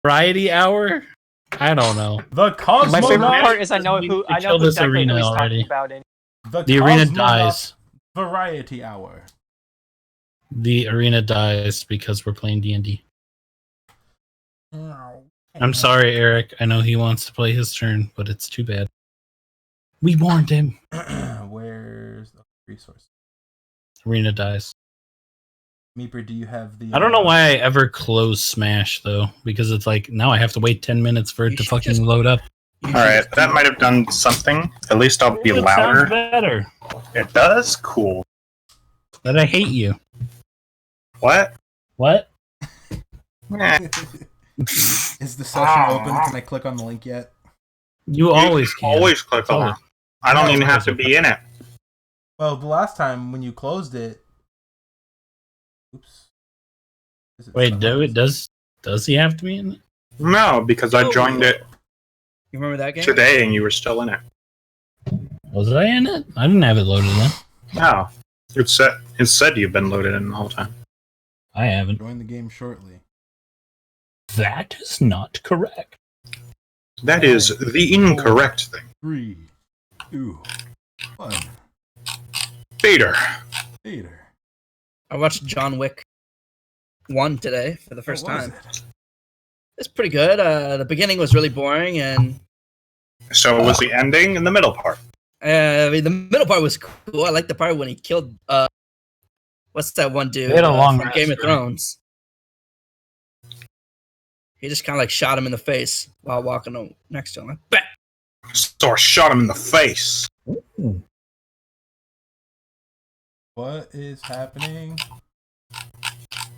Variety hour? I don't know. The Cosmonaut. My favorite part is I know who this exactly arena who he's already. talking about. The arena Cosmonaut dies. Variety hour. The arena dies because we're playing D&D. I'm sorry, Eric. I know he wants to play his turn, but it's too bad. We warned him. Where's the resource? Arena dies. Meeper, do you have the... I don't know why I ever close Smash, though, because it's like, now I have to wait 10 minutes for it to fucking load up. Alright, that might have done something. At least I'll be It louder. sounds better. It does? Cool. But I hate you. What? What? Is the session open? Can I click on the link yet? You always can. Always click on it. I don't even have to be in it. Well, the last time when you closed it... Oops. Wait, does he have to be in it? No, because I joined it You remember that game? today and you were still in it. Was I in it? I didn't have it loaded in. No. It said you've been loaded in the whole time. I haven't. Join the game shortly. That is not correct. That is the incorrect thing. 3, 2, 1. Peter. I watched John Wick 1 today for the first time. It's pretty good. The beginning was really boring, and So it was the ending and the middle part. the middle part was cool. I liked the part when he killed what's that one dude They had a long from rest, Game of right? Thrones. He just kind of like shot him in the face while walking next to him. Like, bang! So I shot him in the face. Ooh. What is happening?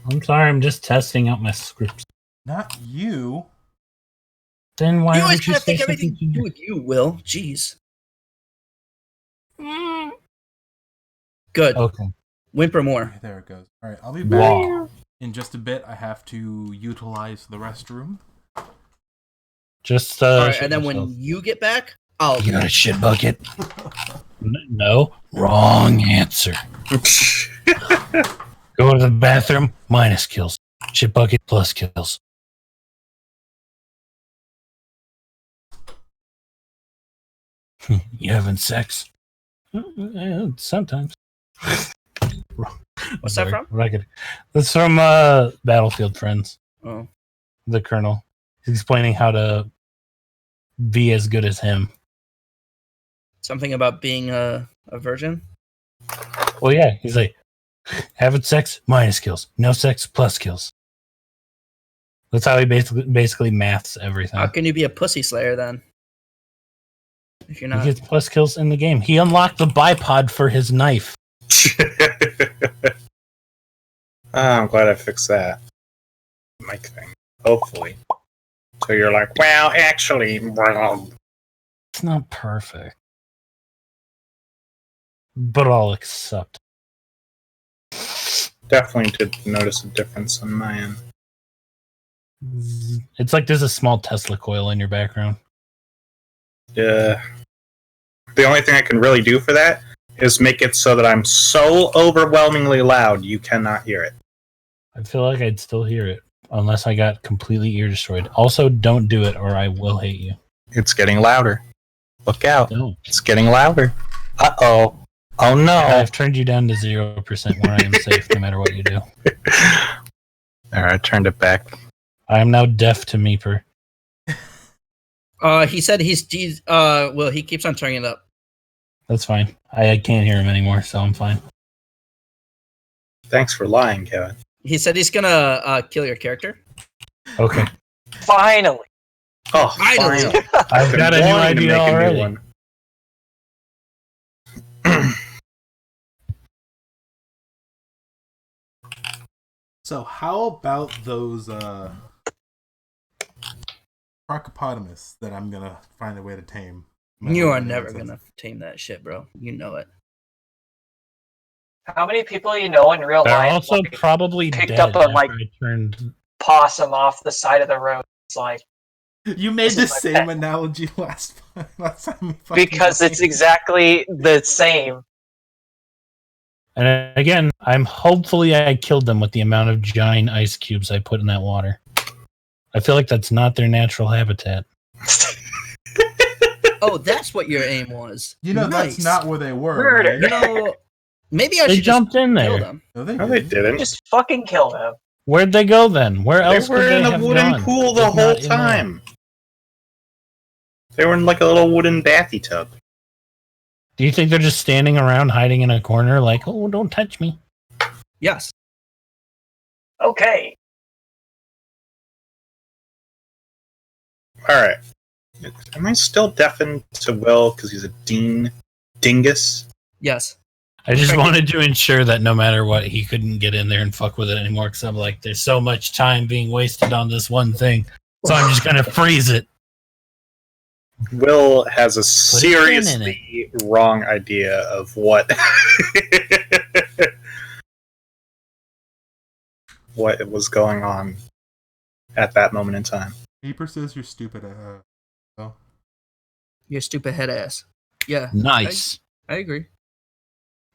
I'm sorry, I'm just testing out my scripts. Not you. Then why You always would you gotta say think everything something to do with you, Will. Jeez. Good. Okay. Whimper more. Okay, there it goes. All right, I'll be back in just a bit. I have to utilize the restroom. Just All right, shit and then yourself. when you get back, I'll. You got a shit bucket? No, wrong answer. Go to the bathroom, minus kills. Shit bucket plus kills. You having sex? Sometimes. What's that from? That's from Battlefield Friends. Oh. The Colonel. He's explaining how to be as good as him. Something about being a virgin? Well, yeah, he's like, having sex, minus kills. No sex, plus kills. That's how he basically maths everything. How can you be a pussy slayer then? If you're He not. gets plus kills in the game. He unlocked the bipod for his knife. I'm glad I fixed that. Mic thing. Hopefully. So you're like, well, actually, It's not perfect. But I'll accept. definitely did notice a difference on my end. It's like there's a small Tesla coil in your background. The only thing I can really do for that is make it so that I'm so overwhelmingly loud you cannot hear it. I feel like I'd still hear it, unless I got completely ear destroyed. Also, don't do it or I will hate you. It's getting louder. Look out. Don't. It's getting louder. Uh-oh. Oh no. I've turned you down to 0% where I am safe no matter what you do. Alright, I turned it back. I am now deaf to Meeper. He said well, he keeps on turning it up. That's fine. I can't hear him anymore, so I'm fine. Thanks for lying, Kevin. He said he's gonna kill your character. Okay. Finally. Oh, Finally. I've got a new wanting to idea make a new already. one. So how about those crocodimus that I'm gonna find a way to tame? You are never gonna tame that shit, bro. You know it. How many people you know in real They're life also like, probably picked dead up a, after like- I turned... possum off the side of the road? It's like, You made This the is my same pet. analogy last time. We fucking because it's played. exactly the same. And again, hopefully I killed them with the amount of giant ice cubes I put in that water. I feel like that's not their natural habitat. Oh, that's what your aim was. You know, Nice. that's not where they were. Murder. You know, maybe I They should jumped in just kill there. them. No, they No, they didn't. didn't. Just fucking kill them. Where'd they go then? Where They else were could they in a have wooden gone? pool the If whole not in there? time. They were in like a little wooden bathy tub. Do you think they're just standing around hiding in a corner like, oh, don't touch me? Yes. Okay. Alright. Am I still deafened to Will because he's a dingus? Yes. I just wanted to ensure that no matter what, he couldn't get in there and fuck with it anymore because I'm like, there's so much time being wasted on this one thing. So I'm just going to freeze it. Will has a a pin in seriously wrong idea of what what was going on at that moment in time. Reaper says you're stupid. You're stupid head ass. Yeah. Nice. I agree.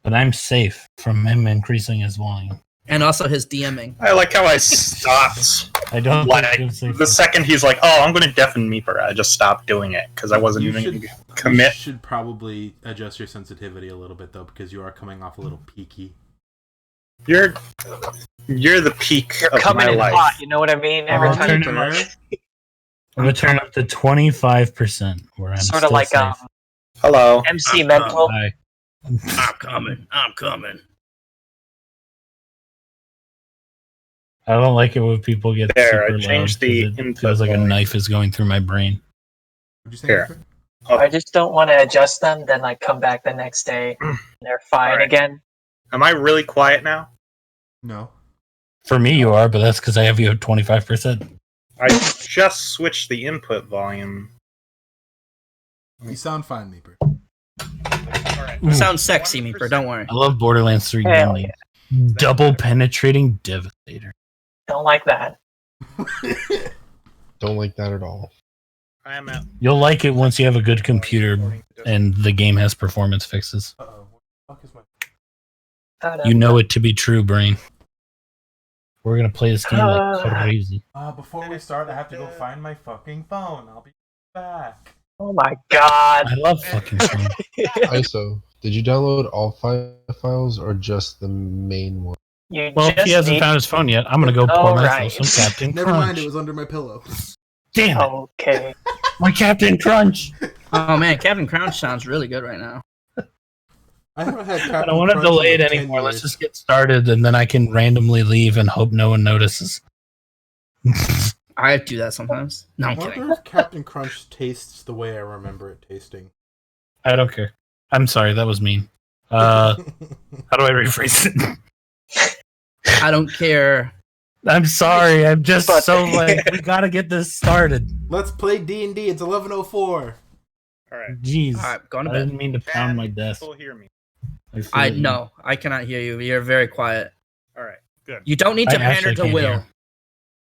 But I'm safe from him increasing his volume. And also his DMing. I like how I stopped. I don't Like, think I'm safe. the second he's like, "Oh, I'm going to deafen Meeper," I just stopped doing it because I wasn't You even should- going to commit. You should probably adjust your sensitivity a little bit though, because you are coming off a little peaky. You're the peak You're of coming my in life. hot, you know what I mean? Every I'll time turn you it come on. up. I'm going to turn up to 25% where I'm Sort still of like safe. Hello. MC Mental. Hi. I'm coming. I don't like it when people get There, I super changed loud 'cause the it input feels like a volume. knife is going through my brain. What'd you say? Here. Reaper? I just don't want to adjust them, then like come back the next day and they're fine Alright. again. Am I really quiet now? No. For me, you are, but that's because I have you at 25%. I just switched the input volume. You sound fine, Reaper. You sound sexy, Meeper. Don't worry. I love Borderlands 3 Hell Gunly. Double penetrating devastator. Don't like that. Don't like that at all. I am at. You'll like it once you have a good computer and the game has performance fixes. Uh-oh. What the fuck is my... You know it to be true, brain. We're gonna play this game like crazy. Before we start, I have to go find my fucking phone. I'll be back. Oh my god. I love fucking phone. ISO, did you download all 5 files or just the main one? You Well, if just he hasn't need... found his phone yet, I'm gonna go pour myself Alright. some Captain Never Crunch. mind, it was under my pillow. Damn it, Okay. my Captain Crunch! Oh man, Captain Crunch sounds really good right now. I haven't had Captain I don't want to Crunch in delay it like 10 anymore. Let's years. just get started, and then I can randomly leave and hope no one notices. I do that sometimes. No, I'm I kidding. wonder if Captain Crunch tastes the way I remember it tasting. I don't care. I'm sorry, that was mean. How do I rephrase it? I don't care. I'm sorry. I'm just But- so like we gotta get this started. Let's play D&D. It's 11:04. All right. Jeez, All right, going I to bed. didn't mean to pound my desk. People hear me. I feel I it. no, I cannot hear you. You're very quiet. All right. Good. You don't need I to pander actually to can't Will. hear.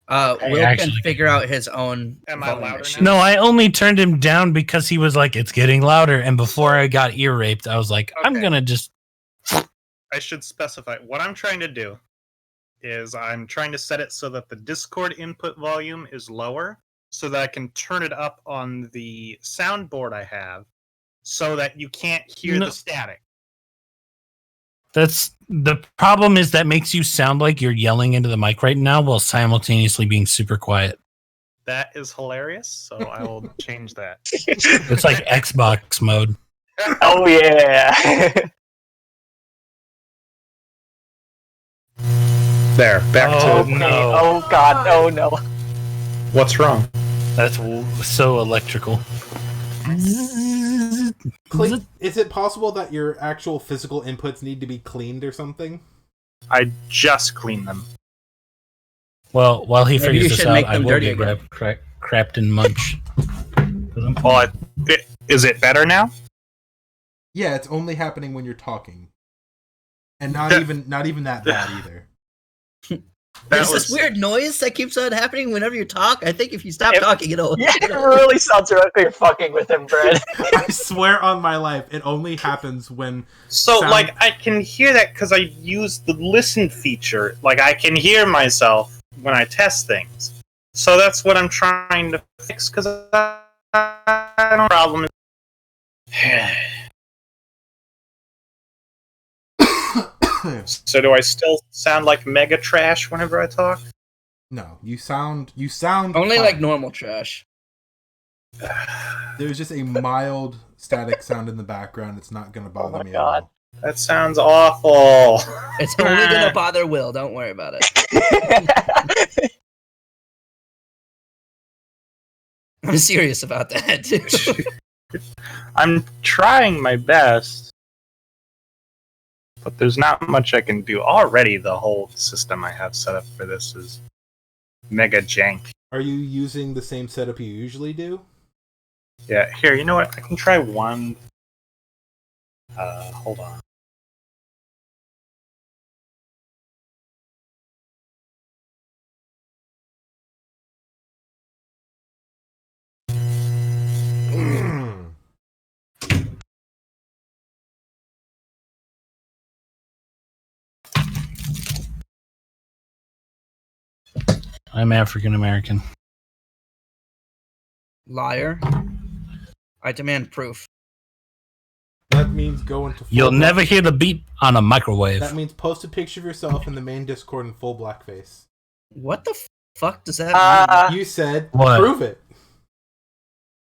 Will can actually figure out his own. Am I volume louder issue. No, I only turned him down because he was like, "It's getting louder." And before I got ear raped, I was like, "I'm Okay. gonna just." I should specify what I'm trying to do is I'm trying to set it so that the Discord input volume is lower so that I can turn it up on the soundboard I have so that you can't hear No. the static. That's the problem. Is that makes you sound like you're yelling into the mic right now while simultaneously being super quiet. That is hilarious, so I will change that. It's like Xbox mode. Oh yeah. There, back Oh, to no. Oh god, oh no. what's wrong. That's so electrical. Click, is it possible that your actual physical inputs need to be cleaned or something? I just cleaned them. Well, while he Maybe you figures this should out, make I them will dirty get again. crapped in munch. 'Cause I'm- Well, is it better now? Yeah, it's only happening when you're talking. And not even that bad either. There's this weird noise that keeps on happening whenever you talk. I think if you stop It- talking, it'll. Yeah, it really sounds like you're fucking with him, Brad. I swear on my life, it only happens when So, Sound- like, I can hear that because I use the listen feature. Like, I can hear myself when I test things. So that's what I'm trying to fix because I don't have a problem. So do I still sound like mega trash whenever I talk? No, you sound Only fine. like normal trash. There's just a mild static sound in the background. It's not gonna bother me God. at all. That sounds awful. It's only gonna bother Will. Don't worry about it. I'm serious about that too. I'm trying my best, but there's not much I can do. Already the whole system I have set up for this is mega jank. Are you using the same setup you usually do? Yeah, here, you know what? I can try one. Hold on. I'm African American. Liar. I demand proof. That means go into full You'll black- never hear the beep on a microwave. That means post a picture of yourself in the main Discord in full blackface. What the fuck does that mean? You said What? prove it.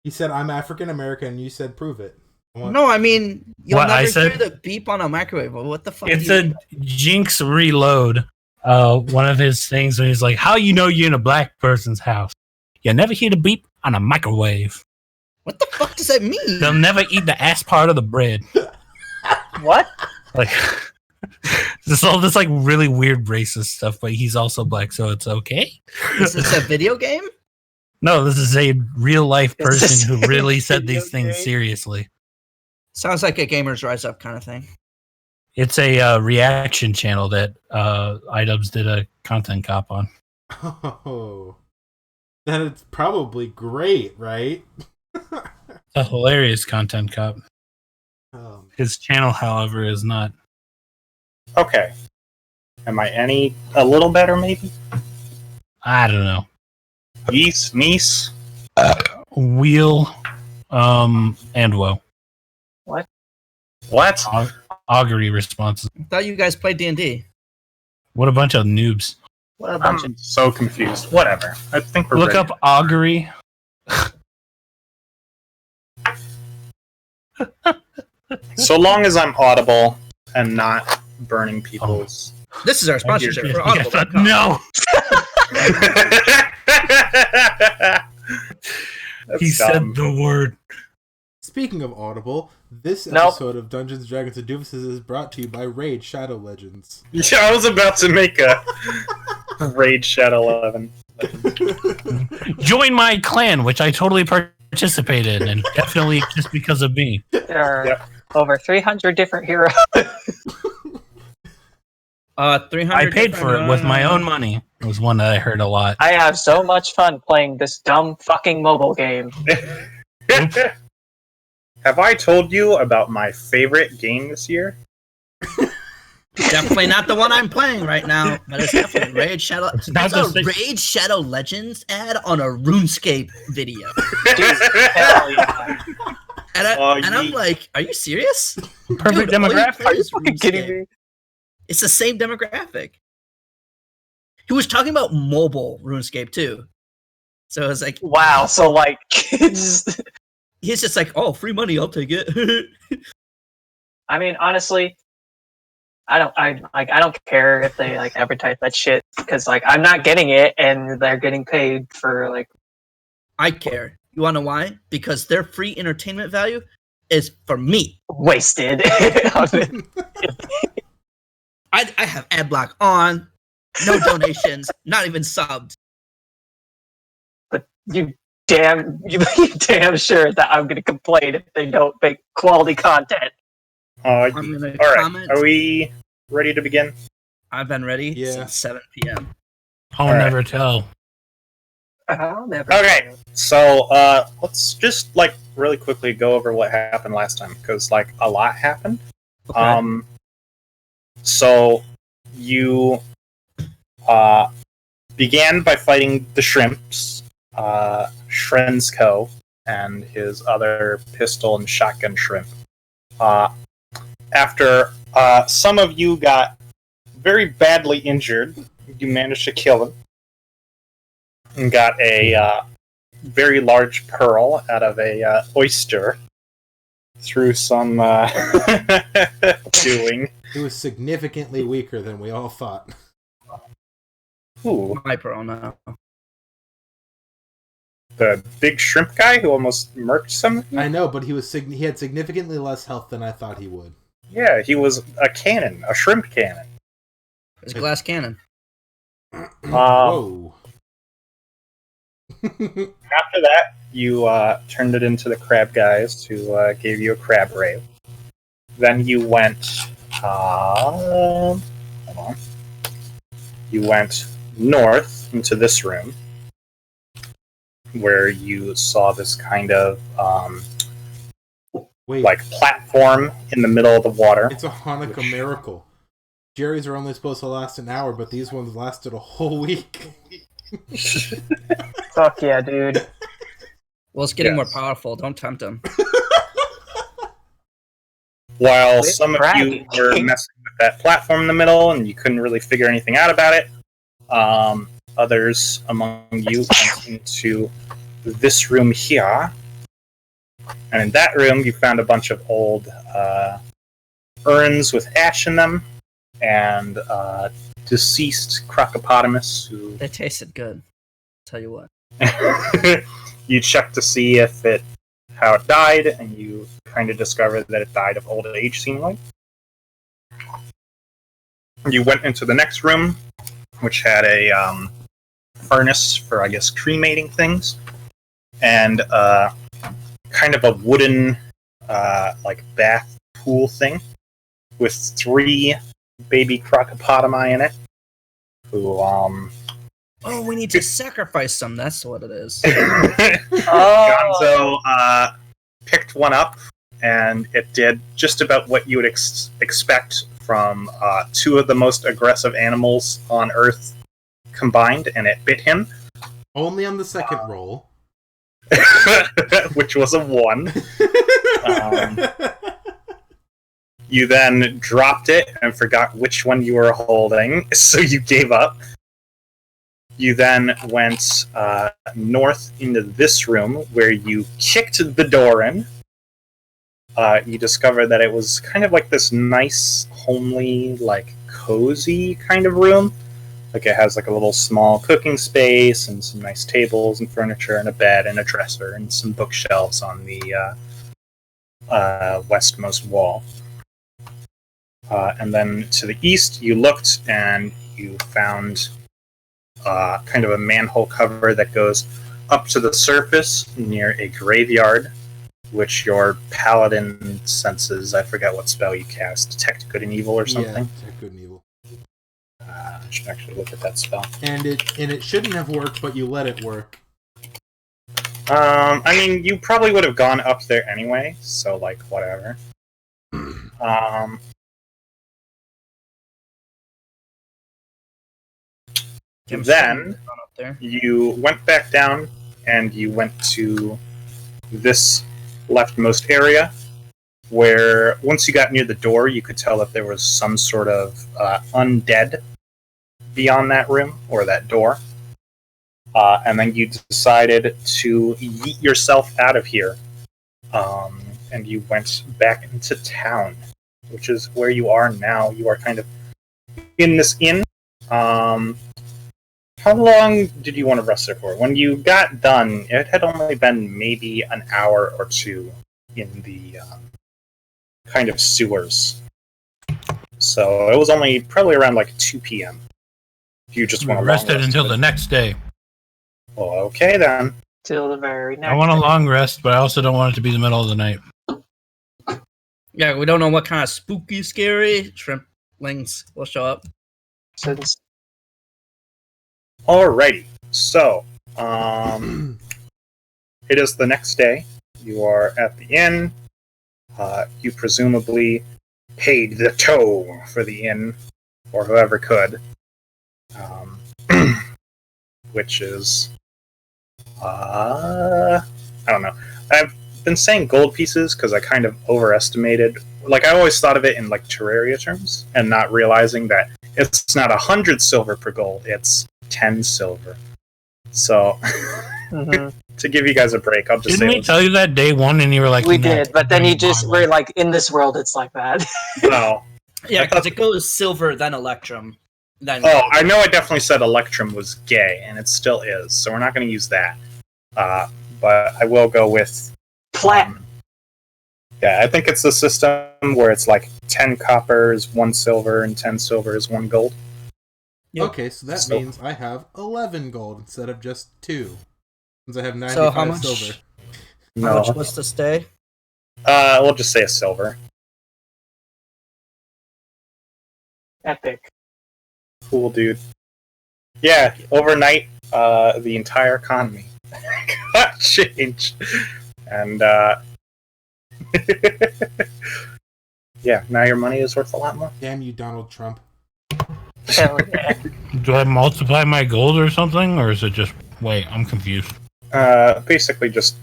You said I'm African American and you said prove it. No, I mean you'll What I never said? hear the beep on a microwave. What the fuck? It's a Jinx reload. One of his things where he's like, "How you know you're in a black person's house? You never hear the beep on a microwave. What the fuck does that mean? They'll never eat the ass part of the bread." What? Like, this all this like really weird racist stuff, but he's also black, so it's okay. Is this a video game? No, this is a real life Is this person who really a said these video things game? seriously. Sounds like a Gamers Rise Up kind of thing. It's a reaction channel that iDubbbz did a content cop on. Oh. Then it's probably great, right? A hilarious content cop. His channel, however, is not. Okay. Am I a little better, maybe? I don't know. Niece? Wheel, and woe. What? Augury responses. I thought you guys played D&D. What a bunch of noobs. What a bunch I'm so confused. Whatever. I think we're Look ready. up augury. So long as I'm audible and not burning people's. This is our sponsorship for Yeah, Audible.com. no, That's he said dumb. the word. Speaking of Audible, this Nope. episode of Dungeons, Dragons, and Doofuses is brought to you by Raid Shadow Legends. Yeah, I was about to make a Raid Shadow 11. Join my clan, which I totally participated in, and definitely just because of me. There are Yep. over 300 different heroes. 300. I paid for it with my own money. It was one that I heard a lot. I have so much fun playing this dumb fucking mobile game. Have I told you about my favorite game this year? Definitely not the one I'm playing right now, but it's definitely Raid Shadow. It's not It's a the same- Raid Shadow Legends ad on a RuneScape video, Dude, hell yeah. and, Oh, I'm yeet. like, "Are you serious? Perfect Dude, all you demographic. play Are you is fucking kidding RuneScape. me? It's the same demographic." He was talking about mobile RuneScape too, so it's like, Wow, so like, it's, he's just like, "Oh, free money, I'll take it." I mean, honestly, I don't care if they like advertise that shit because like I'm not getting it and they're getting paid for like. I care. You want to know why? Because their free entertainment value is for me. Wasted. I have ad block on, no donations, not even subbed. you damn sure that I'm gonna complain if they don't make quality content. I'm gonna All right. comment. Are we ready to begin? I've been ready Yeah. since 7 p.m. I'll All right. never tell. I'll never. Okay, so let's just like really quickly go over what happened last time because like a lot happened. Okay. So you began by fighting the shrimps, Shrensko, and his other pistol and shotgun shrimp. After some of you got very badly injured, you managed to kill him and got a very large pearl out of a oyster through some doing. It was significantly weaker than we all thought. Ooh, My pearl now. the big shrimp guy who almost murked some. I know, but he had significantly less health than I thought he would. Yeah, he was a cannon, a shrimp cannon. It's a glass cannon. Whoa. After that, you turned it into the crab guys who gave you a crab rave. Then you went. Hold on. You went north into this room, where you saw this kind of Wait, like platform in the middle of the water. it's a Hanukkah miracle. Jerry's are only supposed to last an hour, but these ones lasted a whole week. Fuck yeah, dude. Well, it's getting Yes. more powerful. Don't tempt him. While Quit some of you bragging. were messing with that platform in the middle and you couldn't really figure anything out about it, others among you went into this room here. And in that room, you found a bunch of old urns with ash in them and deceased crocopotamus who They tasted good. Tell you what. you checked to see how it died, and you kind of discovered that it died of old age, seemingly. You went into the next room, which had a furnace for, I guess, cremating things, and kind of a wooden, like, bath pool thing with 3 baby crocopotami in it, who, Oh, we need to sacrifice some. That's what it is. Gonzo picked one up, and it did just about what you would expect from 2 of the most aggressive animals on Earth combined, and it bit him, Only on the second roll. which was a 1. You then dropped it and forgot which one you were holding, so you gave up. You then went north into this room, where you kicked the door in. You discovered that it was kind of like this nice, homely, like cozy kind of room. Like it has like a little small cooking space and some nice tables and furniture and a bed and a dresser and some bookshelves on the westmost wall. And then to the east, you looked and you found kind of a manhole cover that goes up to the surface near a graveyard, which your paladin senses. I forgot what spell you cast. Detect Good and Evil or something. Yeah, Good and Evil. I should actually look at that spell. And it shouldn't have worked, but you let it work. I mean, you probably would have gone up there anyway, so, like, whatever. Then Up there. you went back down and you went to this leftmost area, where once you got near the door, you could tell that there was some sort of undead beyond that room or that door. And then you decided to yeet yourself out of here. And you went back into town, which is where you are now. You are kind of in this inn. How long did you want to rest there for? When you got done, it had only been maybe an hour or 2 in the kind of sewers. So it was only probably around like 2 p.m. If you just want to Rested until the next day. Well, okay then. Till the very next. I want a long rest, but I also don't want it to be the middle of the night. Yeah, we don't know what kind of spooky, scary shrimplings will show up. Since Alrighty. So, it is the next day. You are at the inn. You presumably paid the toll for the inn, or whoever could. which is I don't know. I've been saying gold pieces because I kind of overestimated. Like, I always thought of it in like Terraria terms, and not realizing that it's not 100 silver per gold; it's 10 silver. So, to give you guys a break, I'll just Didn't say we tell you that day one, and you were like, We "Nah, did, but then you just were were like, in this world, it's like that. no. Yeah, because it goes silver, then electrum, then Oh, gold. I know. I definitely said Electrum was gay, and it still is. So we're not going to use that. But I will go with Plat. yeah, I think it's the system where it's like 10 copper is 1 silver, and 10 silver is 1 gold. Yep. Okay, so that So- means I have 11 gold instead of just 2. Since I have 95 So how much? silver. How much was to stay? We'll just say a silver. Epic. Cool, dude. Yeah, overnight, the entire economy got changed. And, yeah, now your money is worth a lot more. Damn you, Donald Trump. Hell yeah. Do I multiply my gold or something, or is it just wait? I'm confused. Basically just,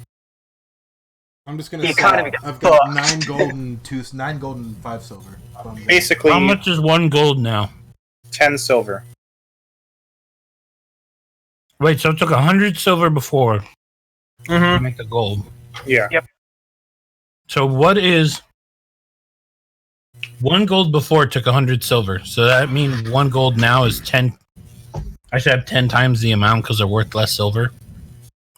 I'm just gonna The say economy I've got fucked. 9 gold and 5 silver. basically How much is 1 gold now? 10 silver. Wait, so it took 100 silver before to Mm-hmm. make the gold. Yeah. So what is 1 gold before took 100 silver? So that means 1 gold now is 10. I should have 10 times the amount because they're worth less silver.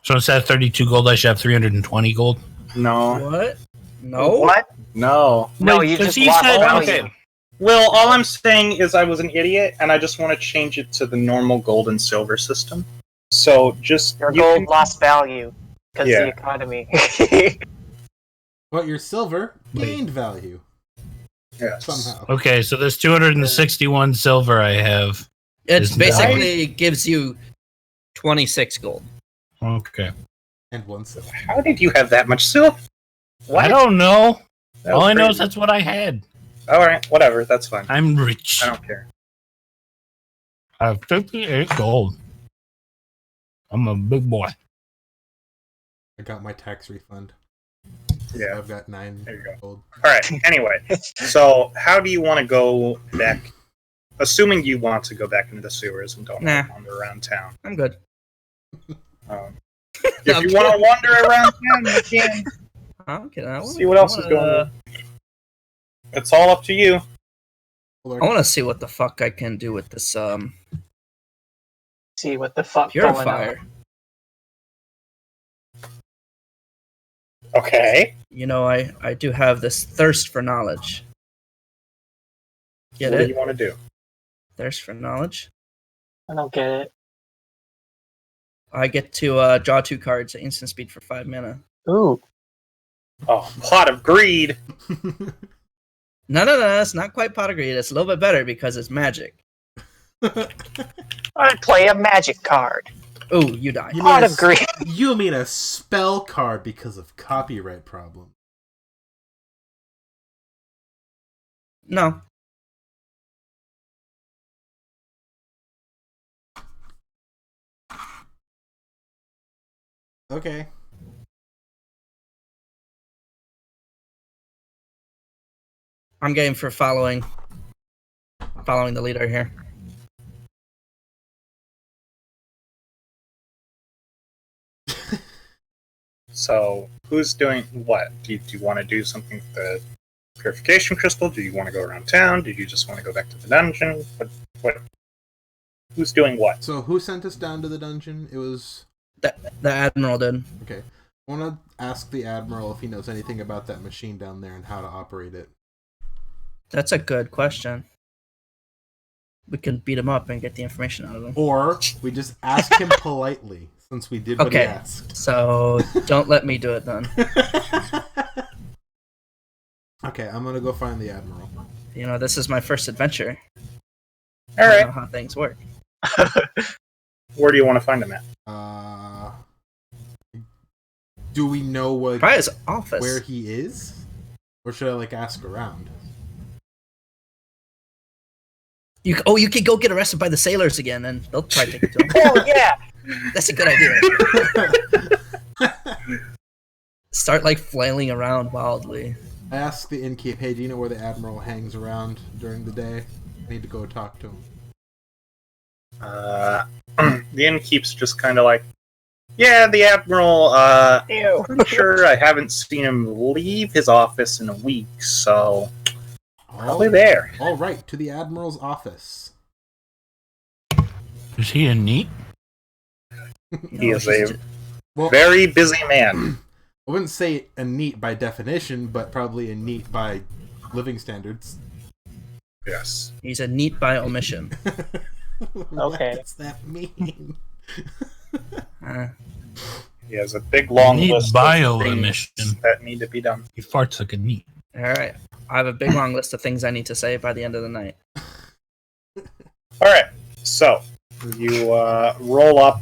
So instead of 32 gold, I should have 320 gold. No. What? No. What? No. No, Wait, you 'cause just he lost said- value. Okay. Well, all I'm saying is I was an idiot, and I just want to change it to the normal gold and silver system. So just Your you gold can- lost value because Yeah. the economy. But your silver gained value Yes. somehow. Okay, so there's 261 silver I have. It Isn't basically gives you 26 gold. Okay. And 1 silver. How did you have that much silver? I don't know. That All was I know is crazy. that's what I had. All right, whatever. That's fine. I'm rich. I don't care. I have 58 gold. I'm a big boy. I got my tax refund. Yeah. I've got 9 There you go. gold. All right. Anyway, so how do you want to go back? Assuming you want to go back into the sewers and don't Nah. wander around town. I'm good. Um, if you want to wander around town, you can. Okay, I wanna, See what else is going on. It's all up to you. I want to see what the fuck I can do with this See what the fuck going purifier. on. Okay. You know, I do have this thirst for knowledge. Get what do it? you want to do? Thirst for knowledge. I don't get it. I get to draw 2 cards at instant speed for 5 mana. Ooh. Oh, pot of greed. No, it's not quite pot of greed. It's a little bit better because it's magic. I'd play a magic card. Ooh, you die. You Pot mean, of greed. you mean a spell card because of copyright problem. No. Okay. I'm game for following the leader here. So, who's doing what? Do you want to do something with the purification crystal? Do you want to go around town? Do you just want to go back to the dungeon? What? Who's doing what? So who sent us down to the dungeon? It was... The admiral did. Okay. I want to ask the Admiral if he knows anything about that machine down there and how to operate it. That's a good question. We can beat him up and get the information out of him. Or we just ask him politely, since we did what he Okay. asked. So don't let me do it then. Okay, I'm gonna go find the Admiral. You know, this is my first adventure. All I right. don't know how things work. Where do you want to find him at? Do we know what Probably his office. where he is? Or should I, like, ask around? You could go get arrested by the sailors again, and they'll try to take it to him. Oh yeah. That's a good idea. Start like flailing around wildly. I asked the innkeep, hey, do you know where the Admiral hangs around during the day? I need to go talk to him. The innkeep's just kind of like, yeah, the Admiral, Ew. I'm sure I haven't seen him leave his office in a week, so probably there. All right, to the Admiral's office. Is he a neat? He is a Well, very busy man. I wouldn't say a neat by definition, but probably a neat by living standards. Yes. He's a neat by omission. Okay. What does that mean? He has a big long Neat list bio of things emission. that need to be done. He farts like a neat. All right. I have a big long list of things I need to say by the end of the night. Alright, so you roll up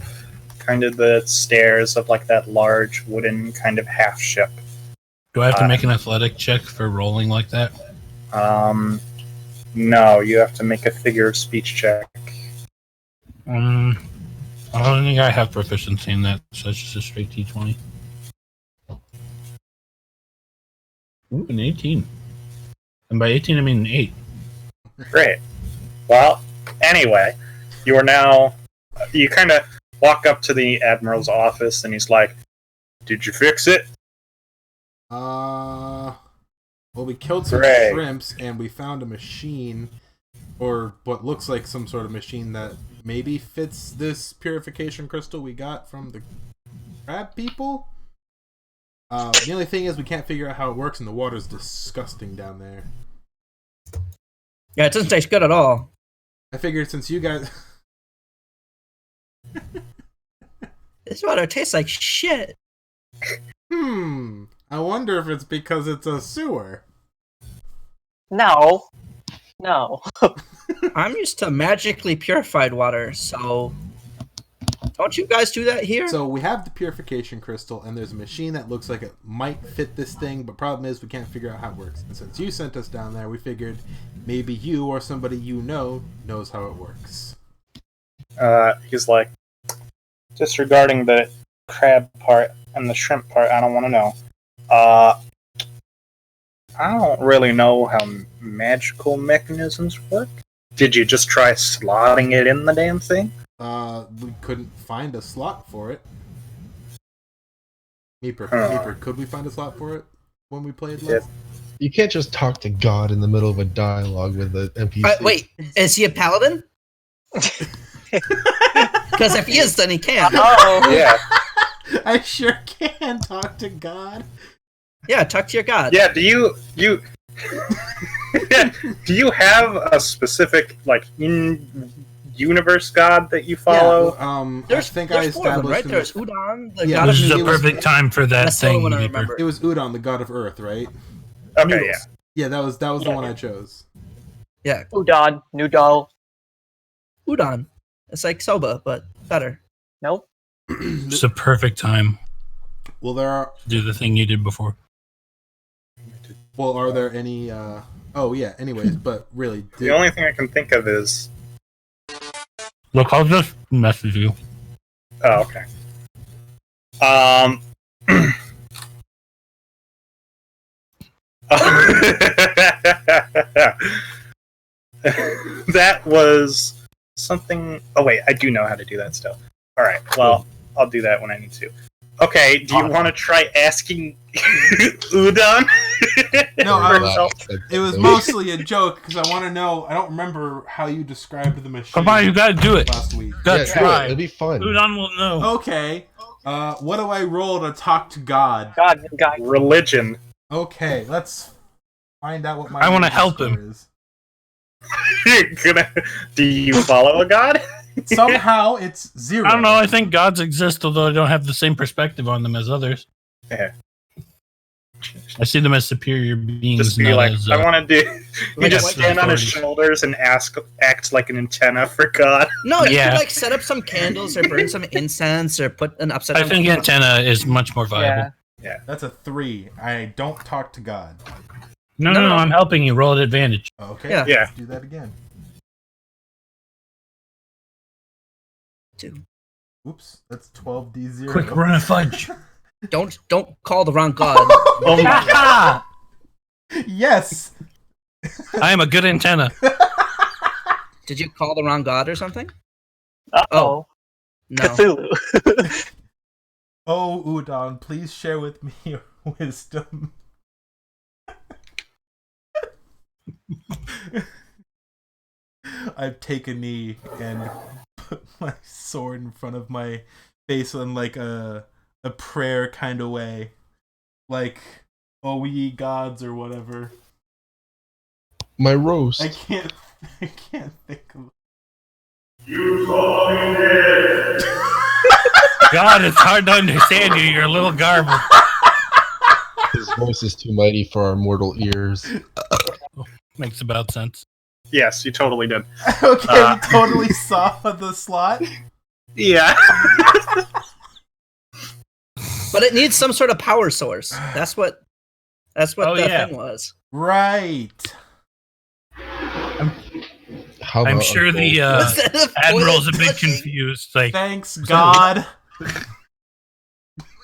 kind of the stairs of like that large wooden kind of half ship. Do I have to make an athletic check for rolling like that? No, you have to make a figure of speech check. I don't think I have proficiency in that, so it's just a straight T20. Ooh, an 18. And by 18, I mean 8. Great. Well, anyway, you are now. You kind of walk up to the Admiral's office, and he's like, "Did you fix it?" Well, we killed some Great. shrimps, and we found a machine, or what looks like some sort of machine that maybe fits this purification crystal we got from the crab people. The only thing is we can't figure out how it works, and the water's disgusting down there. Yeah, it doesn't taste good at all. I figured since you guys... This water tastes like shit. I wonder if it's because it's a sewer. No. I'm used to magically purified water, so don't you guys do that here? So we have the purification crystal, and there's a machine that looks like it might fit this thing, but problem is we can't figure out how it works. And since you sent us down there, we figured maybe you or somebody you know knows how it works. He's like, disregarding the crab part and the shrimp part, I don't want to know. I don't really know how magical mechanisms work. Did you just try slotting it in the damn thing? We couldn't find a slot for it. Meeper, could we find a slot for it when we played last? You can't just talk to God in the middle of a dialogue with the NPC. Wait, is he a paladin? Because if he is, then he can. Oh. Yeah. I sure can talk to God. Yeah, talk to your god. Yeah, do you do you have a specific like in-universe god that you follow? Yeah, There's I think there's I four of them, established right? There's Udon, the Yeah, god This of is a New perfect time for that That's the only thing, one I Reaper. remember. It was Udon, the god of Earth, right? Okay, Noodles. yeah. Yeah, that was the one I chose. Yeah, Udon, noodle. Udon. It's like soba, but better. Nope. It's a perfect time Well, to do the thing you did before. are there any? Oh yeah. Anyways, but really, The only thing I can think of is Look, I'll just message you. oh, okay. That was something. Oh wait, I do know how to do that stuff. All right, well, I'll do that when I need to. Okay, do you want to try asking Udon? No, for I was- help? it was mostly a joke because I want to know. I don't remember how you described the machine. Come on, you gotta do it. last week. Gotta Yeah, do try. it. It'll be fun. Udon will know. Okay. What do I roll to talk to God? God, guy. Religion. Okay, let's find out what my. I wanna religion help score him. is. Do you follow a god? Somehow it's 0. I don't know. I think gods exist, although I don't have the same perspective on them as others. Yeah. I see them as superior beings. Just be not like, as, I want to do. You Like just what? stand on his Authorities. shoulders and act like an antenna for God. No, you Yeah. could like set up some candles or burn some incense or put an upside I down. think antenna is much more viable. Yeah. That's a 3. I don't talk to God. No, No, no. I'm helping you. Roll at advantage. Okay. Yeah. Yeah. Let's do that again. 2. Oops, that's 12d0. Quick, run a fudge. Don't call the wrong god. Oh my! Yes! I am a good antenna. Did you call the wrong god or something? Uh-oh. No. Cthulhu. Oh, Udon, please share with me your wisdom. I take a knee and put my sword in front of my face in like a prayer kind of way. Like, oh ye gods or whatever. My roast. I can't think of God, it's hard to understand you. You're a little garbled. His voice is too mighty for our mortal ears. Makes about sense. Yes, you totally did. Okay, you totally saw the slot. Yeah. But it needs some sort of power source. That's what thing was. Right. How I'm about sure a the gold- Was that a admiral's a toilet bit flushing? confused. Like, Thanks, God.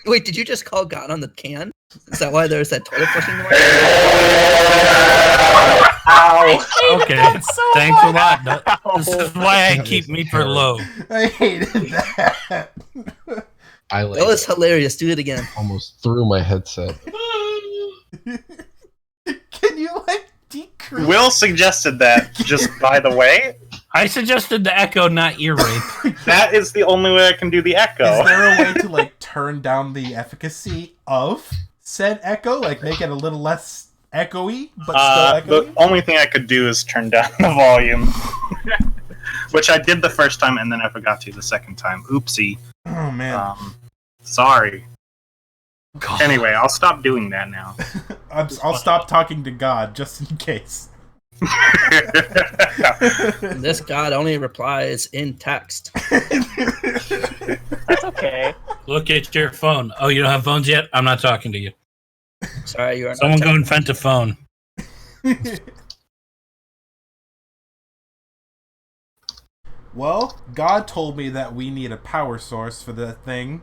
Wait, did you just call God on the can? Is that why there's that toilet flushing noise? Ow. okay, so thanks a much. lot. This is why I That keep was me for terrible. low. I hated that. I like That was hilarious. Do it again. almost threw my headset. Can you like decrease? Will suggested that, just by the way. I suggested the echo, not ear rape. That is the only way I can do the echo. Is there a way to like turn down the efficacy of said echo? Like make it a little less echoey, but still The echoey? only thing I could do is turn down the volume. Which I did the first time and then I forgot to the second time. Oopsie. Oh man. Sorry. God. Anyway, I'll stop doing that now. I'll stop talking to God just in case. This God only replies in text. That's okay. Look at your phone. Oh, you don't have phones yet? I'm not talking to you. Sorry, you are Someone not. go invent a phone. Well, God told me that we need a power source for the thing.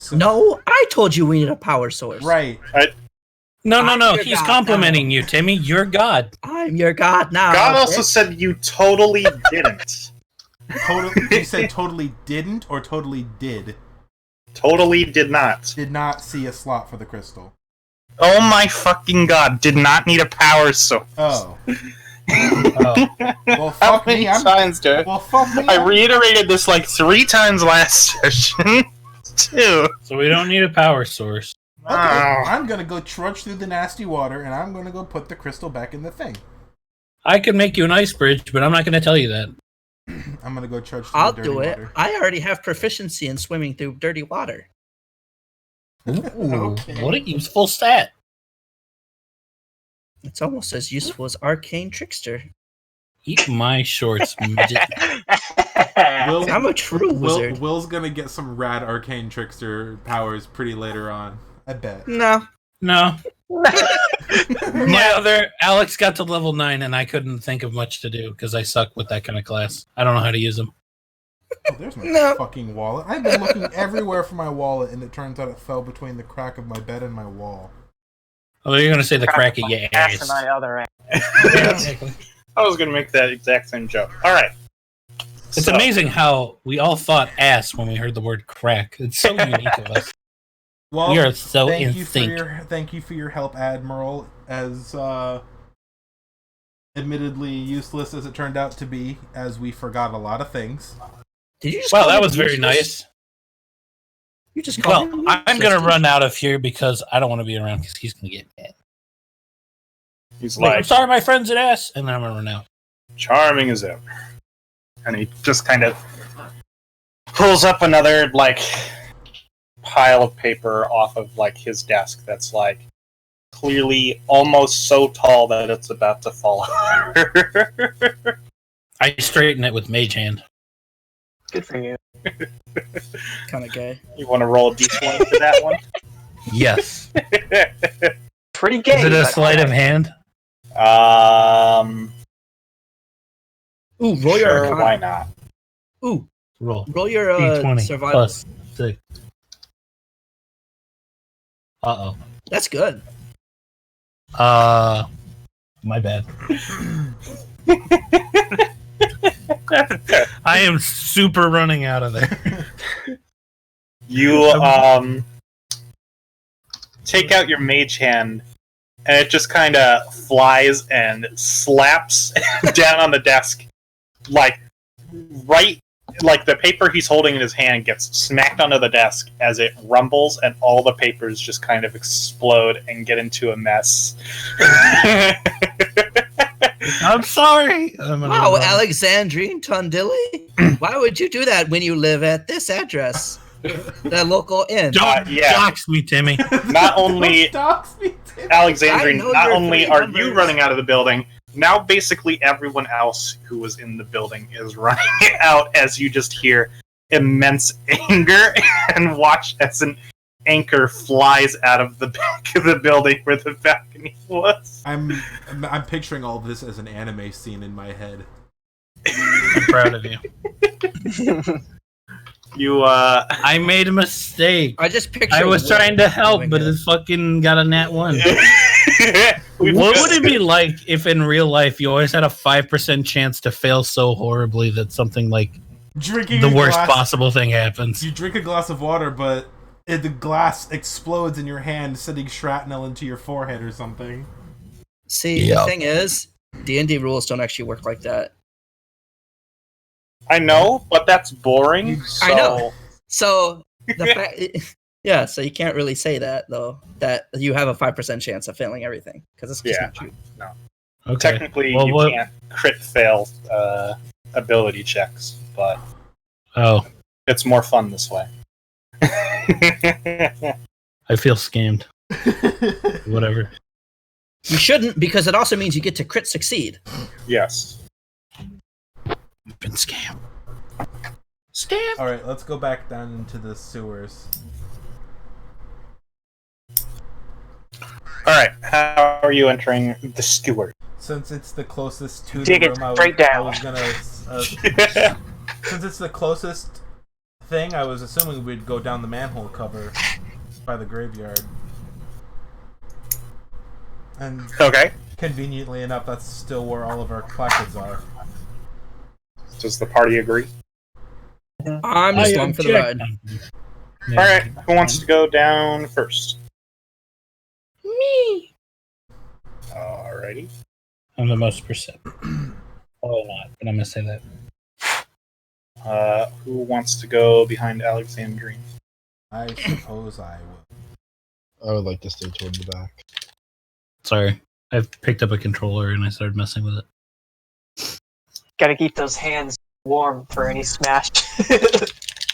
So, No, I told you we need a power source. right. No. Your He's God complimenting you, Timmy. You're God. I'm your God now. God also bitch. said you totally didn't. You said totally didn't or totally did? Totally did not. Did not see a slot for the crystal. Oh my fucking god, did not need a power source. Oh. Oh. Well, How fuck many me. I'm, times, dude? well, fuck me. I I'm- reiterated this like 3 times last session, too. So we don't need a power source. Okay, Oh. I'm gonna go trudge through the nasty water, and I'm gonna go put the crystal back in the thing. I could make you an ice bridge, but I'm not going to tell you that. I'm gonna go trudge through I'll the dirty do it. water. I already have proficiency in swimming through dirty water. Ooh, Okay. what a useful stat. It's almost as useful as Arcane Trickster. Eat my shorts, midget. Will, I'm a true wizard. Will's gonna get some rad arcane trickster powers pretty later on. I bet. No. No. My other Alex got to level 9 and I couldn't think of much to do because I suck with that kind of class. I don't know how to use them. Oh, there's my No. fucking wallet. I've been looking everywhere for my wallet, and it turns out it fell between the crack of my bed and my wall. Oh, you're gonna say the crack of your Ass ass. to my other ass. Yeah, exactly. I was gonna make that exact same joke. Alright. It's amazing how we all thought ass when we heard the word crack. It's so unique of us. Well, We are so thank in you for sync. thank you for your help, Admiral. As admittedly useless as it turned out to be, as we forgot a lot of things. Did you just Well, call that him was very useless? nice. You just called Well, him I'm gonna useless. run out of here because I don't want to be around because he's gonna get mad. He's Like, I'm like, sorry, my friend's an ass, and then I'm gonna run out. charming as ever. And he just kind of pulls up another, like, pile of paper off of, like, his desk that's, like, clearly almost so tall that it's about to fall over. I straighten it with mage hand. Good for you. Kind of gay. You want to roll a d20 for that one? Yes. Pretty gay. Is it a but sleight of alright. hand? Ooh, roll your Sure, Arcana. why not? Ooh, Roll. Roll your D20 survival. plus 6. Uh-oh. That's good. My bad. I am super running out of there. You take out your mage hand, and it just kind of flies and slaps down on the desk, like the paper he's holding in his hand gets smacked onto the desk as it rumbles, and all the papers just kind of explode and get into a mess. I'm sorry. Wow, Alexandrine Tondilli? Why would you do that when you live at this address? The local inn. Don't dox me, Timmy. Not only Alexandrine, I know not your only three are numbers. you running out of the building, now basically everyone else who was in the building is running out as you just hear immense anger and watch as an anchor flies out of the back of the building where the balcony was. I'm picturing all this as an anime scene in my head. I'm proud of you. I made a mistake. I just picture. I was Will trying to help, doing but it. it fucking got a nat 1. We've What just- would it be like if in real life you always had a 5% chance to fail so horribly that something like Drinking the a worst glass- possible thing happens? You drink a glass of water, but the glass explodes in your hand, sending shrapnel into your forehead or something. See, Yep. the thing is, D&D rules don't actually work like that. I know, but that's boring. So... I know. So the fact, yeah, so you can't really say that though. That you have a 5% chance of failing everything because it's just Yeah. not true. Okay. Technically, Well, you what- can't crit fail ability checks, but Oh, it's more fun this way. I feel scammed. Whatever. You shouldn't because it also means you get to crit succeed. Yes. You've been scammed. Scam. Alright, let's go back down into the sewers. All right. How are you entering the steward? Since it's the closest to Dig the it room, straight I down. was gonna... since it's the closest thing, I was assuming we'd go down the manhole cover by the graveyard. And Okay. conveniently enough, that's still where all of our placards are. Does the party agree? I'm just going for the ride. All right. Who wants to go down first? Me. Alrighty. I'm the most percent. Probably not, but I'm gonna say that. Who wants to go behind Alexandrine? I suppose I will. I would like to stay toward the back. Sorry, I've picked up a controller and I started messing with it. Gotta keep those hands warm for any smash.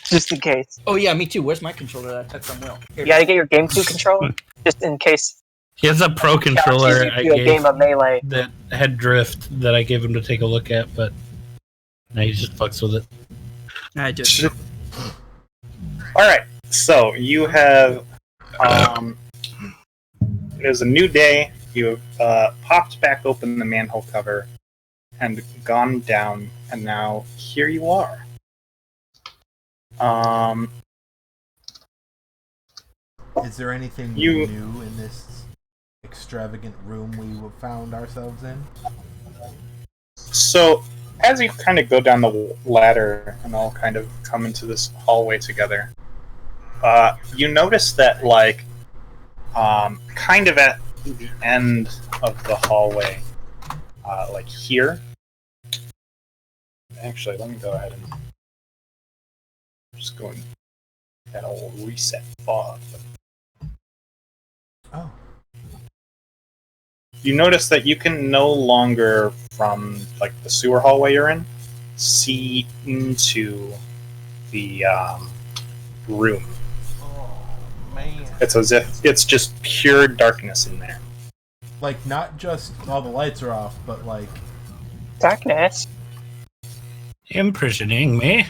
Just in case. Oh yeah, me too. Where's my controller that I took from Will? Here. You gotta get your GameCube controller, just in case. He has a pro controller I You a gave game of Melee. that had drift that I gave him to take a look at, but now he just fucks with it. I do. All right. So you have. It is a new day. You have popped back open the manhole cover and gone down, and now here you are. Is there anything You- new in this extravagant room we found ourselves in? So, as you kind of go down the ladder and all kind of come into this hallway together, you notice that, like, kind of at the end of the hallway, like here. Actually, let me go ahead and just go and add a little reset fog. Oh. You notice that you can no longer, from like the sewer hallway you're in, see into the room. Oh, man. It's as if it's just pure darkness in there. Like, not just all the lights are off, but like... Darkness. Imprisoning me.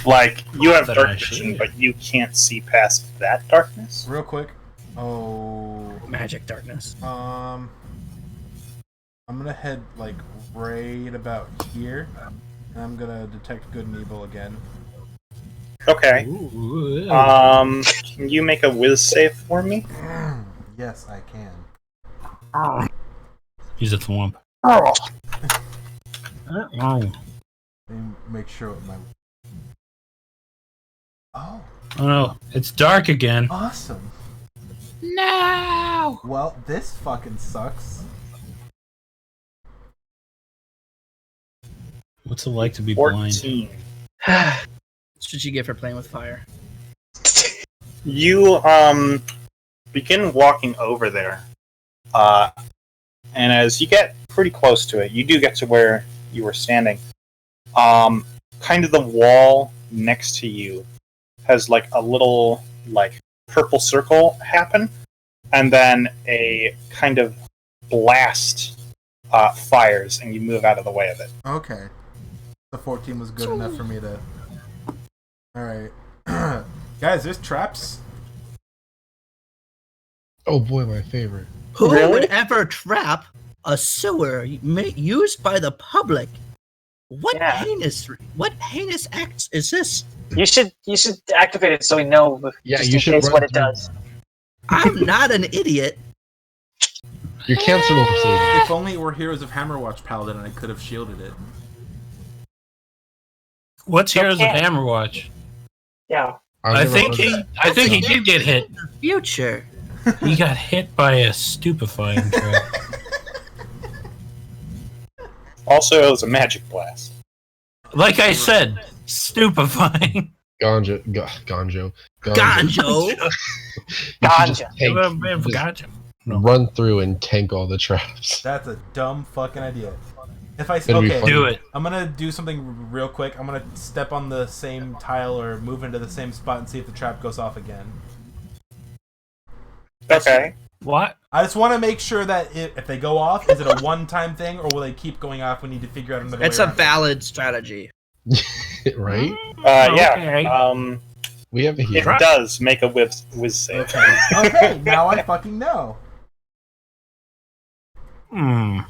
Like, you have That dark I vision, see. but you can't see past that darkness. Real quick. Oh... Magic darkness. I'm gonna head, like, right about here. I'm gonna detect good and evil again. Okay. Ooh. Can you make a whiz save for me? Yes, I can. He's a thwomp. Oh. Oh. Let me make sure what my. Oh, Oh no, it's dark again. awesome. No! Well, this fucking sucks. What's it like to be blind? 14. What should you get for playing with fire? You begin walking over there, and as you get pretty close to it, you do get to where you were standing. Kind of the wall next to you has like a little like purple circle happen, and then a kind of blast fires, and you move out of the way of it. Okay. The 14 was good enough for me to. Alright. Guys, there's traps. Oh boy, my favorite. Who Really? would ever trap a sewer used by the public? What Yeah. heinous acts is this? You should activate it so we know Yeah, just you in should case run what it through. does. I'm not an idiot. You're canceling saving. If only it were Heroes of Hammerwatch Paladin, I could have shielded it. What's Heroes of Okay. Hammerwatch? Yeah. I think he did get hit. Future. He got hit by a stupefying trap. Also, it was a magic blast. Like I said, stupefying. Ganjo. Ganjo. You should just Ganja. Gotcha. No. run through and tank all the traps. That's a dumb fucking idea. If I It'd be okay, fun. Do it. I'm gonna do something real quick. I'm gonna step on the same tile or move into the same spot and see if the trap goes off again. Okay. What? I just want to make sure that if they go off, is it a one-time thing or will they keep going off? We need to figure out another It's way a around it. valid strategy. Right? Yeah. Okay. We have a It hero. does make a whiz save. Okay. Okay. Now I fucking know. I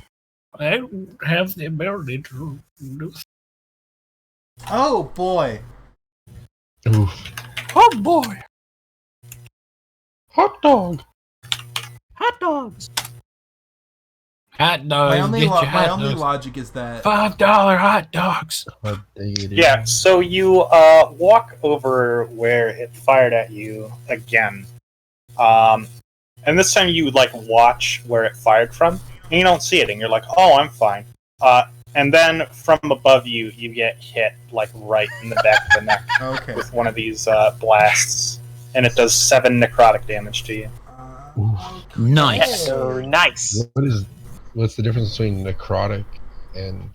don't have the ability to do. Oh boy. Oof. Oh boy! Hot dog. Hot dogs. Hot dogs. My only, Get your my hot only dogs. logic is that $5 hot dogs. Hot diggity. Yeah, so you walk over where it fired at you again. And this time you like watch where it fired from, and you don't see it, and you're like, oh, I'm fine. And then from above you, you get hit like right in the back of the neck okay. with one of these blasts, and it does 7 necrotic damage to you. Nice. So nice. What's the difference between necrotic and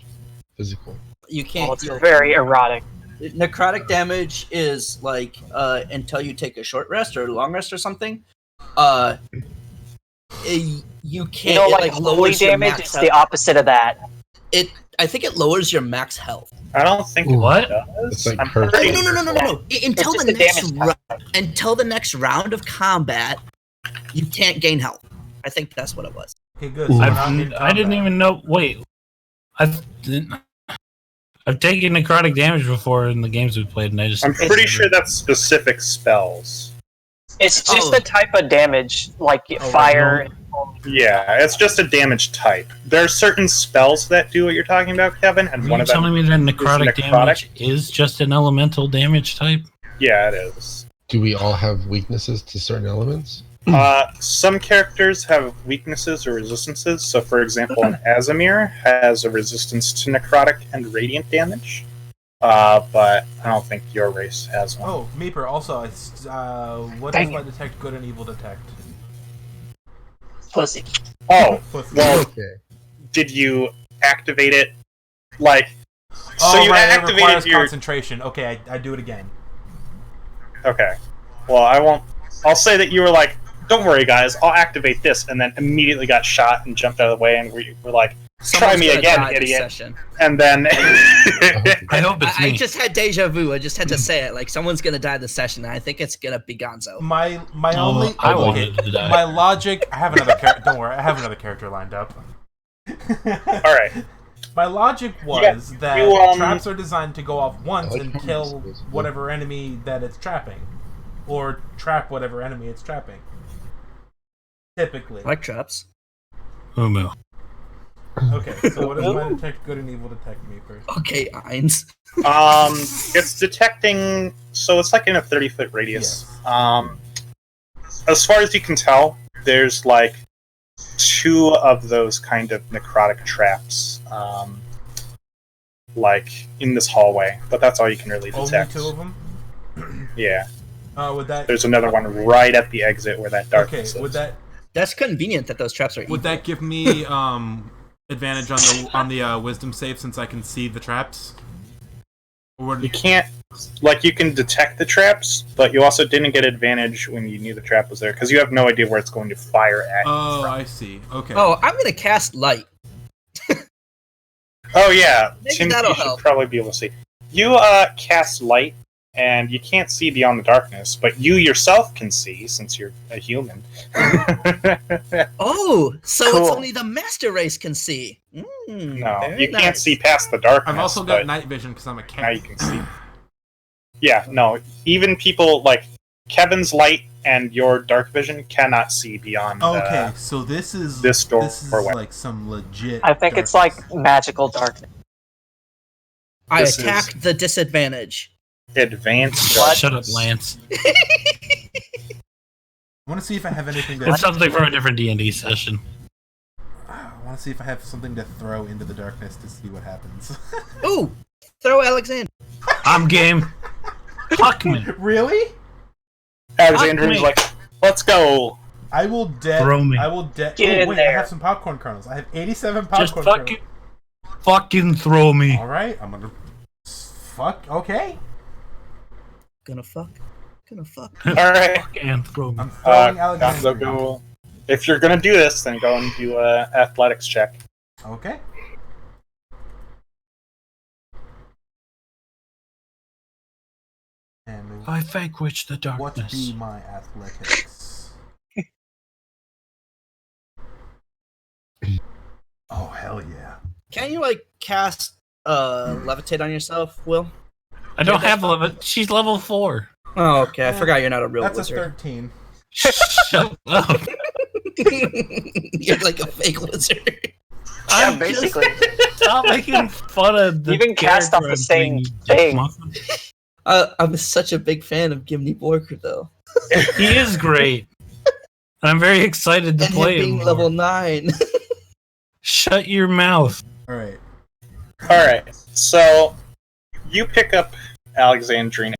physical? You can't. Oh, it's very erotic. Necrotic damage is like until you take a short rest or a long rest or something. You can't. You know, like holy lowers your damage, max it's health. the opposite of that. I think it lowers your max health. I don't think What? it does. It's like I'm perfect. pretty No. Until just the the next damage until the next round of combat, you can't gain health. I think that's what it was. Okay, good. So we're not in I didn't combat. even know. Wait, I've taken necrotic damage before in the games we played, and I just. I'm pretty sure that's specific spells. It's just Oh. the type of damage, like fire. Yeah, it's just a damage type. There are certain spells that do what you're talking about, Kevin, and Are one you of them. telling me that necrotic necrotic? damage is just an elemental damage type? Yeah, it is. Do we all have weaknesses to certain elements? Some characters have weaknesses or resistances. So, for example, an Azamir has a resistance to necrotic and radiant damage. But I don't think your race has one. Oh, Meeper, also, what Dang does my it. detect good and evil detect? Pussy. Oh, Pussy. well, Okay. did you activate it? Like, so Oh, you right, it activated requires your. concentration. Okay, I do it again. Okay. Well, I won't. I'll say that you were like, "Don't worry, guys. I'll activate this," and then immediately got shot and jumped out of the way, and we were like, "Try Someone's me gonna again, die this idiot!" session. And then. I hope it's I me. just had deja vu. I just had to say it. Like someone's gonna die this session, and I think it's gonna be Gonzo. My Oh, only. I okay, wanted to die. my logic. I have another character. Don't worry, I have another character lined up. All right. My logic was Yeah, that you, traps are designed to go off once I like and how kill this is. whatever enemy that it's trapping. Or trap whatever enemy it's trapping. Typically. I like traps. Umu. Okay, so what does my detect good and evil detect me first? Okay, Eins. It's detecting, so it's like in a 30-foot radius. Yes. As far as you can tell, there's like 2 of those kind of necrotic traps, like in this hallway, but that's all you can really detect. Only 2 of them? Yeah. Would that... There's another one right at the exit where that darkness Okay, is. would that... That's convenient that those traps are evil. Would that give me advantage on the wisdom save since I can see the traps? Or would You can't, like, you can detect the traps, but you also didn't get advantage when you knew the trap was there, because you have no idea where it's going to fire at you from. I see. Okay. Oh, I'm gonna cast light. Oh, yeah. Maybe Tim, that'll you should help. probably be able to see. You cast light, and you can't see beyond the darkness, but you yourself can see, since you're a human. Oh, so Cool. it's only the master race can see. No, very you can't nice. see past the darkness. I've also got but night vision because I'm a cat. now you can see. Yeah, no. Even people like Kevin's light and your dark vision cannot see beyond. Okay, so this is this door This is or what? like some legit. I think it's darkness. like magical darkness. I This attack the disadvantage. Advanced. What? Shut up, Lance. I want to see if I have anything to. It's something for a different D&D session. I want to see if I have something to throw into the darkness to see what happens. Ooh, throw Alexander. I'm game. Fuck me. Really? Alexandrine's me. like, let's go. I will dead. Throw me. I will dead. Get in Wait, there. I have some popcorn kernels. I have 87 Just popcorn kernels. fucking throw me. All right, I'm gonna. Fuck. Okay. Gonna fuck. All right. And throw me. I'm throwing Gonzo, Alexander. go. If you're gonna do this, then go and do a athletics check. Okay. And I vanquish the what darkness. be my athletics? Oh hell yeah! Can you like cast levitate on yourself, Will? I don't have level. She's level 4. Oh, okay. I forgot you're not a real That's wizard. a 13. Shut up. You're like a fake wizard. Yeah, basically. Stop making fun of the You can cast off character the I'm same playing, you dick thing. muffin. I'm such a big fan of Gimli Borker, though. He is great. I'm very excited to And him play being him. level more. 9. Shut your mouth. All right. All right. So you pick up Alexandrine.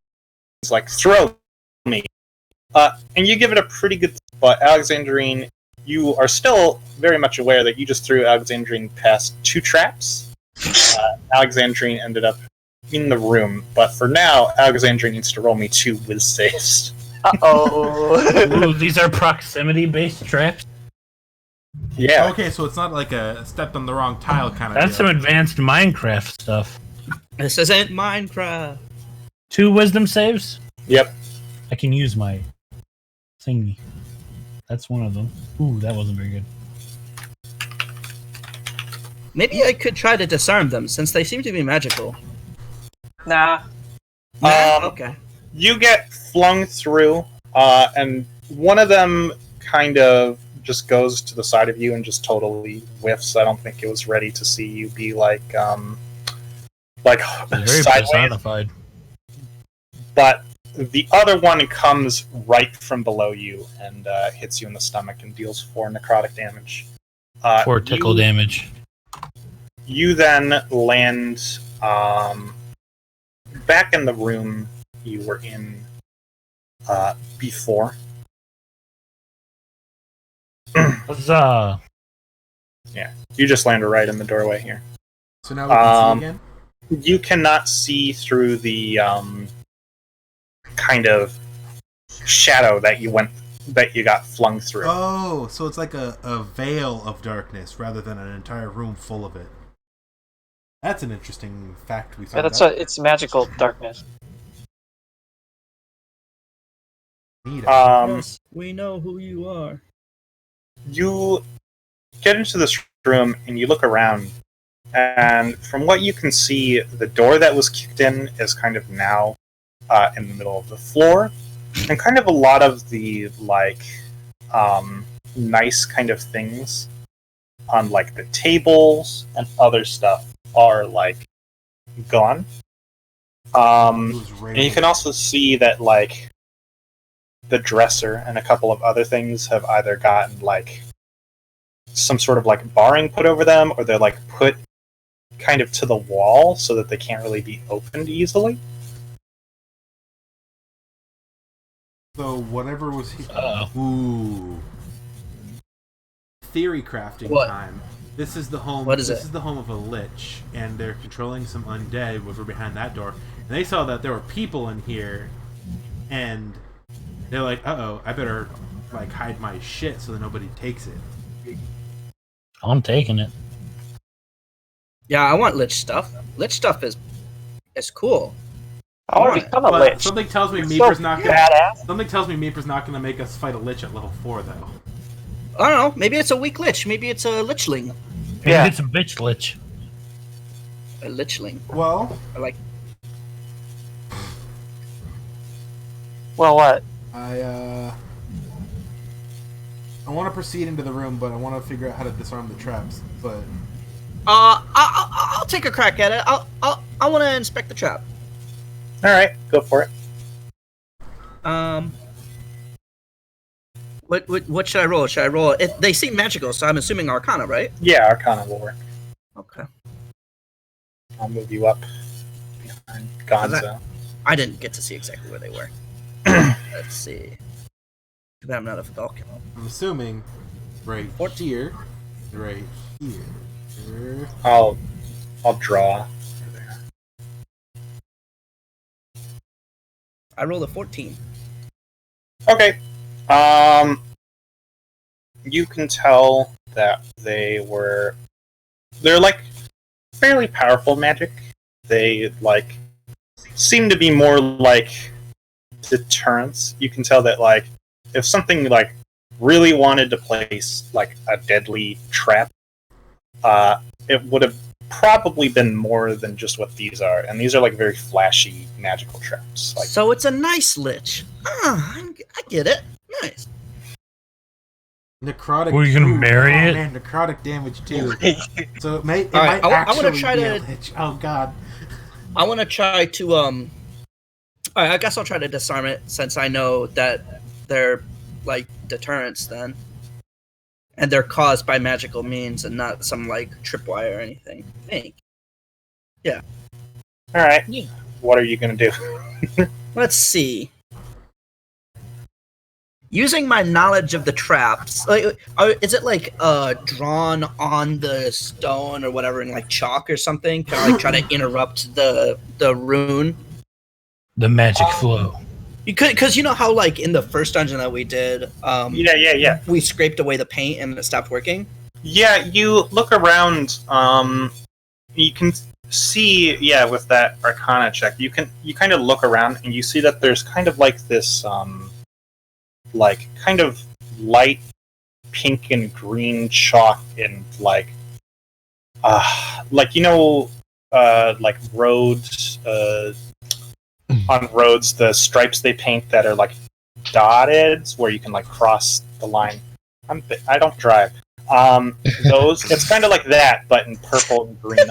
It's like, throw me. And you give it a pretty good. But Alexandrine, you are still very much aware that you just threw Alexandrine past 2 traps. Alexandrine ended up in the room, but for now, Alexandrine needs to roll me 2 whiz saves. Uh-oh. Ooh, these are proximity-based traps. Yeah. Okay, so it's not like a stepped on the wrong tile kind of. That's deal. some advanced Minecraft stuff. This isn't Minecraft. 2 wisdom saves? Yep. I can use my thingy. That's one of them. Ooh, that wasn't very good. Maybe I could try to disarm them, since they seem to be magical. Nah. Okay. You get flung through, and one of them kind of just goes to the side of you and just totally whiffs. I don't think it was ready to see you be like It's very sideways. personified. But the other one comes right from below you and hits you in the stomach and deals 4 necrotic damage. 4 tickle damage. You then land back in the room you were in before. Huzzah. You just landed right in the doorway here. So now we can see again. You cannot see through the kind of shadow that you got flung through. Oh, so it's like a veil of darkness rather than an entire room full of it. That's an interesting fact we Yeah, found that's out. it's magical darkness. Neat. Yes, we know who you are. You get into this room and you look around, And from what you can see, the door that was kicked in is kind of now in the middle of the floor, and kind of a lot of the nice kind of things on like the tables and other stuff are like gone. And you can also see that like the dresser and a couple of other things have either gotten like some sort of like barring put over them, or they're like put kind of to the wall so that they can't really be opened easily. So whatever was here. Uh-oh. Ooh. Theory crafting What? time. This is the home. What is this it? is the home of a lich, and they're controlling some undead, which were behind that door. And they saw that there were people in here, and they're like, "Uh-oh, I better like hide my shit so that nobody takes it." I'm taking it. Yeah, I want lich stuff. Lich stuff is cool. I want to Right. become a But lich. something tells me It's Meeper's so not gonna. badass. Something tells me Meeper's not gonna make us fight a lich at level 4, though. I don't know. Maybe it's a weak lich. Maybe it's a lichling. Maybe Yeah. it's a bitch lich. A lichling. Well, I like. Well, what? I want to proceed into the room, but I want to figure out how to disarm the traps. But I'll take a crack at it. I want to inspect the trap. All right, go for it. What should I roll? Should I roll? They seem magical, so I'm assuming Arcana, right? Yeah, Arcana will work. Okay. I'll move you up behind Gonzo. I didn't get to see exactly where they were. Let's see. Too bad I'm not a Falcon. I'm assuming right here, right here. I'll draw. I rolled a 14. Okay. You can tell that they're like fairly powerful magic. They like seem to be more like deterrents. You can tell that like if something like really wanted to place like a deadly trap, it would have probably been more than just what these are. And these are like very flashy magical traps. Like So it's a nice lich. I get it. Nice. Necrotic. Were you gonna ooh, marry it? Man, necrotic damage too. So it Alright, might I wanna actually try be a to- lich. Oh god. I want to try to Alright, I guess I'll try to disarm it since I know that they're like deterrents then. And they're caused by magical means and not some like tripwire or anything. I think. all right, Yeah. what are you gonna do? Let's see. Using my knowledge of the traps, like, is it like drawn on the stone or whatever in like chalk or something? Kind of like try to interrupt the rune. The magic flow. You could, because you know how like in the first dungeon that we did, Yeah. we scraped away the paint and it stopped working. Yeah, you look around. You can see, with that Arcana check, you kind of look around and you see that there's kind of like this, like kind of light pink and green chalk and like like roads, on roads, the stripes they paint that are like dotted, where you can like cross the line. I don't drive. Those, it's kind of like that, but in purple and green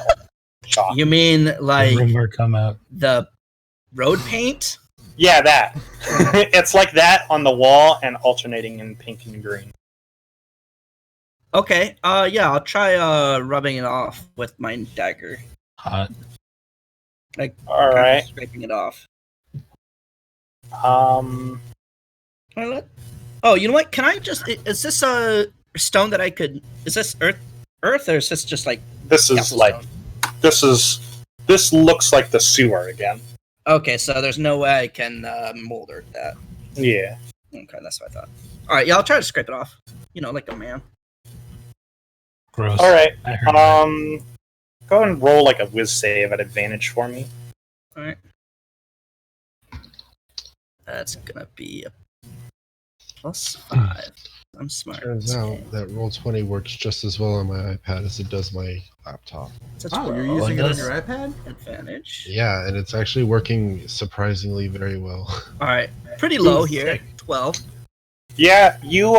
chalk. You mean like Rumor come out. the road paint? Yeah, that. It's like that on the wall and alternating in pink and green. Okay. Yeah, I'll try rubbing it off with my dagger. Hot. Like All kind of right. scraping it off. Oh, you know what? Can I just? Is this a stone that I could? Is this earth, or is this just like? This is Castle like stone? this looks like the sewer again. Okay, so there's no way I can molder that. Yeah. Okay, that's what I thought. All right, yeah, I'll try to scrape it off. You know, like a man. Gross. All right. I heard that. Go ahead and roll like a whiz save at advantage for me. All right. That's gonna be a +5. I'm smart. Turns out that Roll20 works just as well on my iPad as it does my laptop. It's a Oh, you're 12. using it on does- your iPad? Advantage. Yeah, and it's actually working surprisingly very well. All right, pretty low Ooh, here. sick. 12. Yeah, you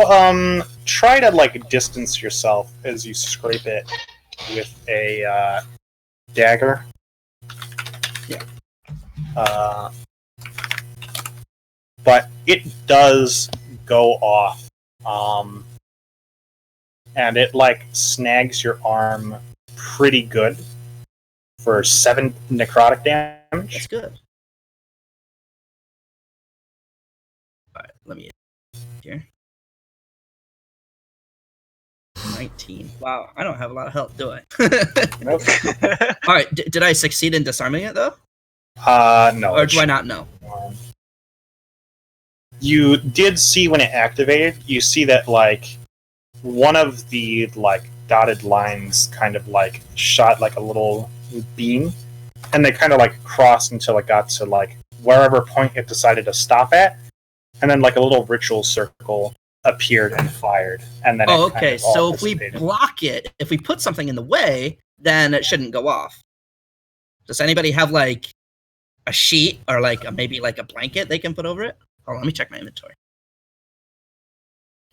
try to like distance yourself as you scrape it with a dagger. Yeah. But it does go off, and it like snags your arm pretty good for 7 necrotic That's damage. good. All right, let me here. 19. Wow, I don't have a lot of health, do I? Nope. All right, did I succeed in disarming it though, No. or it do I should- not know? You did see when it activated. You see that like one of the like dotted lines kind of like shot like a little beam, and they kind of like crossed until it got to like wherever point it decided to stop at, and then like a little ritual circle appeared and fired, and then Oh, it kind okay. of all So if we dissipated. block it, if we put something in the way, then it shouldn't go off. Does anybody have like a sheet or like maybe like a blanket they can put over it? Hold on, let me check my inventory.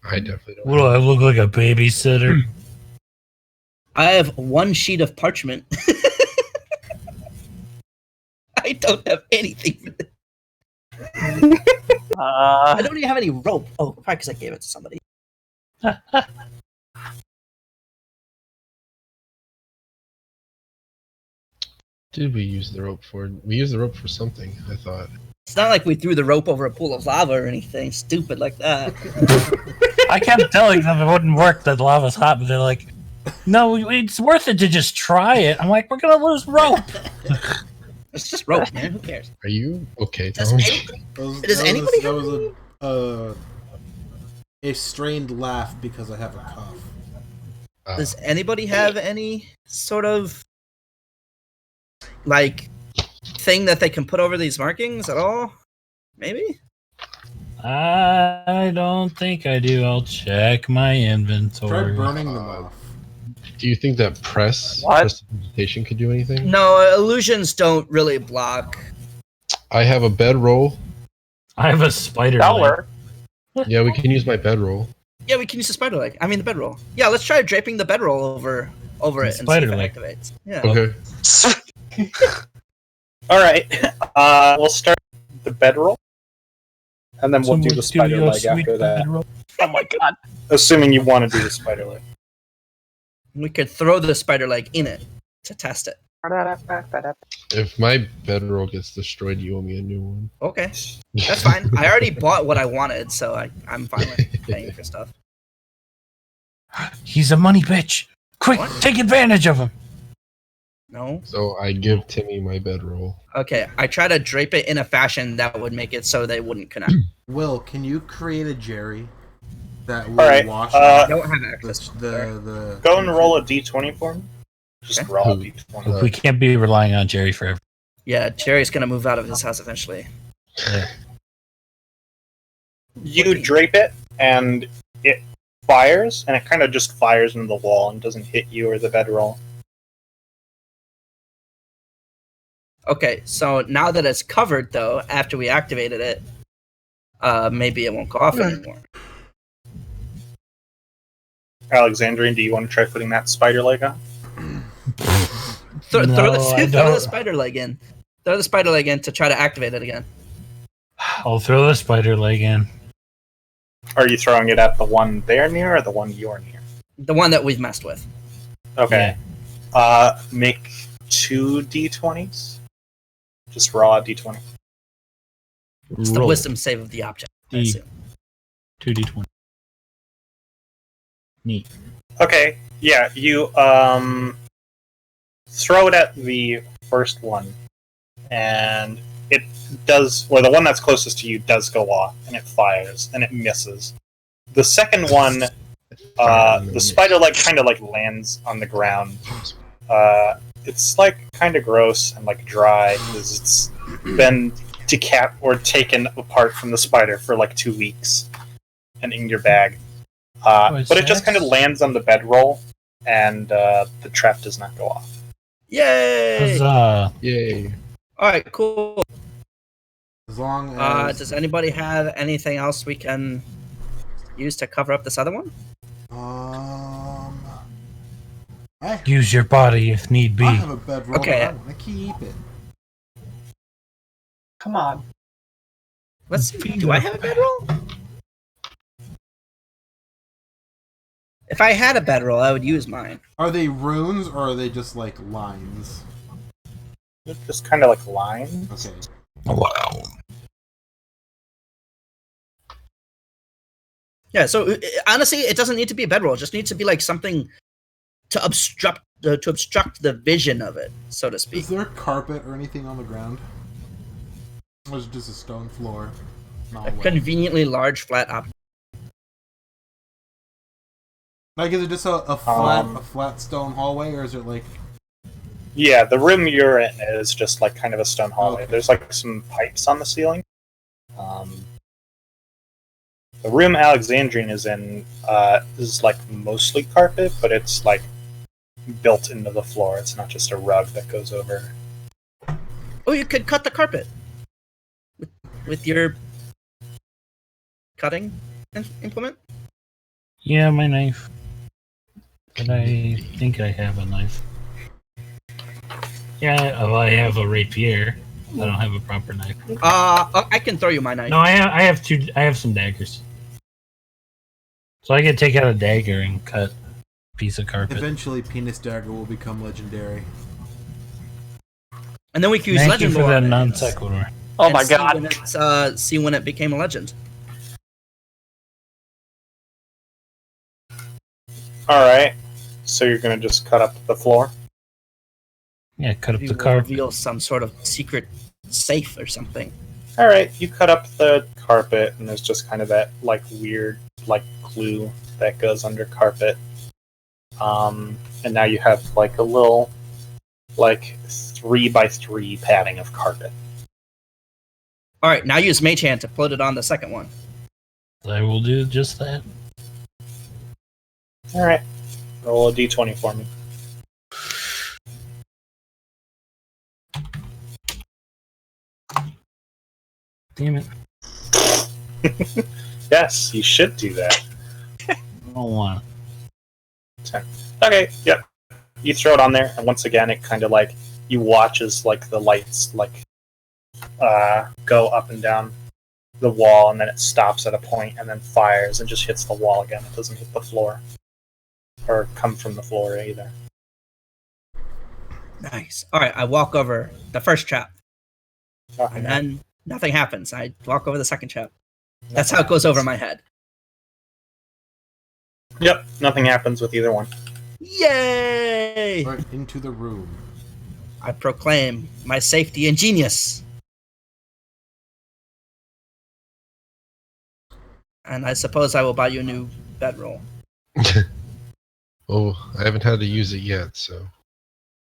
I definitely don't. What do I look like, a babysitter? I have one sheet of parchment. I don't have anything for this. I don't even have any rope. Oh, probably because I gave it to somebody. Did we use the rope for? We used the rope for something, I thought. It's not like we threw the rope over a pool of lava or anything stupid like that. I kept telling them it wouldn't work, that the lava's hot, but they're like, no, it's worth it to just try it. I'm like, we're going to lose rope. It's just rope, man. Who cares? Are you okay, Does Tom? Does anybody that have was a strained laugh because I have a cough. Does anybody have any sort of like thing that they can put over these markings at all? Maybe? I don't think I do. I'll check my Try inventory. burning them off. Do you think that What? prestidigitation could do anything? No, illusions don't really block. I have a bedroll. I have a spider That'll leg. work. Yeah, we can use my bedroll. Yeah, we can use the spider leg. I mean the bedroll. Yeah, let's try draping the bedroll over it and see Spider if it leg. activates. Yeah. Okay. All right, we'll start the bedroll, and then we'll do the spider your leg sweet after that. bedroll. Oh my god. Assuming you want to do the spider leg. We could throw the spider leg in it to test it. If my bedroll gets destroyed, you owe me a new one. Okay. That's fine. I already bought what I wanted, so I'm fine with paying for stuff. He's a money bitch. Quick, What? take advantage of him. No? So I give Timmy my bedroll. Okay, I try to drape it in a fashion that would make it so they wouldn't connect. Will, can you create a Jerry that will Alright, wash I off don't have access to the Go and roll a d20 for me. Just Okay. roll a d20. We can't be relying on Jerry forever. Yeah, Jerry's gonna move out of his house eventually. You drape it, and it fires, and it kind of just fires into the wall and doesn't hit you or the bedroll. Okay, so now that it's covered though, after we activated it, maybe it won't go off anymore. Alexandrian, do you want to try putting that spider leg on? Throw No, I the don't. spider leg in. Throw the spider leg in to try to activate it again. I'll throw the spider leg in. Are you throwing it at the one they're near or the one you're near? The one that we've messed with. Okay. Make 2 d20s. Just raw d20. It's the Roll wisdom save of the object. I D. assume. 2d20. Neat. Okay, yeah, you throw it at the first one, and it does, well, the one that's closest to you does go off, and it fires, and it misses. The second one, the spider leg kind of like lands on the ground. It's like kind of gross and like dry because it's been taken apart from the spider for like 2 weeks and in your bag. But it just kind of lands on the bedroll, and the trap does not go off. Yay! Huzzah. Yay. All right, cool. As long as Does anybody have anything else we can use to cover up this other one? I Use your body if need be. have a bedroll. Okay. I want to keep it. Come on. Let's see. Do I have a bedroll? If I had a bedroll, I would use mine. Are they runes or are they just like lines? They're just kind of like lines. Okay. Wow. Yeah. So honestly, it doesn't need to be a bedroll. It just needs to be like something to obstruct the vision of it, so to speak. Is there carpet or anything on the ground? Or is it just a stone floor? No A way. conveniently large flat object. Like, is it just a flat stone hallway, or is it like? Yeah, the room you're in is just like kind of a stone hallway. Okay. There's like some pipes on the ceiling. The room Alexandrine is in is like mostly carpet, but it's like built into the floor. It's not just a rug that goes over. Oh, you could cut the carpet with your cutting implement. Yeah, my knife. But I think I have a knife. Yeah, well, I have a rapier. I don't have a proper knife. I can throw you my knife. No, I have two. I have some daggers. So I can take out a dagger and cut a piece of carpet. Eventually, penis dagger will become legendary. And then we can use Thank you legend for lore that on it. non sequitur. Oh And my see god. when it's, see when it became a legend. Alright, so you're gonna just cut up the floor? Yeah, cut up We the will carpet. reveal some sort of secret safe or something. Alright, you cut up the carpet, and there's just kind of that, like, weird, like, glue that goes under carpet. And now you have, like, a little, like, 3x3 padding of carpet. All right, now use Mage Hand to put it on the second one. I will do just that. Alright, roll a d20 for me. Damn it. Yes, you should do that. I don't want. 10. Okay, yep. You throw it on there, and once again, it kind of like you watch as like the lights like go up and down the wall, and then it stops at a point, and then fires and just hits the wall again. It doesn't hit the floor or come from the floor either. Nice. All right, I walk over the first trap, Okay. and then nothing happens. I walk over the second trap. That's how it goes over my head. Yep, nothing happens with either one. Yay! Right into the room. I proclaim my safety and genius. And I suppose I will buy you a new bedroll. Oh, I haven't had to use it yet, so.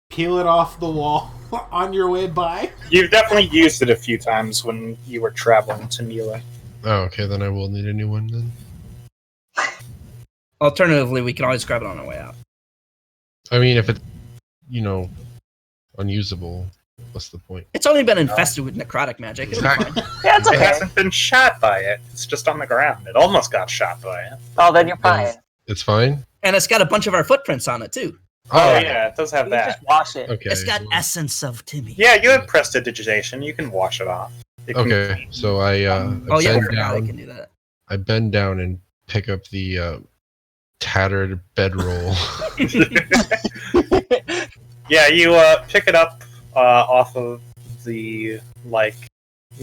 Peel it off the wall on your way by. You've definitely used it a few times when you were traveling to Mila. Oh, okay, then I will need a new one then. Alternatively, we can always grab it on our way out. I mean, if it's, unusable, what's the point? It's only been infested with necrotic magic. It'll be Exactly. fine. Yeah, it's It okay. hasn't been shot by it. It's just on the ground. It almost got shot by it. Oh, then you're fine. It's fine? And it's got a bunch of our footprints on it, too. Oh, yeah, it does have You that. just wash it. Okay. It's got well, essence of Timmy. Yeah, you have prestidigitation. You can wash it off. It can- Okay, so I Oh, yeah, I bend forgot I down. can do that. I bend down and pick up the tattered bedroll. Yeah, you pick it up off of the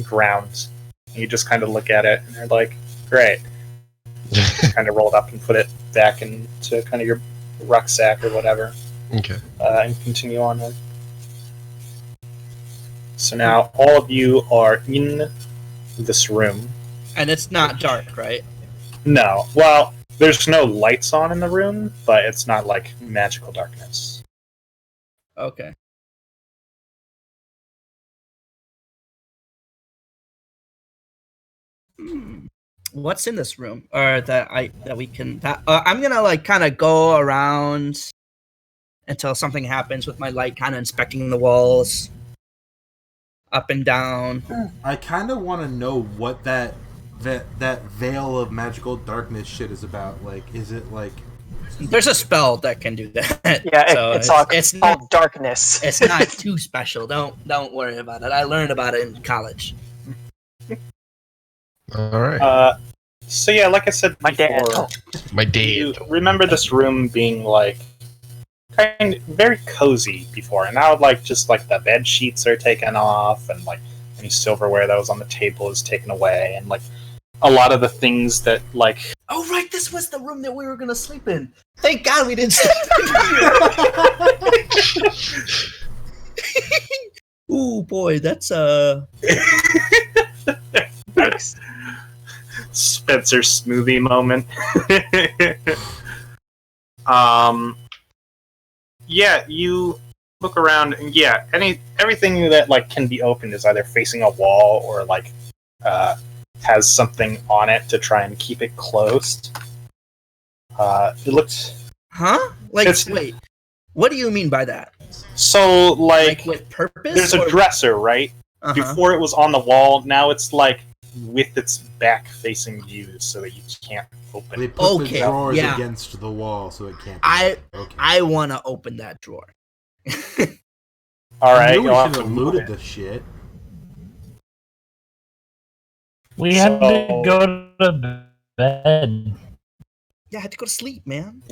ground. You just kind of look at it, and you're like, "Great." Kind of roll it up and put it back into kind of your rucksack or whatever, Okay. and continue onward. So now all of you are in this room. And it's not dark, right? No, well, there's no lights on in the room, but it's not like magical darkness. Okay. what's in this room, or that we can. I'm gonna like kind of go around until something happens with my light, kind of inspecting the walls, up and down. I kind of want to know what that veil of magical darkness shit is about. Like, is it like? There's a spell that can do that. Yeah, So it's called darkness. It's not too special. Don't worry about it. I learned about it in college. All right. So yeah, like I said My dad. before, My you dad. remember this room being like kind of very cozy before, and now like just like the bed sheets are taken off, and like any silverware that was on the table is taken away, and like a lot of the things that like Oh right, this was the room that we were gonna sleep in. Thank God we didn't sleep in here. Ooh boy, that's Thanks. Spencer smoothie moment. Yeah, you look around, and yeah, everything that like can be opened is either facing a wall or like has something on it to try and keep it closed. It looks huh? Like It's- wait, what do you mean by that? so Like with purpose? there's a or- dresser, right? Uh-huh. Before it was on the wall, now it's like with its back facing you so that you can't open They it. put Okay, the drawers yeah. against the wall so it can't. Be I okay. I want to open that drawer. Alright, I knew we you'll should have to have move looted it. the shit. We had to So- go to bed. Yeah, I had to go to sleep, man.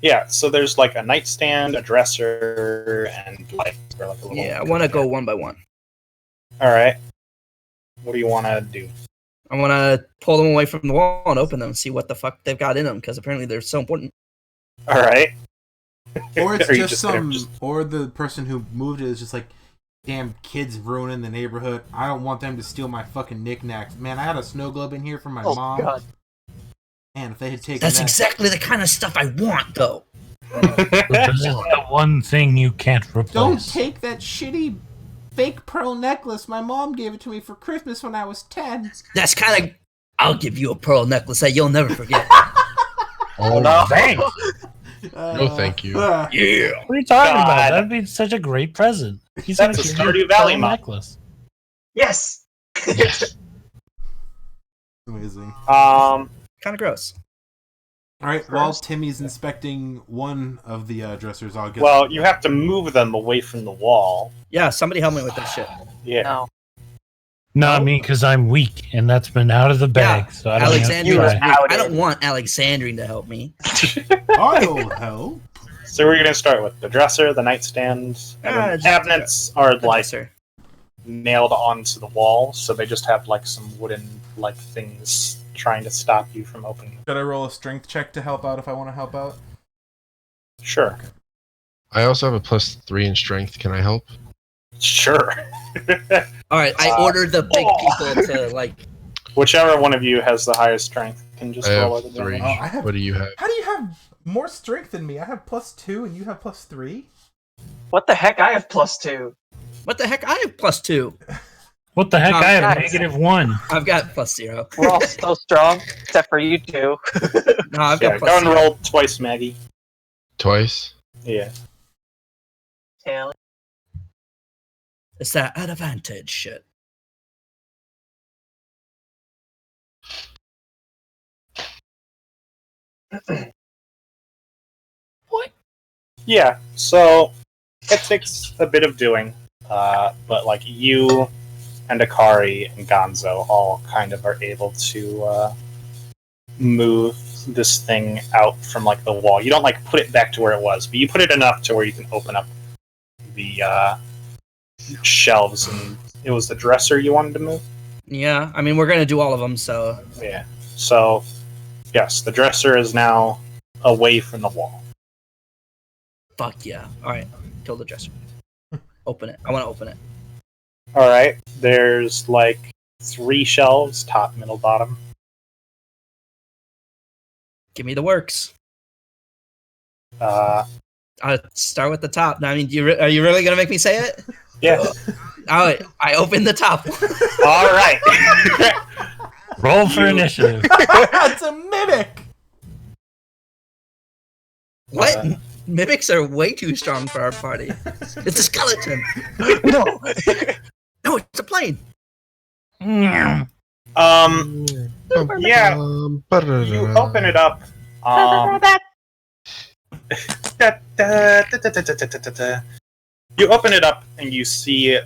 Yeah, so there's like a nightstand, a dresser, and like, or like a little. Yeah, I want to go one by one. Alright. What do you want to do? I want to pull them away from the wall and open them and see what the fuck they've got in them, because apparently they're so important. Alright. Or it's Are you just gonna some, or the person who moved it is just like, damn kids ruining the neighborhood. I don't want them to steal my fucking knickknacks. Man, I had a snow globe in here for my Oh mom. god. Man, if they had taken That's that, exactly the kind of stuff I want, though. This is the one thing you can't replace. don't take that shitty fake pearl necklace. My mom gave it to me for Christmas when I was 10. That's kind of. I'll give you a pearl necklace that you'll never forget. Oh, no. Thanks. No, thank you. Yeah. What are you talking God. about? That'd be such a great present. He's That's gonna a give you Stardew Valley pearl mop. necklace. Yes. Yes. Amazing. Um, Kind of gross. All right, while Timmy's inspecting one of the dressers, I'll get. well, you have to move them away from the wall. Yeah, somebody help me with this shit. Yeah. No. Not me, because I'm weak, and that's been out of the bag. So I don't have to Alexandrian. You try. were out. I don't want Alexandrian to help me. I'll help. So we're gonna start with the dresser, the nightstand, and Ah, the just cabinets are like Sir. nailed onto the wall, so they just have like some wooden like things trying to stop you from opening. Should I roll a strength check to help out if I want to help out? Sure. I also have a +3 in strength. Can I help? Sure. All right, I ordered the big people to like. Whichever one of you has the highest strength can just I roll have it. 3. Oh, I have- What do you have? How do you have more strength than me? I have +2 and you have +3. What the heck? I have +2. What the heck? I have +2. What the heck? No, I have guys. -1. I've got +0. We're all so strong, except for you two. No, I've Yeah, got go and +0. roll twice, Maggie. Twice? Yeah. Tail. It's that advantage shit. Yeah, so it takes a bit of doing, but like you and Akari and Gonzo all kind of are able to move this thing out from like the wall. You don't like put it back to where it was, but you put it enough to where you can open up the shelves. And it was the dresser you wanted to move? Yeah, I mean we're gonna do all of them, so Yeah. So, yes, the dresser is now away from the wall. fuck yeah. All right, kill the dresser. Open it. I want to open it. All right. There's like 3 shelves, top, middle, bottom. Give me the works. Uh, I'll start with the top. I mean, are you really gonna make me say it? yeah. All right, I opened the top one. All right. Roll for initiative. It's a mimic. What? Mimics are way too strong for our party. It's a skeleton. No. No, it's a plane. Yeah, you open it up. You open it up and you see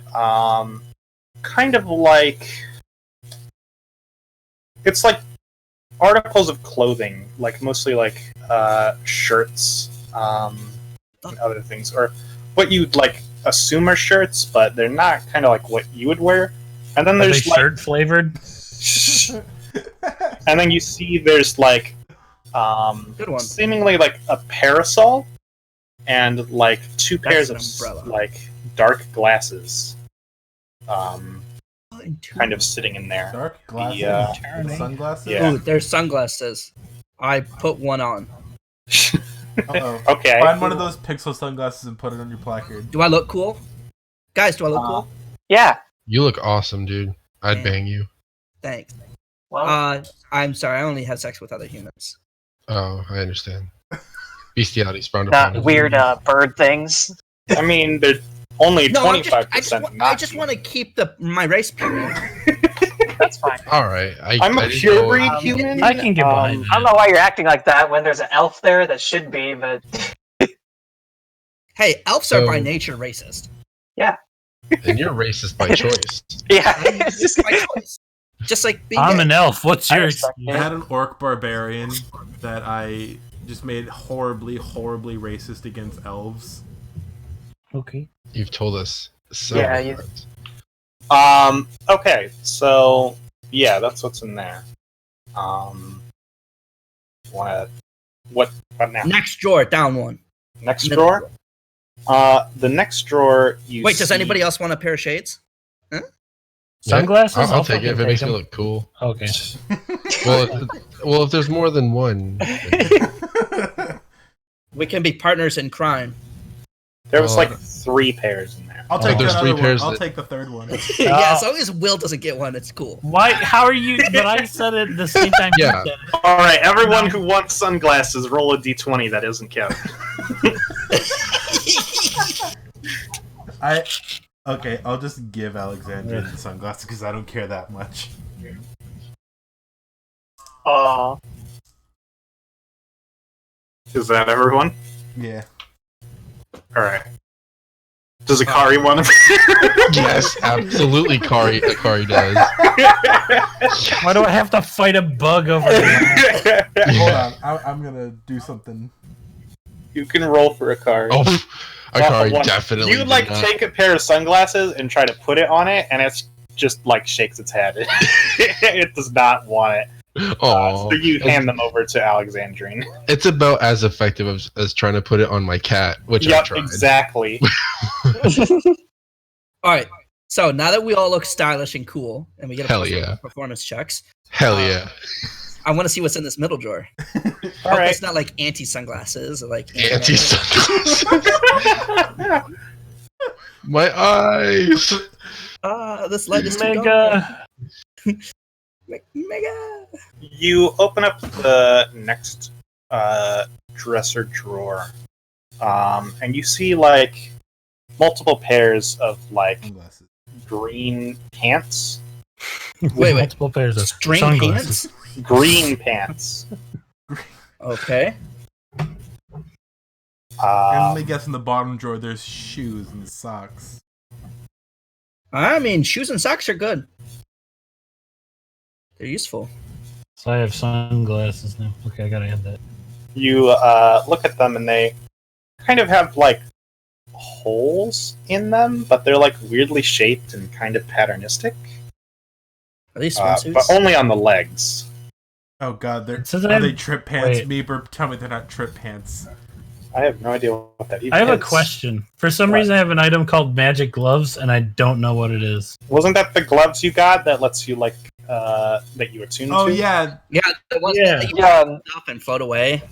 kind of like it's like articles of clothing, like mostly like shirts and other things, or what you'd like assume are shirts, but they're not kind of like what you would wear. And then Are they there's like, shirt flavored? and then you see there's like Good one. seemingly like a parasol and like two pairs an of umbrella. like dark glasses kind of sitting in there. Dark glasses. The, Sunglasses. Yeah. Ooh, there's sunglasses. I put one on. Uh-oh. Okay. Find one of those pixel sunglasses and put it on your placard. Do I look cool? Guys, do I look cool? Yeah. You look awesome, dude. I'd bang you. Thanks. Well, I'm sorry, I only have sex with other humans. Oh, I understand. Bestiality spawned not upon weird bird things. I mean, they're only No, I 25%. just want to keep my race pure. That's fine. All right, I'm a I didn't pure know- breed human. I can get behind I don't know why you're acting like that when there's an elf there that should be, but Hey, elves are by So- nature racist. And you're racist by choice. yeah. It's just by choice. Just like being I'm gay. an elf. What's I your respect excuse? I had an orc barbarian that I just made horribly, horribly racist against elves. Okay. You've told us so Yeah, many you- times. Okay, so yeah, that's what's in there. What now? Next drawer, down one. Next Middle drawer? The next drawer you Wait, does see- anybody else want a pair of shades? Sunglasses? Yeah, I'll I'll take it if fucking it makes take me 'em. look cool. Okay. Well, if there's more than one, We can be partners in crime. There was Well, like 3 pairs in there. I'll take there's that three other one. pairs I'll that- take the third one. Yeah, as long as Will doesn't get one, it's cool. Why? How are you? But I said it the same time. you Yeah. said it. All right, everyone who wants sunglasses, roll a d20 that isn't Kevin. Okay, I'll just give Alexandria the sunglasses because I don't care that much. Is that everyone? Yeah. All right. Does Akari want to? yes, absolutely, Akari does. Why do I have to fight a bug over here? Hold on, I'm gonna do something. You can roll for Akari. Oh, Akari One. definitely. You like did not. take a pair of sunglasses and try to put it on it, and it's just like shakes its head. It does not want it. Aw. So you hand them over to Alexandrine. It's about as effective as trying to put it on my cat, which I Yep, tried. exactly. All right. So now that we all look stylish and cool, and we get Hell yeah. performance checks, Hell yeah. I want to see what's in this middle drawer. All Hope right. it's not like anti-sunglasses or like Anti My eyes. This light is too dark. Mega. Mega. You open up the next dresser drawer, and you see like multiple pairs of like Sunglasses. green pants. Wait. Multiple pairs of String sunglasses. pants. Green pants. Okay. And let me guess, in the bottom drawer, there's shoes and socks. I mean, shoes and socks are good. They're useful. So I have sunglasses now. Okay, I gotta add that. You look at them, and they kind of have like holes in them, but they're like weirdly shaped and kind of patternistic. Are these But swimsuits? only on the legs. Oh god, they're It says are I have- they trip pants? wait. Meeper, tell me they're not trip pants. I have no idea what that even I have a is. question. For some What? reason, I have an item called magic gloves, and I don't know what it is. Wasn't that the gloves you got that lets you like that you attune Oh to? yeah, Yeah, the ones Yeah. that you Yeah. up and float away.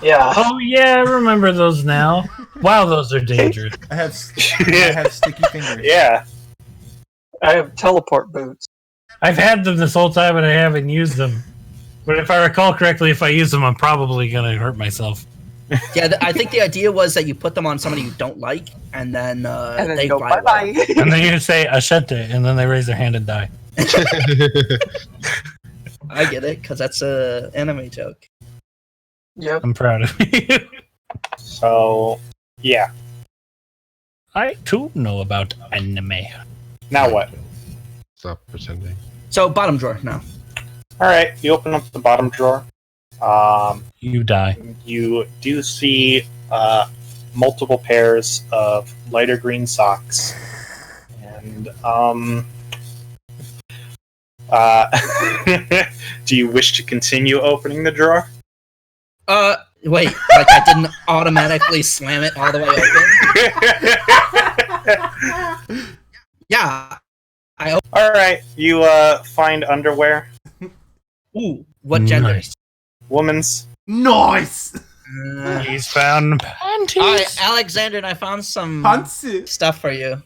Yeah. Oh yeah, I remember those now. Wow, those are dangerous. I have sticky fingers. Yeah. I have teleport boots. I've had them this whole time and I haven't used them. But if I recall correctly, if I use them, I'm probably gonna hurt myself. Yeah, I think the idea was that you put them on somebody you don't like, and then And then they go fly bye away. bye. And then you say Ashente, and then they raise their hand and die. I get it, because that's a anime joke. Yep. I'm proud of you. So, yeah. I too know about anime. Now what? Stop pretending. So bottom drawer now. All right, you open up the bottom drawer. You die. You do see multiple pairs of lighter green socks, and do you wish to continue opening the drawer? Wait, like I didn't automatically slam it all the way open? Yeah. All right, you find underwear, Ooh, what gender? Nice. woman's. Nice. He's found panties. Alright, Alexander, and I found some Fancy. stuff for you.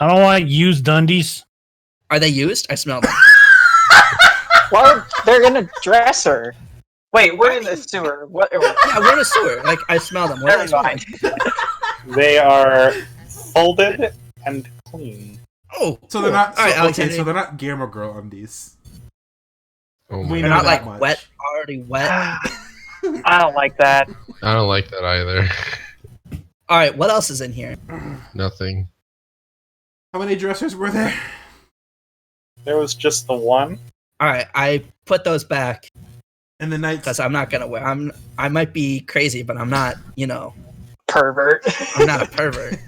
I don't want used undies. Are they used? I smell them. Well, they're in a dresser. Wait, we're in the sewer. What? Yeah, we're in a sewer. Like, I smell them. What Never mind. They are folded and clean. Oh, So they're not. All right, so, okay, Alexander. so they're not Gamer Girl undies. Oh We my They're know not that like much. wet, already wet. I don't like that. I don't like that either. All right, what else is in here? Nothing. How many dressers were there? There was just the one. All right, I put those back And the nights. because I'm not gonna wear. I might be crazy, but I'm not. You know, Pervert. I'm not a pervert.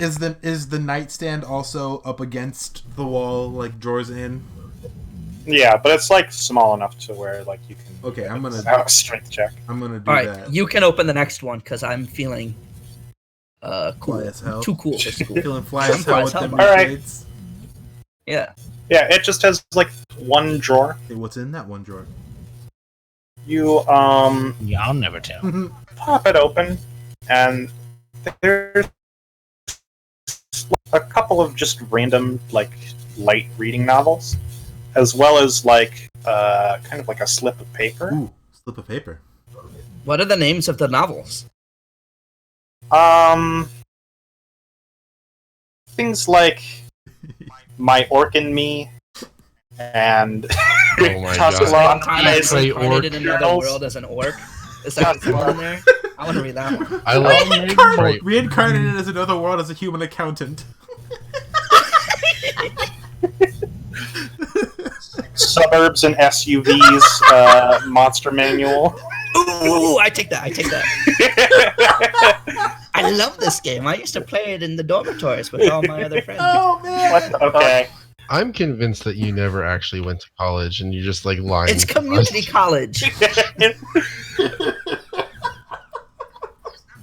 Is the nightstand also up against the wall, like drawers in? Yeah, but it's like small enough to where like you can. Okay, I'm gonna have a strength check. do All right, that. you can open the next one because I'm feeling cool. Fly as hell. Too cool for school. Feeling fly I'm as fly hell as with hell, them bro. Alright. shades. Yeah. Yeah, it just has like one drawer. Hey, what's in that one drawer? You Yeah, I'll never tell. pop it open, and there's a couple of just random like light reading novels, as well as like kind of like a slip of paper. Ooh, slip of paper. What are the names of the novels? Things like My Orc and Me and Oh my Tusk God. Love Time is- Play incarnated orc. in another Girls. world as an orc. Is that what's on there? I want to read that one. I like right. Reincarnated as another world as a human accountant. Suburbs and SUVs Monster Manual. Ooh, I take that. I take that. I love this game. I used to play it in the dormitories with all my other friends. Oh man! What the- okay. I'm convinced that you never actually went to college and you just like lying. It's to community us. college.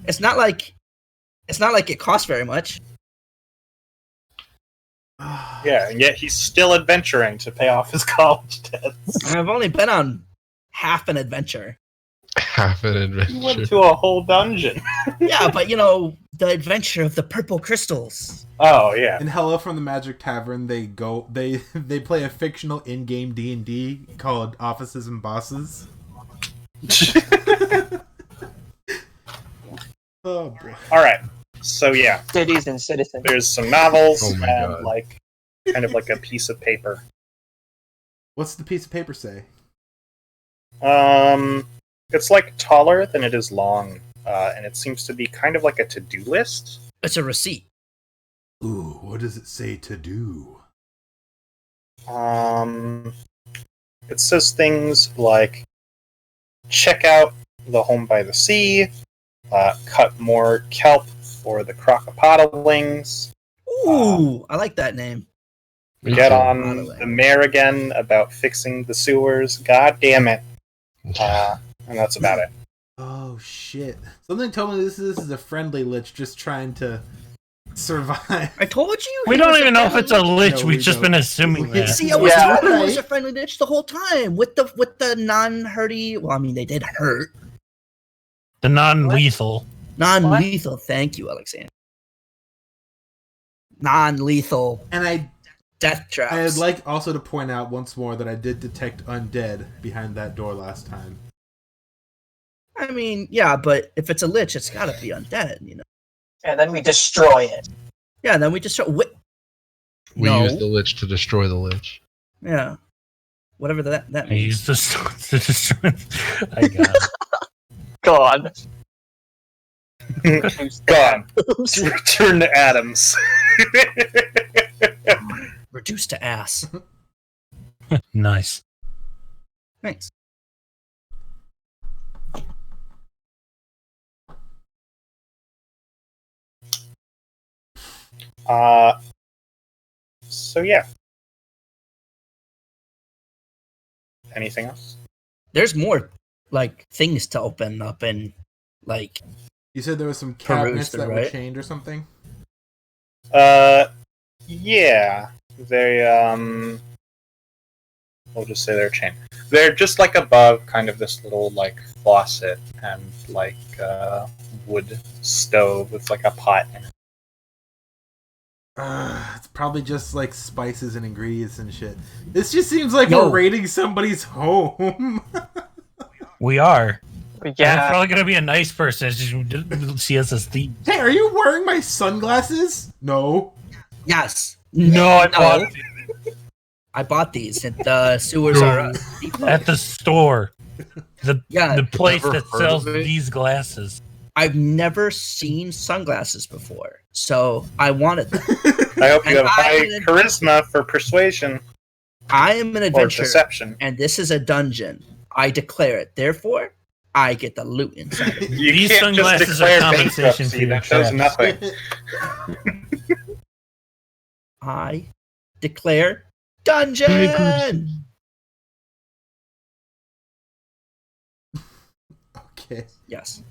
It's not like it costs very much. Yeah, and yet he's still adventuring to pay off his college debts. I've only been on half an adventure. Half an He went adventure. to a whole dungeon. Yeah, but you know, the adventure of the purple crystals. Oh yeah. In Hello from the Magic Tavern, they play a fictional in-game D&D called Offices and Bosses. Oh boy. All right. So yeah, Cities and citizens. there's some novels Oh my and God. like kind of like a piece of paper. What's the piece of paper say? It's like taller than it is long, and it seems to be kind of like a to-do list. It's a receipt. Ooh, what does it say to do? It says things like check out the home by the sea, cut more kelp for the crocopodilings, Ooh, I like that name. Me get too. on the mayor again about fixing the sewers. God damn it. And that's about it. Oh shit! Something told me this is a friendly lich just trying to survive. I told you. We he don't was a even know if it's a friendly- lich. No, We've we just don't. been assuming that. See, I was Yeah. told he was a friendly lich the whole time with the non-hurty. Well, I mean, they did hurt. The non-lethal. Non-lethal. Thank you, Alexander. Non-lethal And I death traps. I'd like also to point out once more that I did detect undead behind that door last time. I mean, yeah, but if it's a lich, it's gotta be undead, you know? And then we destroy it. Yeah, and then we just show. We No. use the lich to destroy the lich. Yeah. Whatever that I means. use the sword to destroy. I got it. Gone. Gone. Return to Adams. Reduced to ass. Nice. Thanks. So yeah. Anything else? There's more, like, things to open up and, like... You said there was some cabinets them, that were right? chained or something? Yeah. They, we'll just say they're chained. They're just, like, above kind of this little, like, faucet and, like, wood stove with, like, a pot in it. It's probably just, like, spices and ingredients and shit. This just seems like No. we're raiding somebody's home. We are. And it's Yeah. probably gonna be a nice person. It's just didn't see us as thieves. Hey, are you wearing my sunglasses? No. Yes. No, I bought it I bought these, and the sewers are deep. at the store. Yeah, The place Never that heard sells of it? these glasses. I've never seen sunglasses before, so I wanted them. I hope you And have high I- charisma for persuasion I am an or adventurer, deception. and this is a dungeon. I declare it. Therefore, I get the loot inside. Of it. You These can't just sunglasses are declare compensation bankruptcy. for your That does traps. nothing. I declare dungeon. Okay. Yes,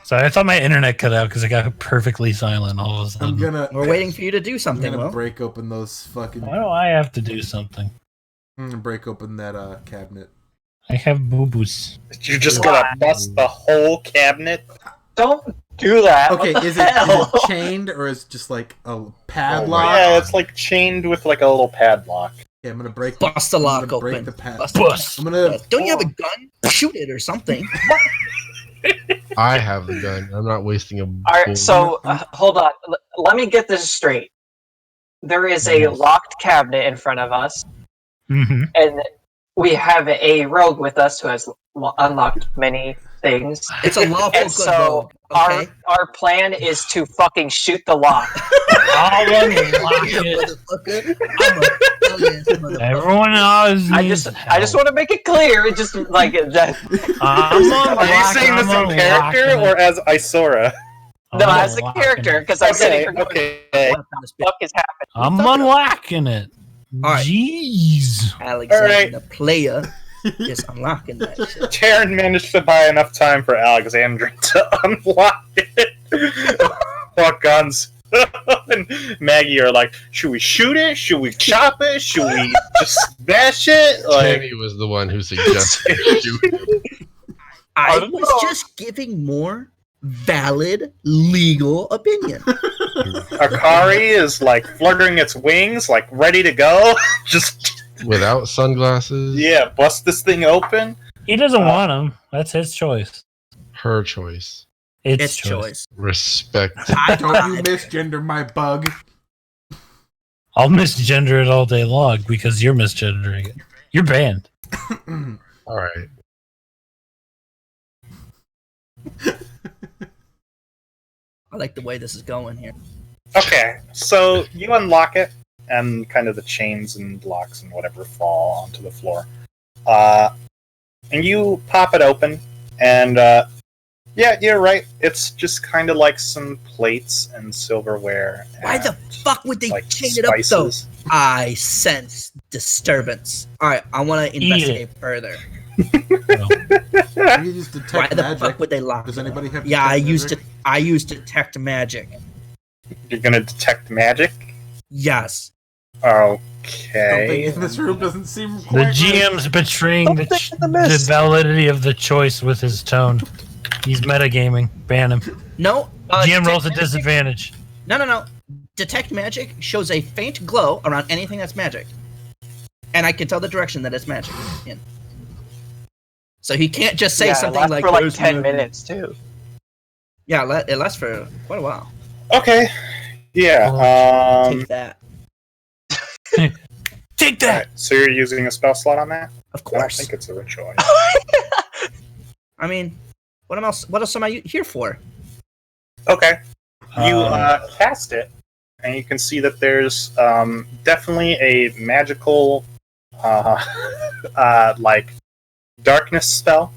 So I thought my internet cut out because it got perfectly silent all of a sudden. I'm gonna we're waiting for you to do I'm something. gonna Will. break open those fucking Why do I have to do something? I'm gonna break open that cabinet. I have boo-boos. You're just gonna bust the whole cabinet. Don't do that. Okay, What the is it hell? chained or is it just like a Oh, padlock? yeah, it's like chained with like a little padlock. Yeah, I'm gonna break Bust the I'm lock gonna break open. the pad- Bust the Bust. I'm gonna Don't you have a gun? Shoot it or something. I have the gun. I'm not wasting a All right, bullet. so hold on. Let me get this straight. There is a locked cabinet in front of us, Mm-hmm. and we have a rogue with us who has unlocked many things. It's a lawful And good so rogue. Okay. our plan is to fucking shoot the lock. I'll unlock it. Motherfucker. I'm a brilliant motherfucker. Everyone else I needs just want to make it clear. It just like that. Are you saying this in character or as Isora? No, as a character, because I'm sitting here going, Okay. what the fuck is happening? I'm unlocking it. All right. Jeez. Alexander, the player, is unlocking that shit. Taryn managed to buy enough time for Alexandra to unlock it. While Guns and Maggie are like, should we shoot it? Should we chop it? Should we just smash it? Like, Kenny was the one who suggested shooting. I don't was know. just giving more valid legal opinion. Akari is like fluttering its wings, like ready to go. Just Without sunglasses, yeah, bust this thing open. He doesn't want them. That's his choice. her choice. It's choice. Respect. I Don't you tried. misgender my bug. I'll misgender it all day long because you're misgendering it. You're banned. All right. I like the way this is going here. Okay, so you unlock it, and kind of the chains and locks and whatever fall onto the floor. And you pop it open, and yeah, you're right. It's just kind of like some plates and silverware. Why the and, fuck would they like, chain it up though? spices. I sense disturbance. Alright, I want to Eat investigate further. You just detect Why the magic. fuck would they lock Does it up? anybody have? Yeah, I detect used magic? I used detect magic. You're gonna detect magic. Yes. Something Okay. in this room doesn't seem The quite right. GM's betraying the, Something in the mist. the validity of the choice with his tone. He's metagaming. Ban him. No. GM rolls a disadvantage. No. detect magic shows a faint glow around anything that's magic, and I can tell the direction that it's magic in. So he can't just say something it lasts like for like "There's 10 magic." minutes too. Yeah, it lasts for quite a while. Okay. Yeah. Take that. Take that. Alright, so you're using a spell slot on that? Of I don't course. think it's a ritual. I mean, what else? What else am I here for? Okay. You cast it, and you can see that there's definitely a magical, like darkness spell,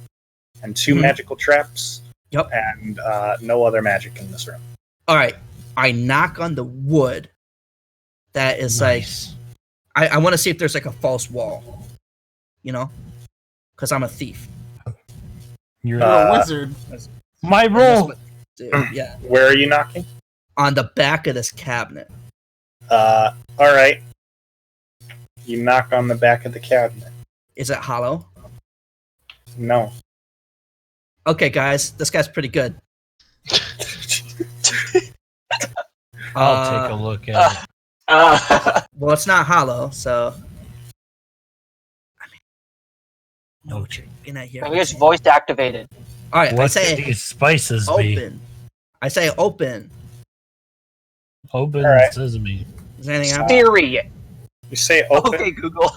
and 2 Mhm. magical traps. Yep. And no other magic in this room. All right, I knock on the wood. That is Nice. like, I want to see if there's like a false wall. You know, because I'm a thief. You're You're a wizard. my And that's role. what- dude, yeah, Where are you knocking? on the back of this cabinet. All right. You knock on the back of the cabinet. Is it hollow? No. Okay, guys, this guy's pretty good. I'll take a look at it. Well, it's not hollow, so. I mean, no chicken out here. Maybe it's voice activated. All right, I What say could these spices be? open. I say open. Open All right. sesame. Is anything happening? Theory. You say open. Okay, Google.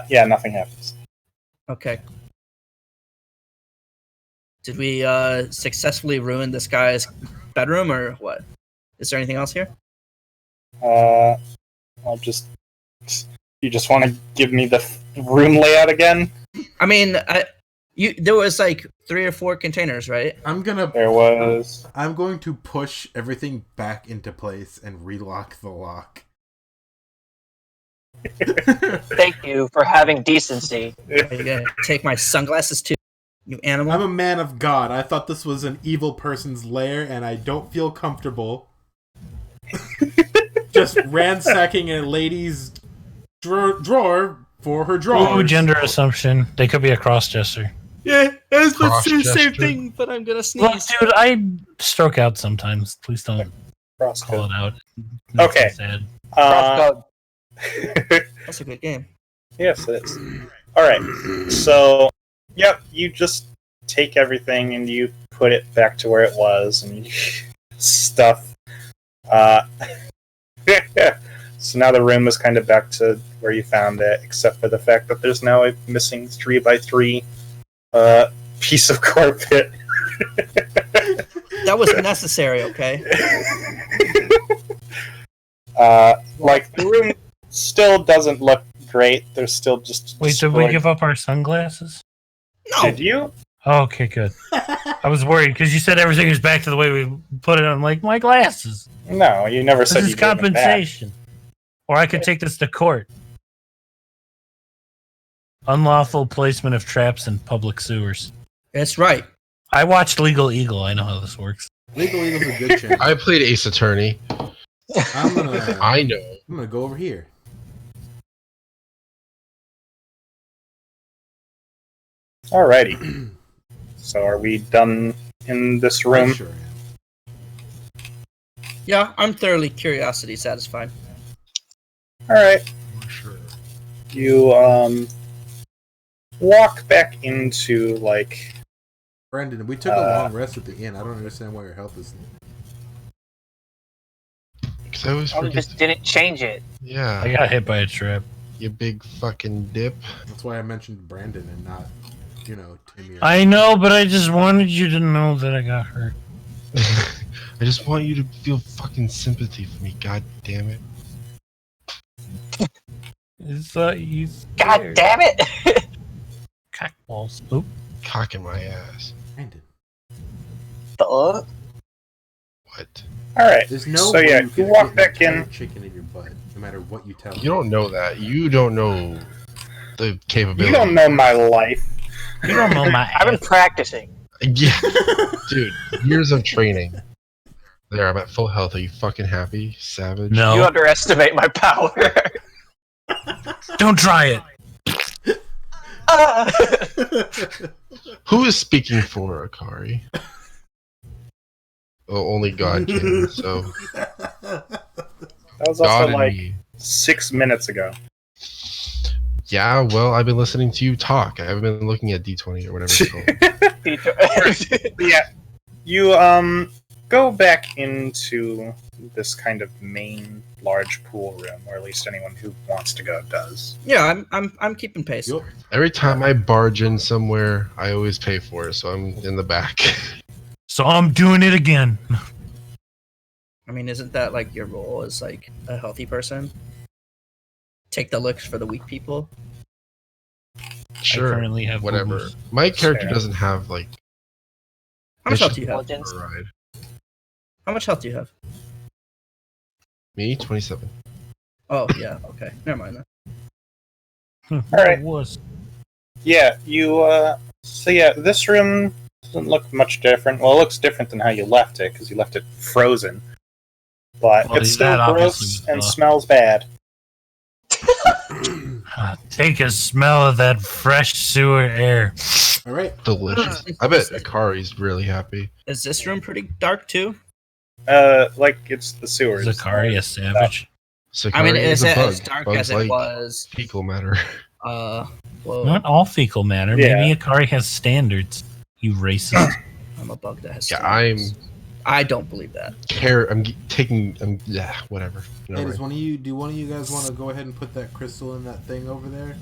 Yeah, nothing happens. Okay. Did we successfully ruin this guy's bedroom, or what? Is there anything else here? I'll just. You just want to give me the room layout again? I mean, there was like 3 or 4 containers, right? I'm There was. going to push everything back into place and relock the lock. Thank you for having decency. Are you gonna take my sunglasses too, you animal? I'm a man of God. I thought this was an evil person's lair, and I don't feel comfortable just ransacking a lady's drawer for her drawers. Ooh, gender assumption. They could be a cross-dresser. Yeah, I was about to say the same thing, but I'm gonna Look, dude, I stroke out sometimes. Please don't Cross call code. it out. Makes me Okay. sad. Crosscode. That's a good game. Yes, it is. Alright, so, yep, you just take everything and you put it back to where it was, and you stuff. So now the room is kind of back to where you found it, except for the fact that there's now a missing 3x3 piece of carpet. That was necessary, okay? Like, the room still doesn't look great. There's still just. Wait, did we give up our sunglasses? No. Did you? Oh, okay, good. I was worried because you said everything is back to the way we put it. I'm like, my glasses. No, you never said This you is gave them back. compensation. Or I could take this to court. Unlawful placement of traps in public sewers. That's right. I watched Legal Eagle. I know how this works. Legal Eagle's a good channel. I played Ace Attorney. I'm gonna I know. go over here. Alrighty. So are we done in this room? I sure am. Yeah, I'm thoroughly curiosity satisfied. Alright. Sure. You walk back into like Brandon, we took a long rest at the inn. I don't understand why your health is. Because I always Probably forget. just didn't change it. Yeah, I got hit by a trap. you big fucking dip. That's why I mentioned Brandon and not, Timmy. Or... I know, but I just wanted you to know that I got hurt. I just want you to feel fucking sympathy for me. God damn it. It's you God damn it! Cockballs. Oop. Cocking my ass. Brandon. Duh. What? alright. There's no So way yeah, you you can walk fit back an in. entire chicken in your butt, no matter what you tell me. You don't know that. You don't know the capability. You don't know my life. You don't know my I've been ass. practicing. Yeah. Dude, years of training. There, I'm at full health. Are you fucking happy, savage? You No, underestimate my power. don't try it. Who is speaking for Akari? Only God can. So That was also God and like me. 6 minutes ago. Yeah, well, I've been listening to you talk. I haven't been looking at D20 or whatever it's called. Yeah, you go back into this kind of main large pool room, or at least anyone who wants to go does. Yeah, I'm keeping pace. Yup. Every time I barge in somewhere, I always pay for it, so I'm in the back. So I'm doing it again. I mean, isn't that like your role as like a healthy person? Take the looks for the weak people. Sure, currently have whatever. boo-boos. My character Fair. doesn't have like How much health Bishop do you have? Intelligence. override. How much health do you have? Me, 27. Oh yeah, okay. Never mind then. All right. Was Yeah, you. So yeah, this room doesn't look much different. Well, it looks different than how you left it because you left it frozen. But Well, it's that still obviously gross was and off. smells bad. Take a smell of that fresh sewer air. All right. Delicious. I bet Akari's really happy. Is this room pretty dark too? Like it's the sewers. Zakari, a savage. I mean, Sakari is a it bug. as dark Bugs as it like was? fecal matter. Whoa. Not all fecal matter. Yeah. Maybe Akari has standards. You racist. I'm a bug that has. Yeah, standards. I don't believe that. Yeah, whatever. Hey, No, does one of you guys want to go ahead and put that crystal in that thing over there?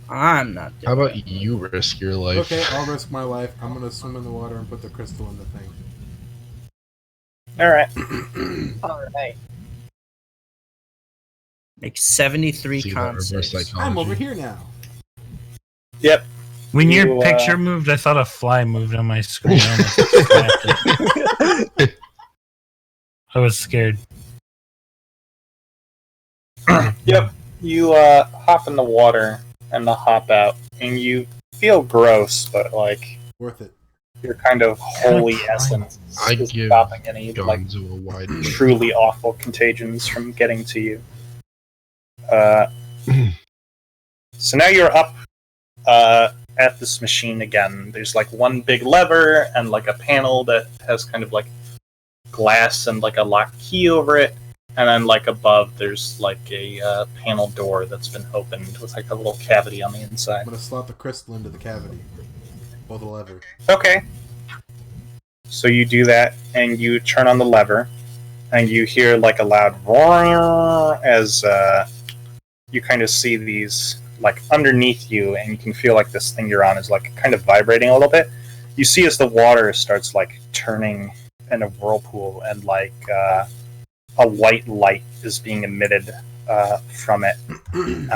I'm not doing How about that. you risk your life? Okay, I'll risk my life. I'm gonna swim in the water and put the crystal in the thing. All right. All right. Make 73 See that con reverse saves. psychology. I'm over here now. Yep. When You, your picture moved, I thought a fly moved on my screen. I almost slapped it. I was scared. Yep. You hop in the water and hop out, and you feel gross, but like Worth it. your kind of holy Kinda essence I is give stopping any like Gonzo a wide berth. truly awful contagions from getting to you. So now you're up at this machine again. There's like one big lever and like a panel that has kind of like glass and like a locked key over it. And then like above there's like a panel door that's been opened with like a little cavity on the I'm inside. gonna slot the crystal into the cavity. Pull the lever. Okay. So you do that and you turn on the lever and you hear like a loud roar as you kind of see these like underneath you, and you can feel like this thing you're on is like kind of vibrating a little bit. You see as the water starts like turning in a whirlpool, and like a white light is being emitted from it. And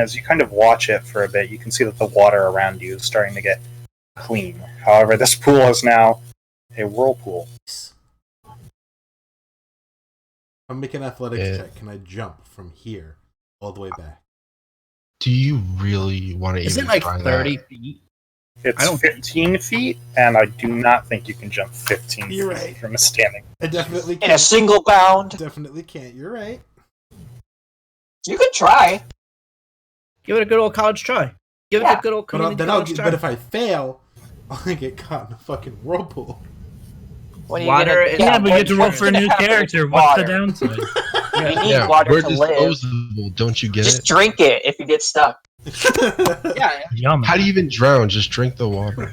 as you kind of watch it for a bit, you can see that the water around you is starting to get clean. However, this pool is now a whirlpool. I'm making an athletics Yeah. check. Can I jump from here all the way back? Do you really want to Is even it like try 30 that? feet? It's I don't think 15 feet, and I do not think you can jump 15 You're feet right. from a standing. I definitely In a can't. single bound. Definitely can't. You're right. You can try. Give it a good old college try. Give it Yeah. a good old But community then I'll college get, try. but if I fail, I'll get caught in a fucking whirlpool. What are you Water gonna, is- Yeah, but you have to roll what's for a gonna new happen character. with What's the water? downside? You need Yeah, water we're to live. disposable. Don't you get Just it? drink it if you get stuck. Yeah. Yum. How do you even drown? Just drink the water.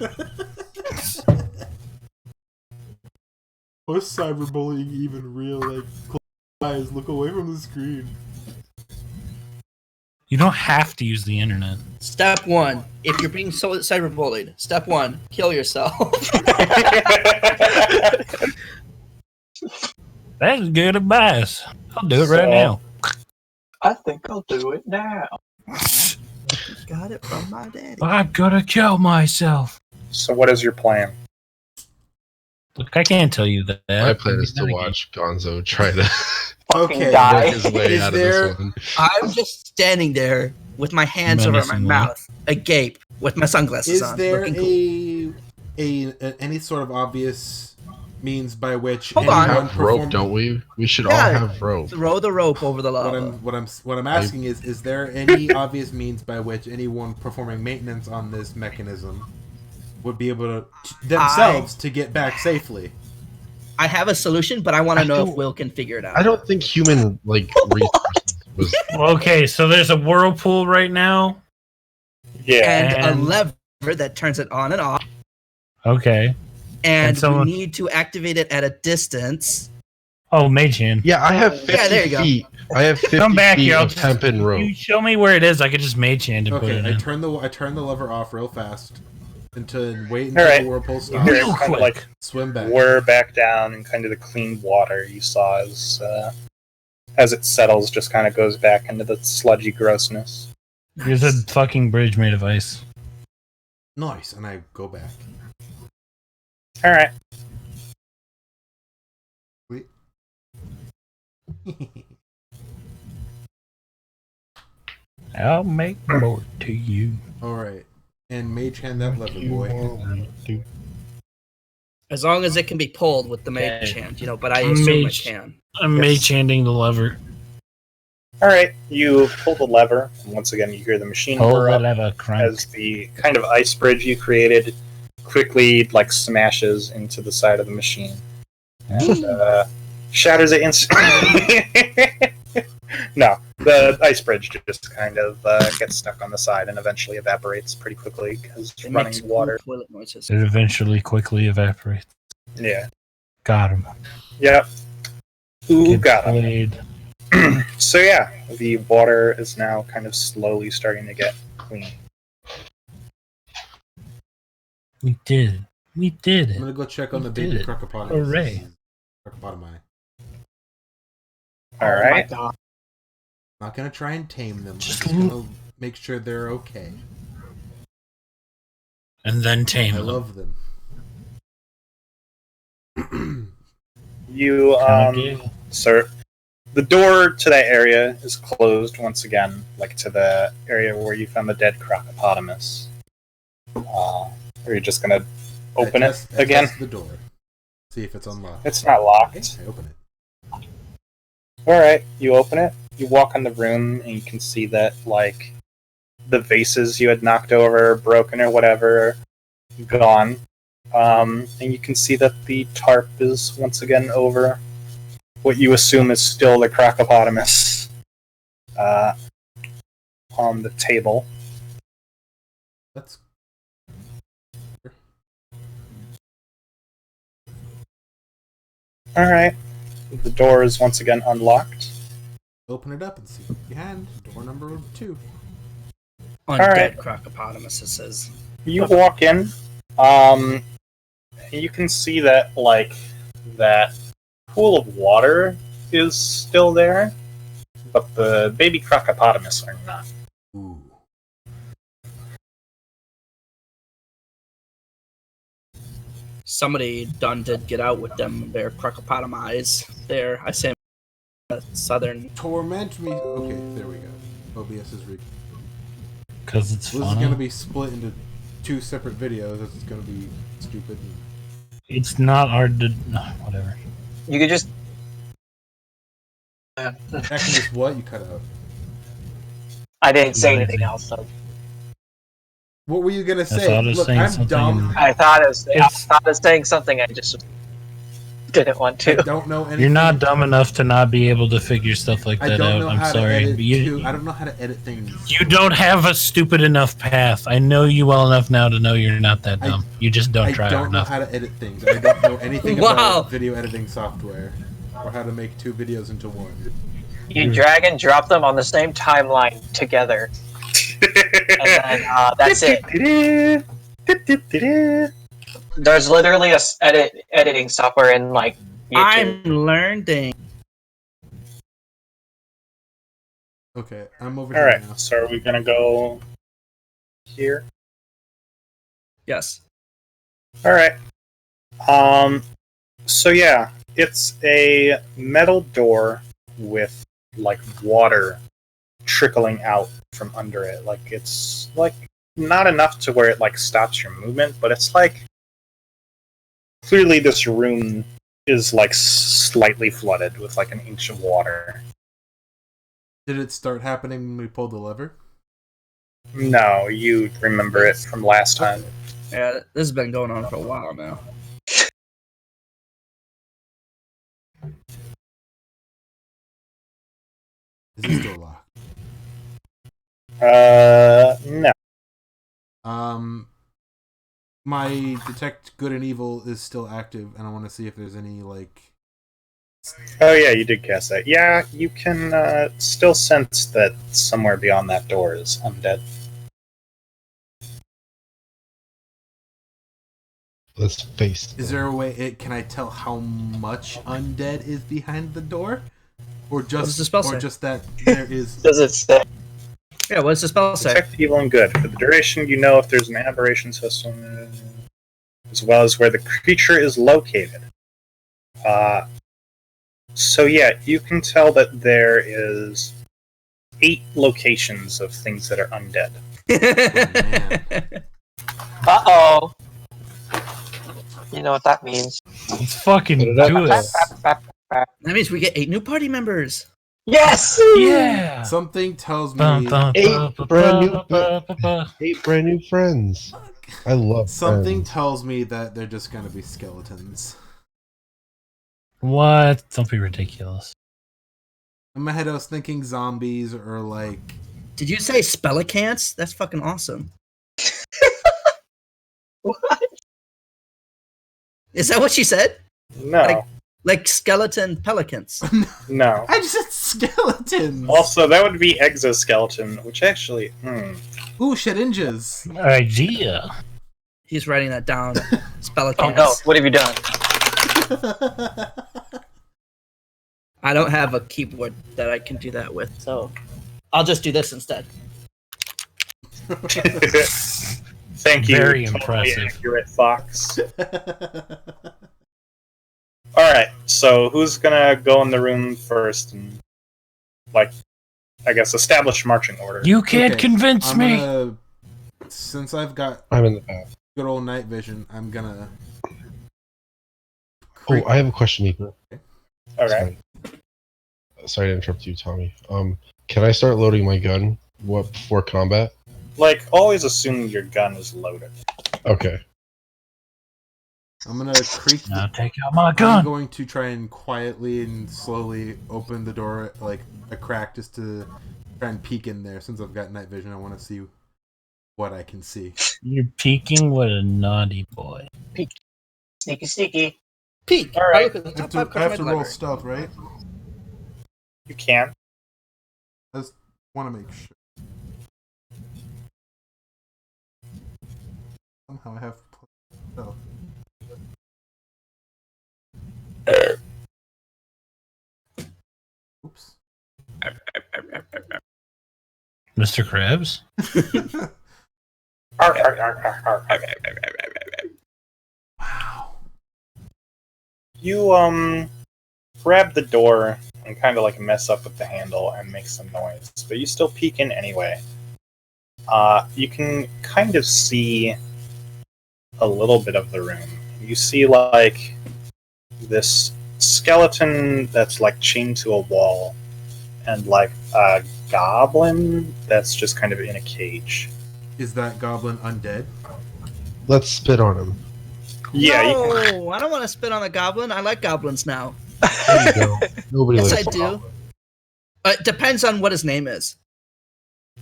Was cyberbullying even real? Like, close your eyes, look away from the screen. You don't have to use the internet. Step 1. If you're being cyberbullied, step 1, kill yourself. That's good advice. I'll do it right So- now. I think I'll do it now. Got it from my daddy. I'm gonna kill myself. So what is your plan? Look, I can't tell you that. My plan is to watch Gonzo try to Fucking Okay, die. work his way Is out there- of this one. I'm just standing there with my hands over my Menacingly. mouth, agape, with my sunglasses Is on. there looking cool. any sort of obvious means by which Hold We on. anyone have rope, perform- don't we? We should all Yeah. have rope. Throw the rope over the lava. What I'm asking is there any obvious means by which anyone performing maintenance on this mechanism would be able to themselves to get back safely? I have a solution, but I want to I know if don't- Will can figure it out. I don't think human resources was. Okay, so there's a whirlpool right now. Yeah. And a And- lever that turns it on and off. Okay. And someone- we need to activate it at a distance. Oh, Mage Hand. Yeah, I have 50 Yeah, there you go. feet. I have 50 Come back feet here. I'll of just, temp and rope. you show me where it is. I could just Mage Hand and put Okay, it I in. turn the lever off real fast until wait until Alright. the whirlpool You stops. hear Real it kind of quick. like Swim back. whir back down, and kind of the clean water you saw as it settles just kind of goes back into the sludgy grossness. There's a fucking bridge made of ice. Nice, and I go back. All right. Wait. I'll make more to you. All right, and mage hand that lever, boy. As long as it can be pulled with the mage Okay. hand, but I assume Mage- it can. I'm Mage Handing the lever. All right. You pull the lever, and once again you hear the machine Hold whir the up lever, crank. as the kind of ice bridge you created quickly like smashes into the side of the machine. And, shatters it instantly. No, the ice bridge just kind of gets stuck on the side and eventually evaporates pretty quickly because It running makes water. cool toilet noises. It eventually quickly evaporates. Yeah. Got him. Yep. Ooh, Get got him. played. So yeah, the water is now kind of slowly starting to get clean. We did it. We did I'm it. gonna go check on the You baby did it. crocopotami. Hooray. Crocopotami. All Oh my right. God. Not gonna try and tame them. Just I'm just gonna make sure they're okay. And then tame I them. love them. You Okay. sir, the door to that area is closed once again, like to the area where you found the dead crocopotamos. Are you just gonna open I it I again? test the door. See if it's unlocked. It's not Okay, locked. I open it. Alright, you open it, you walk in the room, and you can see that, like, the vases you had knocked over, broken or whatever, gone. And you can see that the tarp is once again over what you assume is still the crocopotamus on the table. Let's. Alright, the door is once again unlocked. Open it up and see what's behind door number 2. Undead crocopotamos, it says. You walk in, and you can see that, like, that pool of water is still there, but the baby crocopotamus are not. Ooh. Somebody done did get out with them, their crocopotamize. There, I say southern. Torment me. Okay, there we go. OBS is Because it's This is funny. gonna be split into 2 separate videos. This is gonna be stupid. It's not hard to. Whatever. You could just. That can just what you cut out. I didn't say Amazing. anything else. So What were you gonna I say? thought of Look, saying I'm something. dumb. I thought I It's- thought of saying something. I just didn't want I to. don't know anything. You're not dumb enough to not be able to figure stuff like I that don't out. know I'm how to sorry. edit. But you, I don't know how to edit things. you don't have a stupid enough path. I know you well enough now to know you're not that I- dumb. You just don't I try don't hard know enough. how to edit things. I don't know anything Wow. about video editing software or how to make 2 videos into 1. You drag and drop them on the same timeline together, and then that's it. There's literally a editing software in like YouTube. I'm learning. Okay, I'm over here Alright, now. so are we gonna go here? Yes. Alright. So yeah, it's a metal door with, like, water trickling out from under it. Like, it's, like, not enough to where it, like, stops your movement, but it's, like, clearly this room is, like, slightly flooded with, like, an inch of water. Did it start happening when we pulled the lever? No, you remember it from last time. Yeah, this has been going on for a while now. Is it still locked? No. My detect good and evil is still active, and I want to see if there's any like. Oh yeah, you did cast that. Yeah, you can still sense that somewhere beyond that door is undead. Let's face. Is there a way? Can I tell how much undead is behind the door, or just does the spell say? just that there is? Does it say? Yeah, what does the spell say? Detect evil and good. For the duration, you know if there's an aberration system, as well as where the creature is located. So yeah, you can tell that there is 8 locations of things that are undead. Uh-oh. You know what that means. Let's fucking do it. That means we get 8 new party members. Yes! Yeah. Something tells me. Bum, bum, Eight ba, brand new- ba, ba, ba, ba. 8 brand new friends. I love Something friends. tells me that they're just gonna be skeletons. What? Don't be ridiculous. In my head, I was thinking zombies or like. Did you say spellicants? That's fucking awesome. What? Is that what she said? No, Like skeleton pelicans. no. I just said skeletons. Also, that would be exoskeleton, which actually, Ooh, shedinjas. Idea. He's writing that down. Oh Spellicants. no, what have you done? I don't have a keyboard that I can do that with, so I'll just do this instead. Thank you. Very Totally impressive. accurate, Fox. Alright, so who's gonna go in the room first and, like, I guess establish marching order? You can't Okay, convince I'm me. gonna, since I've got I'm in the bath. good old night vision, I'm gonna. Oh, I have a question, Mika. Alright. Sorry to interrupt you, Tommy. Can I start loading my gun before combat? Like, always assume your gun is loaded. Okay. I'm gonna creak. Now take out my I'm gun. going to try and quietly and slowly open the door, like a crack, just to try and peek in there. Since I've got night vision, I want to see what I can see. You're peeking with a naughty boy. Sneaky, sneaky. Peek. All right. I look at the I have top to, 5 I have cards to of my roll library. stealth, right? You can. I just want to make sure. Somehow I have stealth. Oops. Mr. Krabs? Arr, arr, arr, arr, arr. Wow. You, grab the door and kind of like mess up with the handle and make some noise, but you still peek in anyway. You can kind of see a little bit of the room. You see like this skeleton that's like chained to a wall, and like a goblin that's just kind of in a cage. Is that goblin undead? Let's spit on him. Yeah, you No, can, I don't want to spit on a goblin. I like goblins now. There you go. Nobody Yes, I likes do. goblin. It depends on what his name is.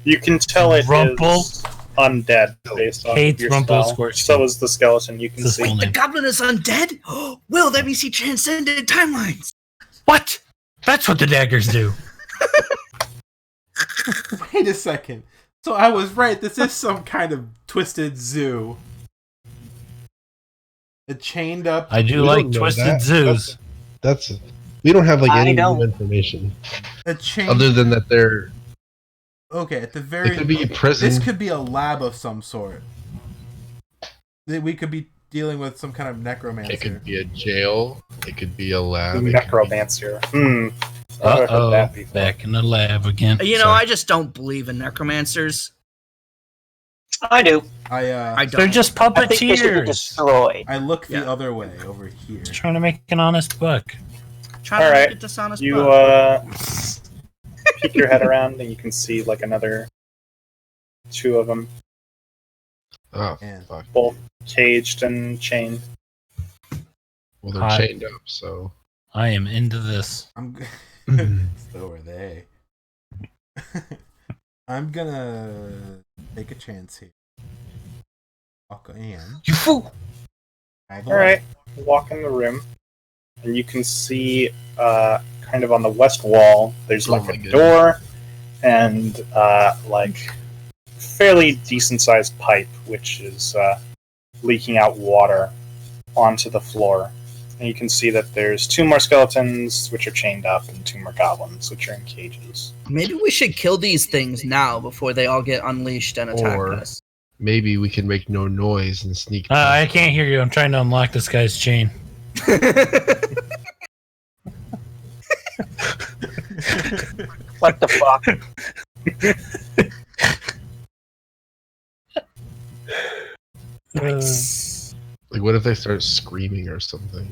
you can tell it Rumple. is undead based on Hates your Rumple spell. Squirtskin. So is the skeleton. You can It's see. his full The name. goblin is undead? Will, that means he transcended timelines. What? That's what the daggers do. Wait a second. So I was right. This is some kind of twisted zoo. A chained up. I do We like don't know twisted that. zoos. That's we don't have like I any don't. new information A chained. other than that they're Okay, at the it very. could be prison. This could be a lab of some sort. That we could be dealing with some kind of necromancer. It could be a jail. It could be a lab. it could be- Necromancer. Where could Uh-oh. that be from? Back in the lab again. You know, Sorry. I just don't believe in necromancers. I do. I I don't. They're just I think they should be puppeteers. destroyed. I look the Yeah. other way over here. Trying to make an honest buck. Trying to Alright, make a dishonest You buck. peek your head around and you can see like another 2 of them, Oh, Man. fuck. both caged and chained. Well, they're Hi. chained up, so I am into this. I'm. So are they. I'm gonna take a chance here. Walk in. You fool! All the All way. right, walk in the room, and you can see kind of on the west wall. There's Oh like my a goodness. door and like fairly decent sized pipe, which is leaking out water onto the floor. And you can see that there's 2 more skeletons, which are chained up, and 2 more goblins, which are in cages. Maybe we should kill these things now before they all get unleashed and attack Or- us. Maybe we can make no noise and sneak. I can't hear you. I'm trying to unlock this guy's chain. What the fuck? Like, what if they start screaming or something?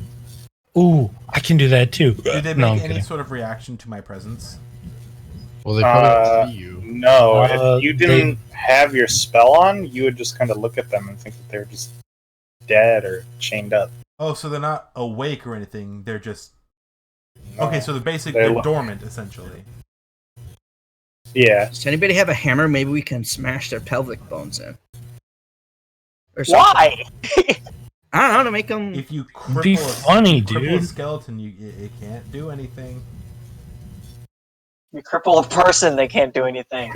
Ooh, I can do that too. Did they No, I'm make any kidding. sort of reaction to my presence? Well, they probably don't see you. No, Uh, if you didn't have your spell on, you would just kind of look at them and think that they're just dead or chained up. Oh, so they're not awake or anything. They're just No. okay. So they're They're- dormant, essentially. Yeah. Does anybody have a hammer? Maybe we can smash their pelvic bones in. Or something. Why? I don't know, to make them. If you It'd be funny, cripple a dude. skeleton, it can't do anything. You cripple a person, they can't do anything.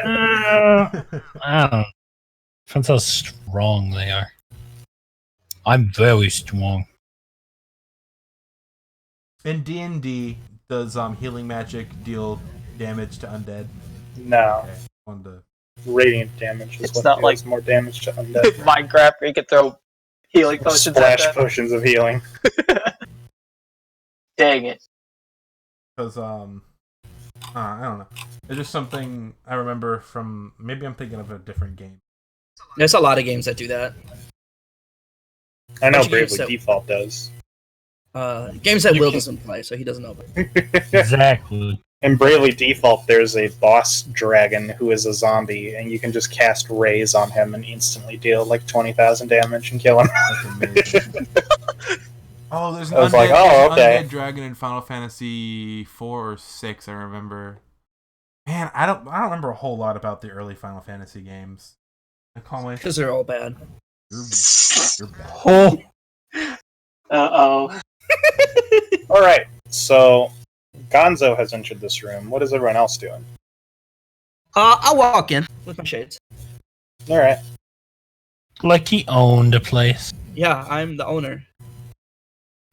I don't know. Depends how strong they are. I'm very strong. In D&D, does healing magic deal damage to undead? No. Okay. Wanted to- Radiant damage is It's what not deals more damage to undead. Minecraft, where you can throw healing potions at Splash them. potions of healing. Dang it. Because I don't know. It's just something I remember from. Maybe I'm thinking of a different game. There's a lot of games that do that. I know Bunch of games Bravely that- Default does. Games that You Will can- doesn't play, so he doesn't know. Exactly. In Bravely Default, there's a boss dragon who is a zombie, and you can just cast Raise on him and instantly deal like 20,000 damage and kill him. That's amazing. Oh, there's an I was undead, like, oh, there's an okay. undead dragon in Final Fantasy 4 or 6. I remember. Man, I don't remember a whole lot about the early Final Fantasy games. I call my Because they're all bad. you're bad. Oh, Uh-oh. Alright, so Gonzo has entered this room. What is everyone else doing? I'll walk in with my shades. Alright. like he owned a place. Yeah, I'm the owner.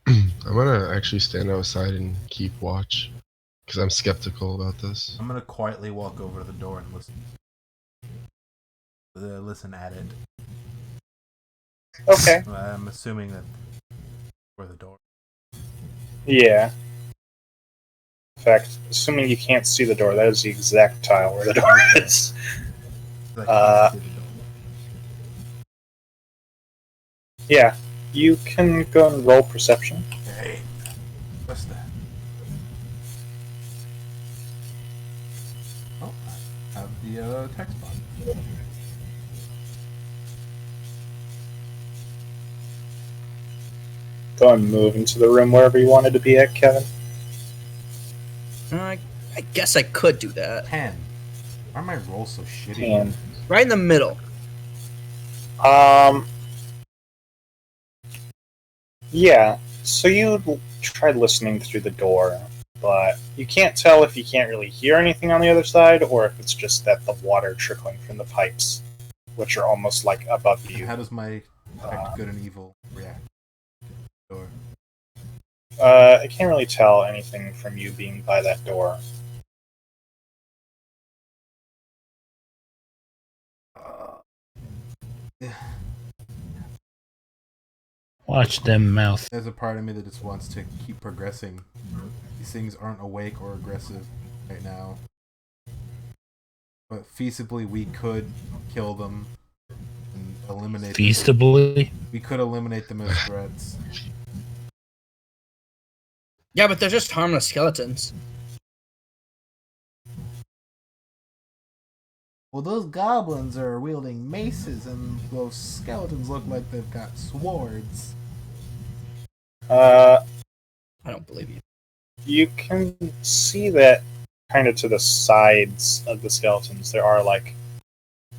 I'm gonna actually stand outside and keep watch because I'm skeptical about this. I'm gonna quietly walk over to the door and listen. Listen at it. Okay. I'm assuming that where the door. Yeah. In fact, assuming you can't see the door, that is the exact tile where the door is. Like, Uh, see the door. Yeah. You can go and roll perception. Okay. What's that? Oh, I have the text box. Go and move into the room wherever you wanted to be at, Kevin. I guess I could do that. 10. Why are my rolls so shitty? And Right in the middle. Yeah. So you tried listening through the door, but you can't tell if you can't really hear anything on the other side, or if it's just that the water trickling from the pipes, which are almost like above you. How does my detect good and evil react? Door. I can't really tell anything from you being by that door. Watch them mouth. There's a part of me that just wants to keep progressing. These things aren't awake or aggressive right now. But feasibly, we could kill them and eliminate them. Feastably. We could eliminate them as threats. Yeah, but they're just harmless skeletons. Well, those goblins are wielding maces, and those skeletons look like they've got swords. Uh, I don't believe you. you can see that kind of to the sides of the skeletons, there are like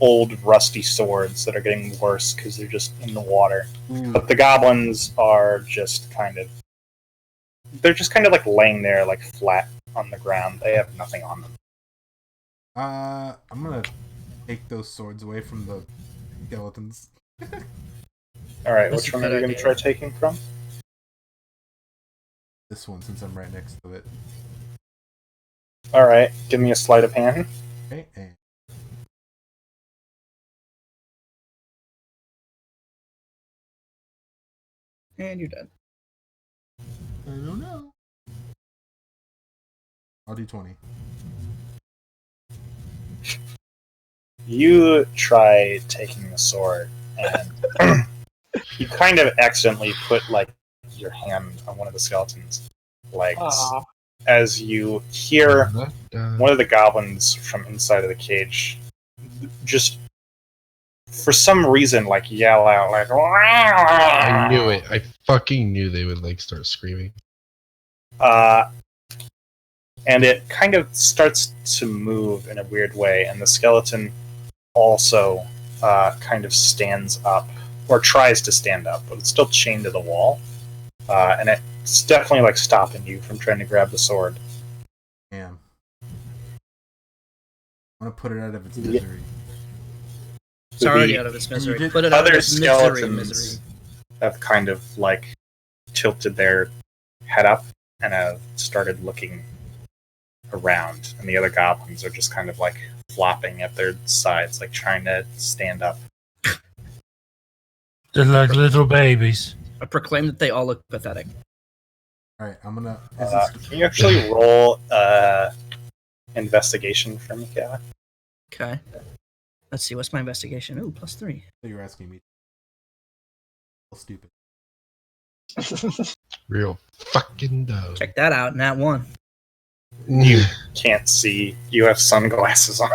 old rusty swords that are getting worse because they're just in the water. But the goblins are just kind of like laying there like flat on the ground. They have nothing on them. I'm gonna take those swords away from the skeletons. Alright, That's which a one are good you going to idea. try taking from? This one, since I'm right next to it. Alright, give me a sleight of hand. Okay, and And you're dead. I don't know. I'll do 20. You try taking the sword, and you kind of accidentally put like your hand on one of the skeleton's legs. Aw. As you hear one of the goblins from inside of the cage just for some reason like yell out like I knew it. I fucking knew they would like start screaming. And it kind of starts to move in a weird way, and the skeleton also kind of stands up, or tries to stand up, but it's still chained to the wall. And it's definitely like stopping you from trying to grab the sword. Damn. I want to put it out of its misery. It's already The out of its misery. did- Put it out of other its misery. skeletons have kind of like tilted their head up and have started looking around, and the other goblins are just kind of like flopping at their sides, like trying to stand up. They're like little babies. I proclaim that they all look pathetic. Alright, I'm gonna. Can you actually roll investigation for me, Kat? Okay. Let's see, what's my investigation? Ooh, +3. You're asking me. Stupid. Real fucking dumb. Check that out, nat 1. You can't see. You have sunglasses on.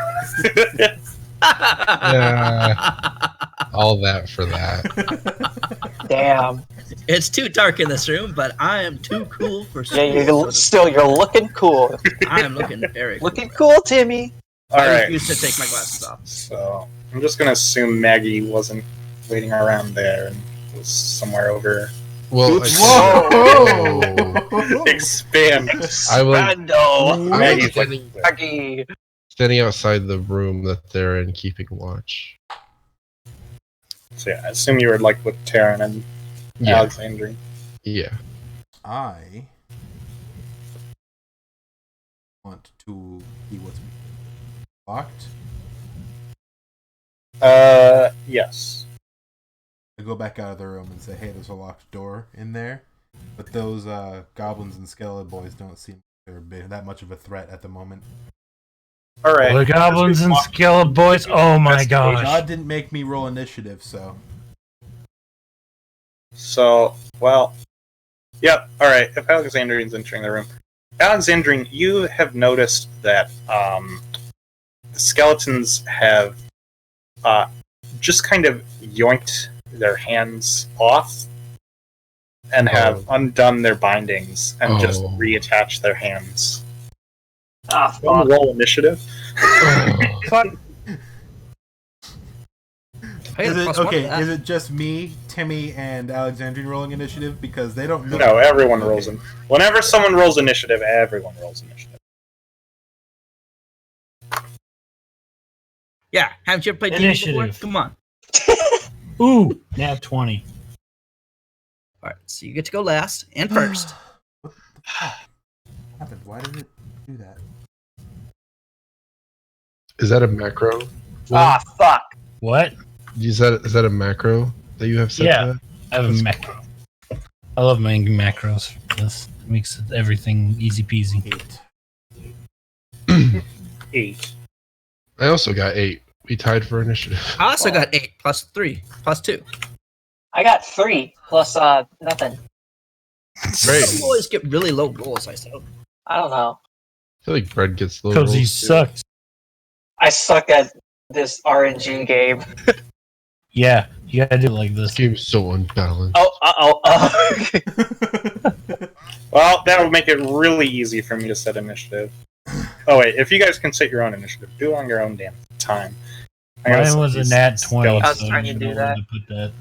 All that for that. Damn. It's too dark in this room, but I am too cool for Yeah, school. you're looking cool. I am looking very cool. Looking cool, Timmy. All I right. refuse to take my glasses off. So I'm just gonna assume Maggie wasn't waiting around there and was somewhere over. Well, Whoa! Expand. I will. Rando. Maggie's like, Maggie. Standing outside the room that they're in, keeping watch. so yeah, I assume you were like with Taryn and Yeah. Alexandria. Yeah. I want to see what's locked. Yes. I go back out of the room and say, "Hey, there's a locked door in there." But those goblins and skeleton boys don't seem like they're that much of a threat at the moment. All right. The goblins and skeleton boys. Oh my gosh. God didn't make me roll initiative, so So, well, yep. All right. If Alexandrian's entering the room, Alexandrian, you have noticed that the skeletons have just kind of yoinked their hands off and have undone their bindings and just Oh. reattached their hands. Ah, One fuck. roll initiative. Hey, is it +1 to okay? that. Is it just me, Timmy, and Alexandrian rolling initiative because they don't know? No, everyone Okay. rolls in. Whenever someone rolls initiative, everyone rolls initiative. Yeah, haven't you ever played D&D before? Initiative. Come on. Ooh, nat 20. All right, so you get to go last and first. What the fuck happened? Why did it do that? Is that a macro? Ah, fuck. What? Is that a macro that you have set? Yeah. to that? I have a macro. I love my macros. This makes everything easy peasy. 8. 8. I also got 8. We tied for initiative. I also got 8 +3 +2. I got 3 plus nothing. Great. Some boys get really low rolls, I suppose. I don't know. I feel like Bread gets low Because he rolls, too. sucks. I suck at this RNG game. Yeah, you gotta do it like This this. game's so unbalanced. Oh. Well, that would make it really easy for me to set initiative. Oh wait, if you guys can set your own initiative, do it on your own damn time. I gotta Mine set was a these nat 20. I was so trying you to know do where that. to put that.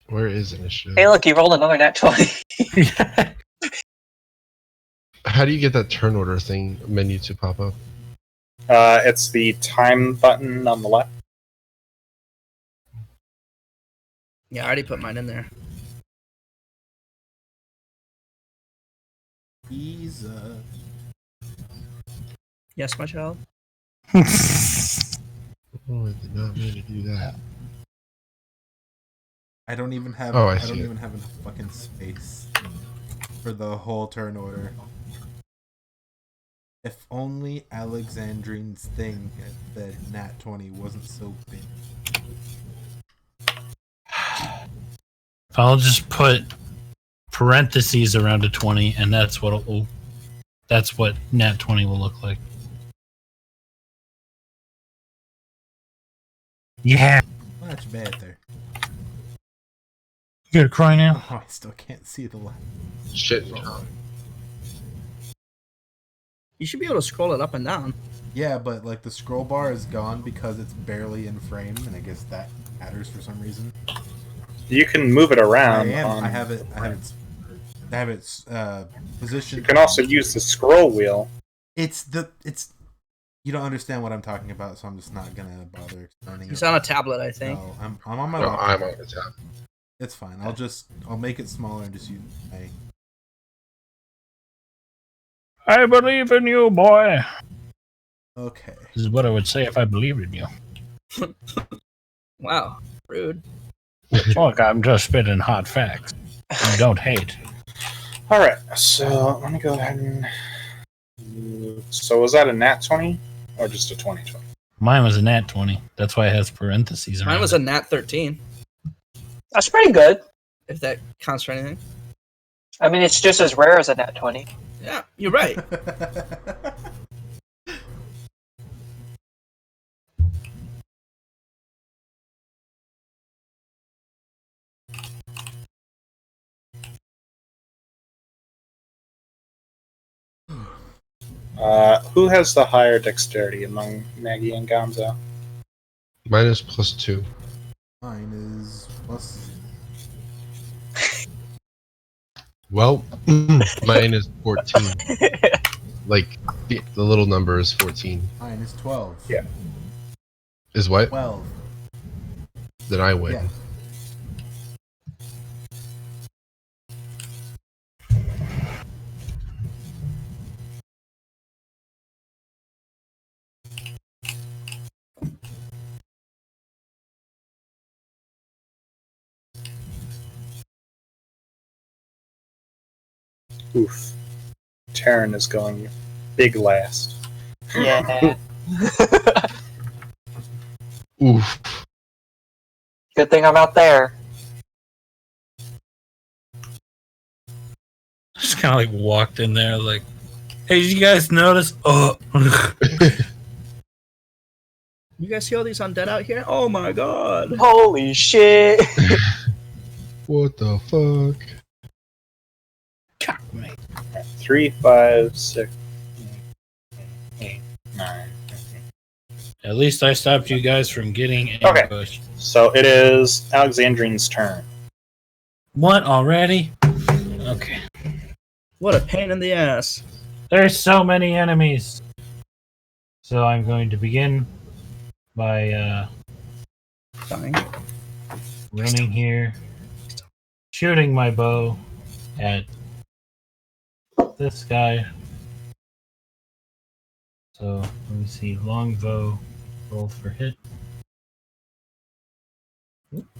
Where is initiative? Hey, look, you rolled another nat 20. How do you get that turn order thing menu to pop up? It's the time button on the left. Yeah, I already put mine in there. Jesus. Yes, my child. Oh, I did not mean to do that. I don't even have. Oh, I I see don't it. even have enough fucking space for the whole turn order. If only Alexandrine's thing at the Nat 20 wasn't so big. I'll just put parentheses around a 20, and that's what nat 20 will look like. Yeah. Much better. You gonna cry now? Oh, I still can't see the line. Shit. You should be able to scroll it up and down. Yeah, but like the scroll bar is gone because it's barely in frame, and I guess that matters for some reason. You can move it around. I have it. I have its position. You can also use the scroll wheel. It's. You don't understand what I'm talking about, so I'm just not gonna bother explaining. He's it. on a tablet, I think. No, I'm on my No, laptop. I'm on the tab. It's fine. I'll make it smaller and just use my. I believe in you, boy. Okay. This is what I would say if I believed in you. Wow, rude. Look, I'm just spitting hot facts. You don't hate. All right, so let me go ahead and. So was that a nat 20 or just a 20/20? Mine was a nat 20. That's why it has parentheses around Mine was it. a nat 13, That's pretty good. if that counts for anything. I mean, it's just as rare as a nat 20. Yeah, you're right. Who has the higher dexterity among Maggie and Gonzo? Mine is +2. Mine is plus. Well, mine is 14. Like, the little number is 14. Mine is 12. Yeah. Is what? 12. Then I win. Yeah. Oof. Terran is going big last. Yeah. Oof. Good thing I'm out there. Just kind of like walked in there, like, hey, did you guys notice? Oh. You guys see all these undead out here? Oh my god. Holy shit. What the fuck? God, mate. 3, 5, 6, 8, 9. At least I stopped you guys from getting Okay. ambushed. So it is Alexandrine's turn. What, already? Okay. What a pain in the ass. There's so many enemies. So I'm going to begin by Dying. running here, shooting my bow at this guy. So let me see. Long bow, roll for hit.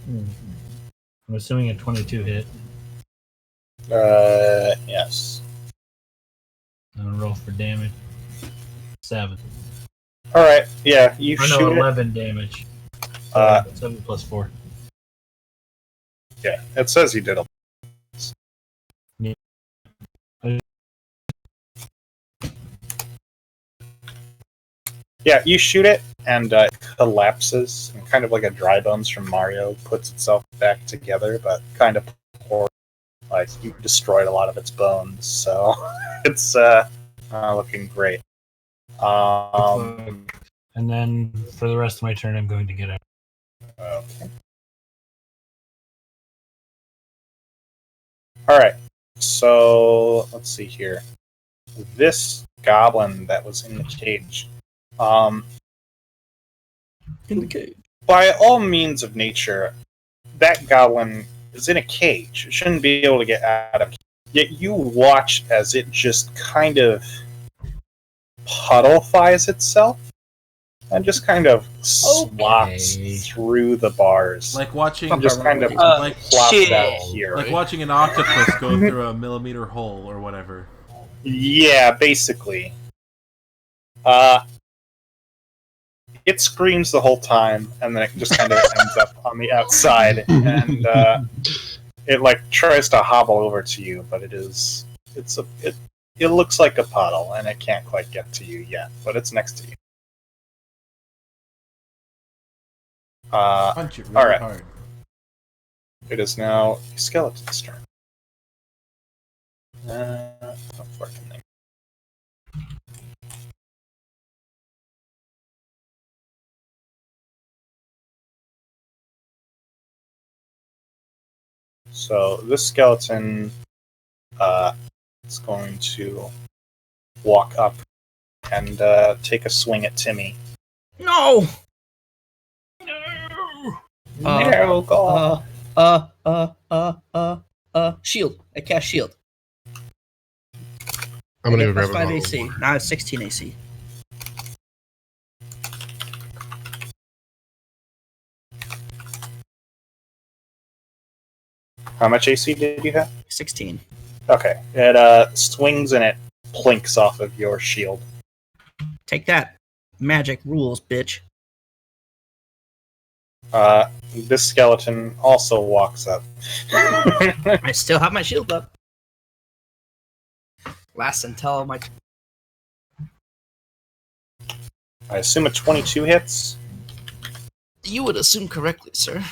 I'm assuming a 22 hit. Yes. And roll for damage. 7. All right. Yeah, you Or no, shoot it. 11 damage. Uh, 7 plus 4. Yeah, it says you did a. Yeah, you shoot it, and it collapses, and kind of like a dry bones from Mario, puts itself back together, but kind of poor. Like you destroyed a lot of its bones, so it's looking great. And then for the rest of my turn, I'm going to get out. Okay. All right. So let's see here. This goblin that was in the cage. In the cage. By all means of nature, that goblin is in a cage. It shouldn't be able to get out of it. Yet you watch as it just kind of puddleifies itself and just kind of slots through the bars. Like watching, And just kind of like plops shit. down here. like watching an octopus go through a millimeter hole or whatever. Yeah, basically. It screams the whole time, and then it just kind of ends up on the outside, and it like tries to hobble over to you, but it looks like a puddle, and it can't quite get to you yet, but it's next to you. Punch it really all right. hard. It is now the skeleton's turn. How far can they? So this skeleton is going to walk up and take a swing at Timmy. No! No, God. Shield. I cast shield. I'm gonna go Plus grab a 5 bottle. AC. Now I have 16 AC. How much AC did you have? 16. Okay. It swings and it plinks off of your shield. Take that. Magic rules, bitch. This skeleton also walks up. I still have my shield up. Lasts until my... I assume a 22 hits. You would assume correctly, sir.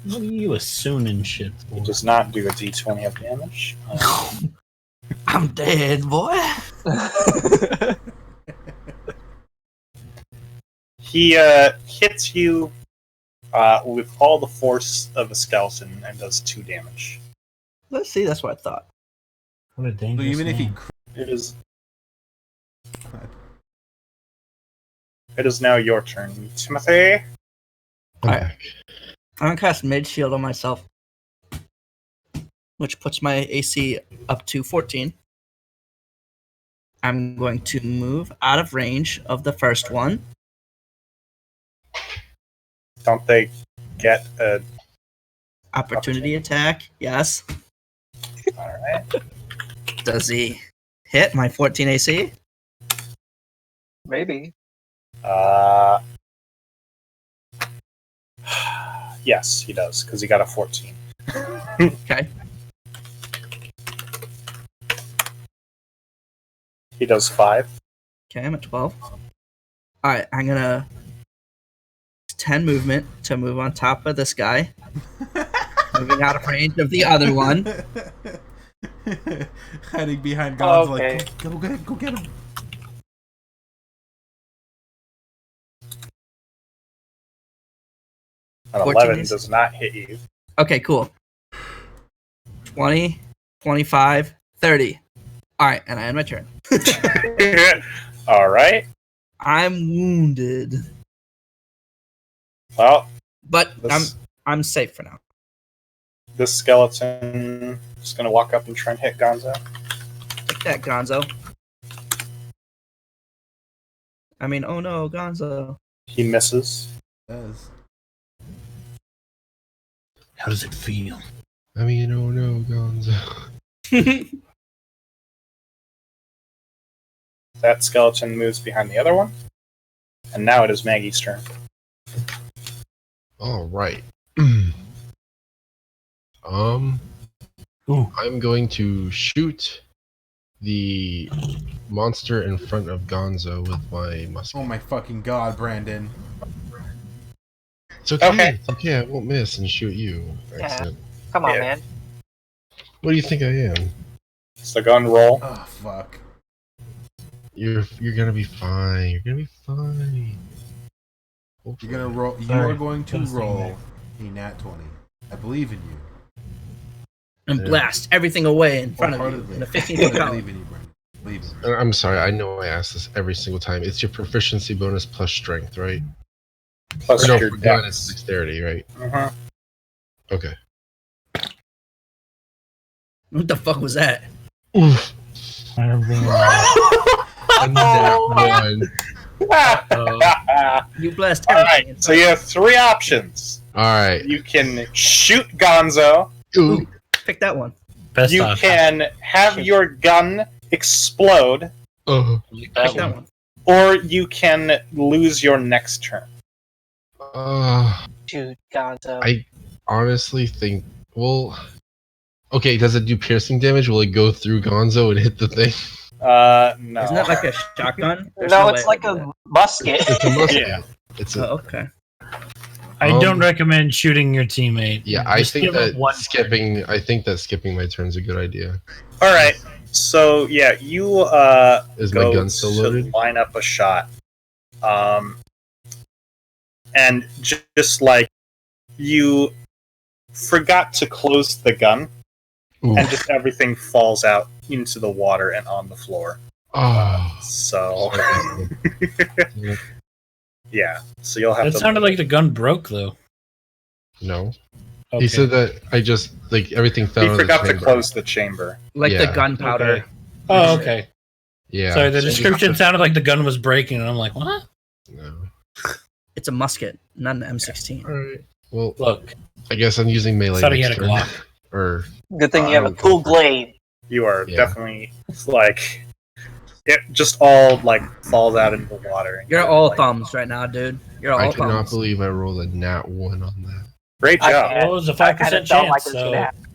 What are you assuming shit for? It does not do a d20 of damage. I'm dead, boy. He hits you with all the force of a skeleton and does 2 damage. Let's see, that's what I thought. What a So dangerous even if he, man. It is now your turn, Timothy. I'm Alright. back. I'm gonna cast mid shield on myself, which puts my AC up to 14. I'm going to move out of range of the first one. Don't they get a... Opportunity attack, yes. Alright. Does he hit my 14 AC? Maybe. Yes, he does, because he got a 14. Okay. He does 5. Okay, I'm at 12. Alright, I'm gonna 10 movement to move on top of this guy. Moving out of range of the other one. hiding behind God's Okay. like, go get him, go get him. An 14 11 is- does not hit you. Okay, cool. 20, 25, 30. Alright, and I end my turn. Alright. I'm wounded. Well, But this, I'm safe for now. this skeleton is going to walk up and try and hit Gonzo. Take that, Gonzo. I mean, oh no, Gonzo. He misses. Does. How does it feel? I mean, oh no, Gonzo. That skeleton moves behind the other one. And now it is Maggie's turn. All right. Ooh. I'm going to shoot the monster in front of Gonzo with my musket. Oh my fucking god, Brandon. It's okay. Okay. It's okay. I won't miss and shoot you. Excellent. Come on, Yeah. man. What do you think I am? It's the gun roll. Oh fuck. You're gonna be fine. You're gonna be fine. You're gonna roll. You are going to roll a nat 20. I believe in you. And blast everything away in front of you in a 15-foot I column. believe in you, Brendan. Believe in me. I'm sorry. I know I ask this every single time. It's your proficiency bonus plus strength, right? Plus Or no, your for gun it's dex. dexterity, right? Uh-huh. Okay. What the fuck was that? Oof. I don't think A nat one. You blast All everything. right, so you have three options. All right. You can shoot Gonzo. Ooh. Pick that one. best You option. can have your gun explode, Oh. Pick that one. or you can lose your next turn. Dude, Gonzo. I honestly think. Well. Okay. Does it do piercing damage? Will it go through Gonzo and hit the thing? No. Isn't that like a shotgun? There's no, way it's it like would do a that. musket. It's a musket. Yeah. It's Oh, a. okay. I don't recommend shooting your teammate. Yeah, I Just think give it that one skipping. I think that skipping my turn is a good idea. All right. So yeah, you Is my go gun still to loaded? line up a shot, and just like you forgot to close the gun, Ooh. and just everything falls out into the water and on the floor. Oh. So Yeah. yeah, so you'll have That to. sounded like the gun broke, though. No. Okay. He said that I just like everything fell. He in the forgot to chamber. close the chamber. Like the Yeah. gunpowder. Okay. Oh, okay. Yeah. Sorry, the so you description have sounded like the gun was breaking, and I'm like, what? to- No. It's a musket, not an M16. All right. Well, Look, I guess I'm using melee. thought he next had a turn. Glock. Or Good thing you have a cool blade. You are Yeah. definitely like it. Just all like falls out into the water. and You're all like, thumbs right now, dude. You're I all cannot thumbs. believe I rolled a nat 1 on that. Great I job. can't. Well, it was a I 5% kinda chance, felt like it was gonna so... happen.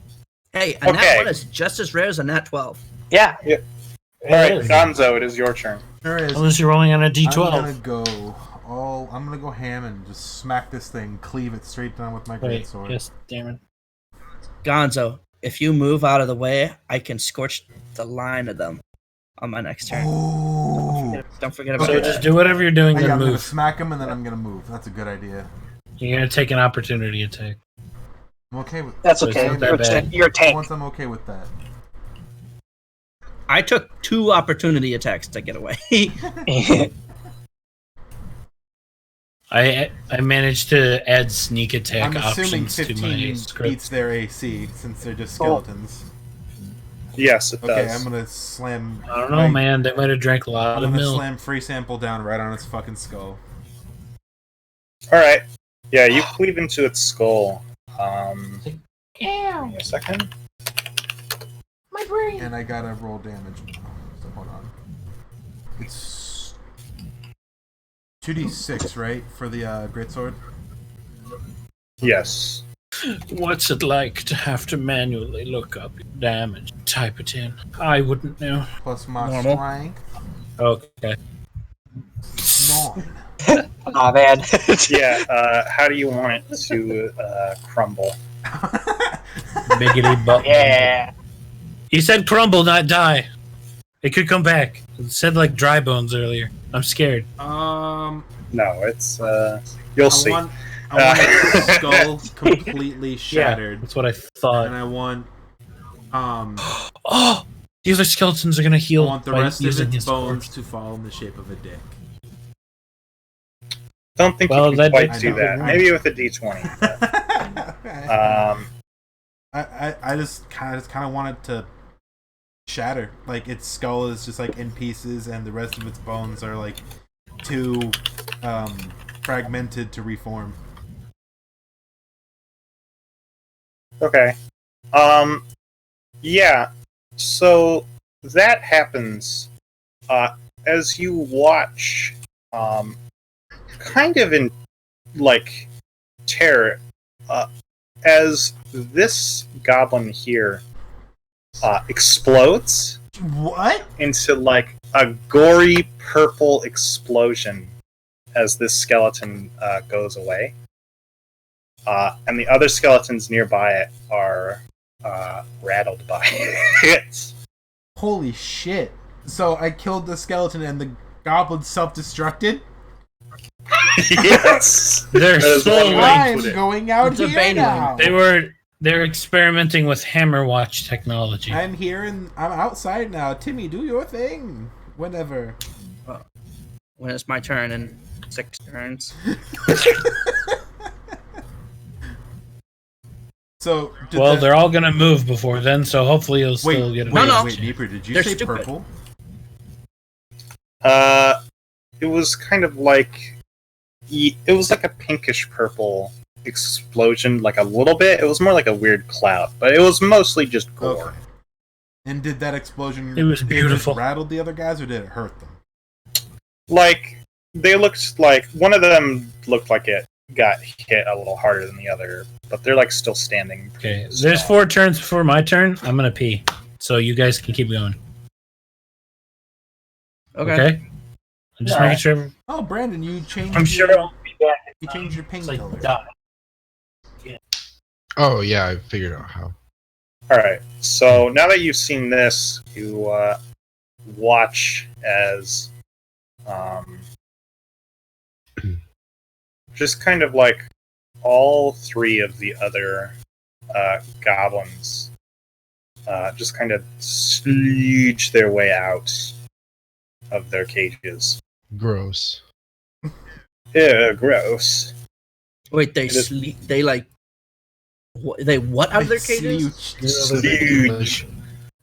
Hey, a Okay. nat 1 is just as rare as a nat 12. Yeah. All right, is. Gonzo, it is your turn. There is. Unless you're rolling on a I'm D12. gonna go ham and just smack this thing, cleave it straight down with my Wait, greatsword. yes, damn it. Gonzo, if you move out of the way, I can scorch the line of them on my next turn. Ooh. Don't forget about So that. just do whatever you're doing, I'm then gonna move. smack him and then I'm gonna move. That's a good idea. You're gonna take an opportunity attack. I'm okay with That's So it's okay. not that You're, bad. you're a tank. Once I'm okay with that. I took 2 opportunity attacks to get away. I managed to add sneak attack I'm assuming options to my 15 beats script. their AC since they're just skeletons. Yes, it Okay, does. I'm gonna slam. I don't know, man. They might have drank a lot I'm of gonna milk. slam free sample down right on its fucking skull. All right. Yeah, you cleave into its skull. Give me a second. And I gotta roll damage now. So hold on. It's 2d6, right? For the greatsword? Yes. What's it like to have to manually look up your damage? Type it in. I wouldn't know. Plus my Normal. strength. Okay. 9. Aw, man. Yeah. How do you want it to crumble? Biggity butt. Yeah. He said crumble, not die. It could come back. It said like dry bones earlier. I'm scared. No, it's you'll see. I want its skull completely Yeah, shattered. that's what I And thought. I want Oh, the other skeletons are gonna I heal want the by rest of using its his bones corpse. to fall in the shape of a dick. Don't think Well, you that can quite did- do that. I- Maybe with a D20. I just kind of want it to shatter. Like its skull is just like in pieces, and the rest of its bones are like too fragmented to reform. Okay. Yeah. So that happens as you watch, kind of in like terror, as this goblin here explodes What? into like a gory purple explosion as this skeleton goes away. And the other skeletons nearby it are rattled by it. Holy shit! So I killed the skeleton and the goblin self-destructed. Yes. They're That is so one way to I'm put it. going out It's a here Bane now. they're experimenting with hammer watch technology. I'm here and I'm outside now. Timmy, do your thing. Whenever. When it's my turn in 6 turns. So Well, they're all gonna move before then, so hopefully you'll still wait, get a wait, No. wait, Beeper, did you They're say stupid. purple? It was kind of like it was like a pinkish purple explosion, like a little bit. It was more like a weird cloud, but it was mostly just gore. Okay. And did that explosion? It was beautiful. It rattled the other guys, or did it hurt them? Like they looked like one of them looked like it got hit a little harder than the other, but they're like still standing. Okay, pretty there's strong. 4 turns before my turn. I'm gonna pee, so you guys can keep going. Okay. I'm just making sure. Oh, Brandon, you changed. I'm sure I'll be back. You changed your It's like painkiller. die. Oh yeah, I figured out how. All right. So now that you've seen this, you watch as just kind of like all 3 of the other goblins just kind of sludge their way out of their cages. Gross. Ew, gross. Wait, they It is- they like they what out of their cages? Sludge.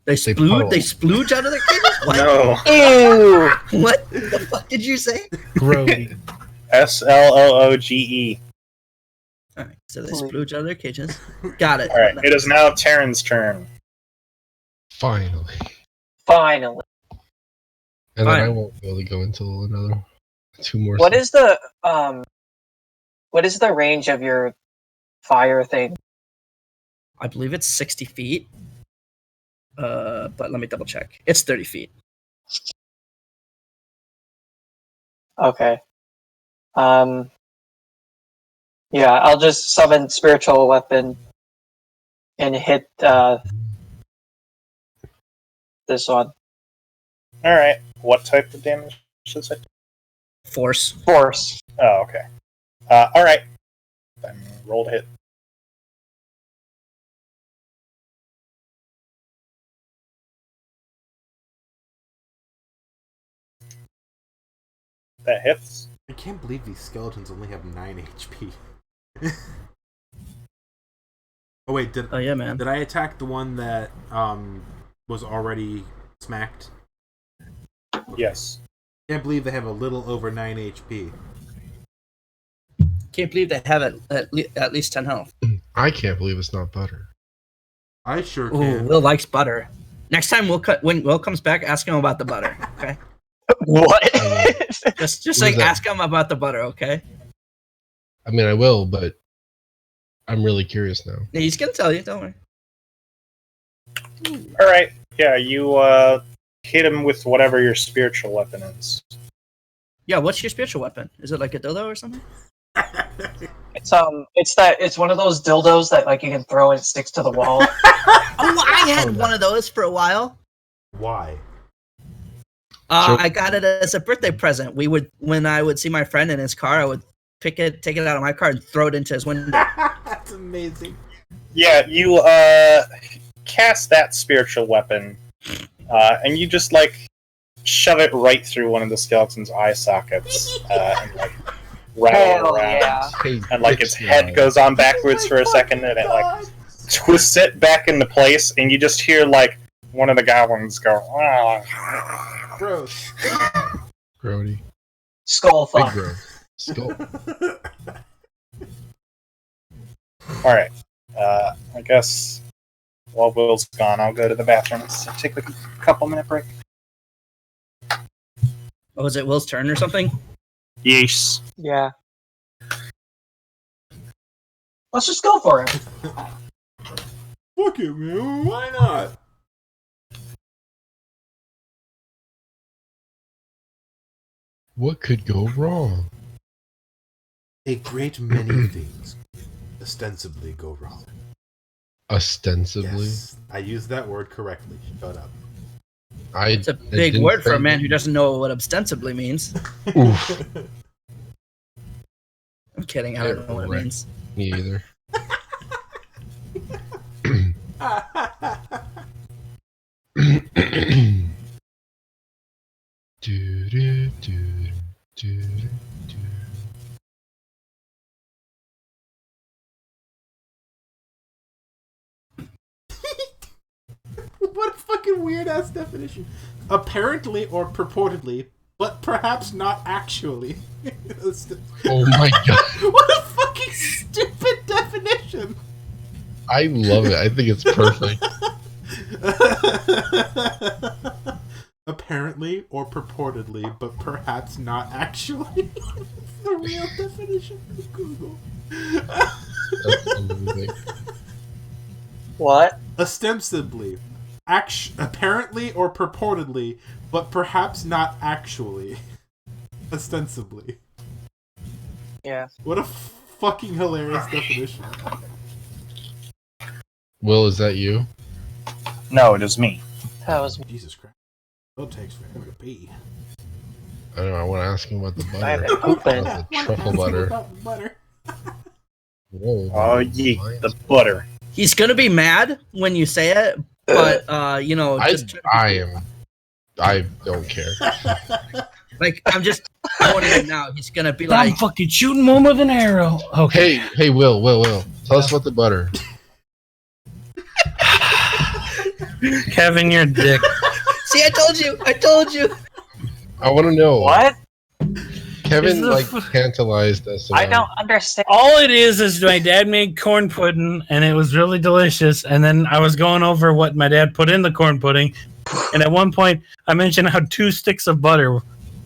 They puddle. they splooge out of their cages? What? No. Ew. What the fuck did you say? Grody. Slooge. Alright, so they splooge out of their cages. Got it. All right. It is now Terran's turn. Finally. Finally. And then I Fine. won't be able to go until another 2 more. What is the range of your fire thing? I believe it's 60 feet. But let me double check. It's 30 feet. Okay. Yeah, I'll just summon spiritual weapon and hit this one. All right. What type of damage is it? Force. Force. Oh, okay. All right. Then roll to hit. That hits. I can't believe these skeletons only have 9 HP. Oh wait, Oh yeah, man. did I attack the one that was already smacked? Yes. Can't believe they have a little over 9 HP. Can't believe they have it at least 10 health. I can't believe it's not butter. I sure Ooh, can. Will likes butter. Next time when Will comes back, ask him about the butter. Okay. What? Just What like is that? ask him about the butter. Okay. I mean, I will, but I'm really curious now. Yeah, he's gonna tell you. Don't worry. All right. Yeah, you hit him with whatever your spiritual weapon is. Yeah. What's your spiritual weapon? Is it like a dildo or something? It's one of those dildos that like you can throw and it sticks to the wall. Oh, I had one of those for a while. Why? Sure. I got it as a birthday present. When I would see my friend in his car, I would take it out of my car and throw it into his window. That's amazing. Yeah, you cast that spiritual weapon, and you just like shove it right through one of the skeleton's eye sockets, and like rattle Hell around, yeah. Hey, and like its head guy. goes on backwards for a second, and it like twists it back into place, and you just hear like one of the goblins go, "Ah." Gross. Grody. Skull Big fuck. bro. Skull. All right. I guess while Will's gone, I'll go to the bathroom. So take like a couple-minute break. Oh, is it Will's turn or something? Yes. Yeah. Let's just go for it. Fuck it, man. Why not? What could go wrong? A great many things ostensibly go wrong. Ostensibly. Yes, I used that word correctly. Shut up. It's a big word for a man who doesn't know what ostensibly means. Oof. I'm kidding. I don't know what it Right. means. Me either. Do, do, do, do, do. What a fucking weird ass definition. Apparently or purportedly, but perhaps not actually. Oh my god. What a fucking stupid definition. I love it. I think it's perfect. Apparently or purportedly, but perhaps not actually. The real definition of Google. That's amazing. What? Ostensibly. Apparently or purportedly, but perhaps not actually. Ostensibly. Yeah. What a fucking hilarious definition. Will, is that you? No, it is me. That was. Jesus Christ. It takes forever to pee. I don't know. I want to ask him about the I butter. have it open. About the truffle butter. Butter. Whoa. Oh, ye, the butter. He's gonna be mad when you say it, but you know, just I don't care. like I'm just warning him now. He's gonna be I'm like, fucking shooting one with an arrow. Okay. Hey, Will. Tell us about the butter. Kevin, you're a dick. "See, I told you." I want to know. What? Kevin This is tantalized us. I don't understand. All it is my dad made corn pudding, and it was really delicious. And then I was going over what my dad put in the corn pudding, and at one point I mentioned how 2 sticks of butter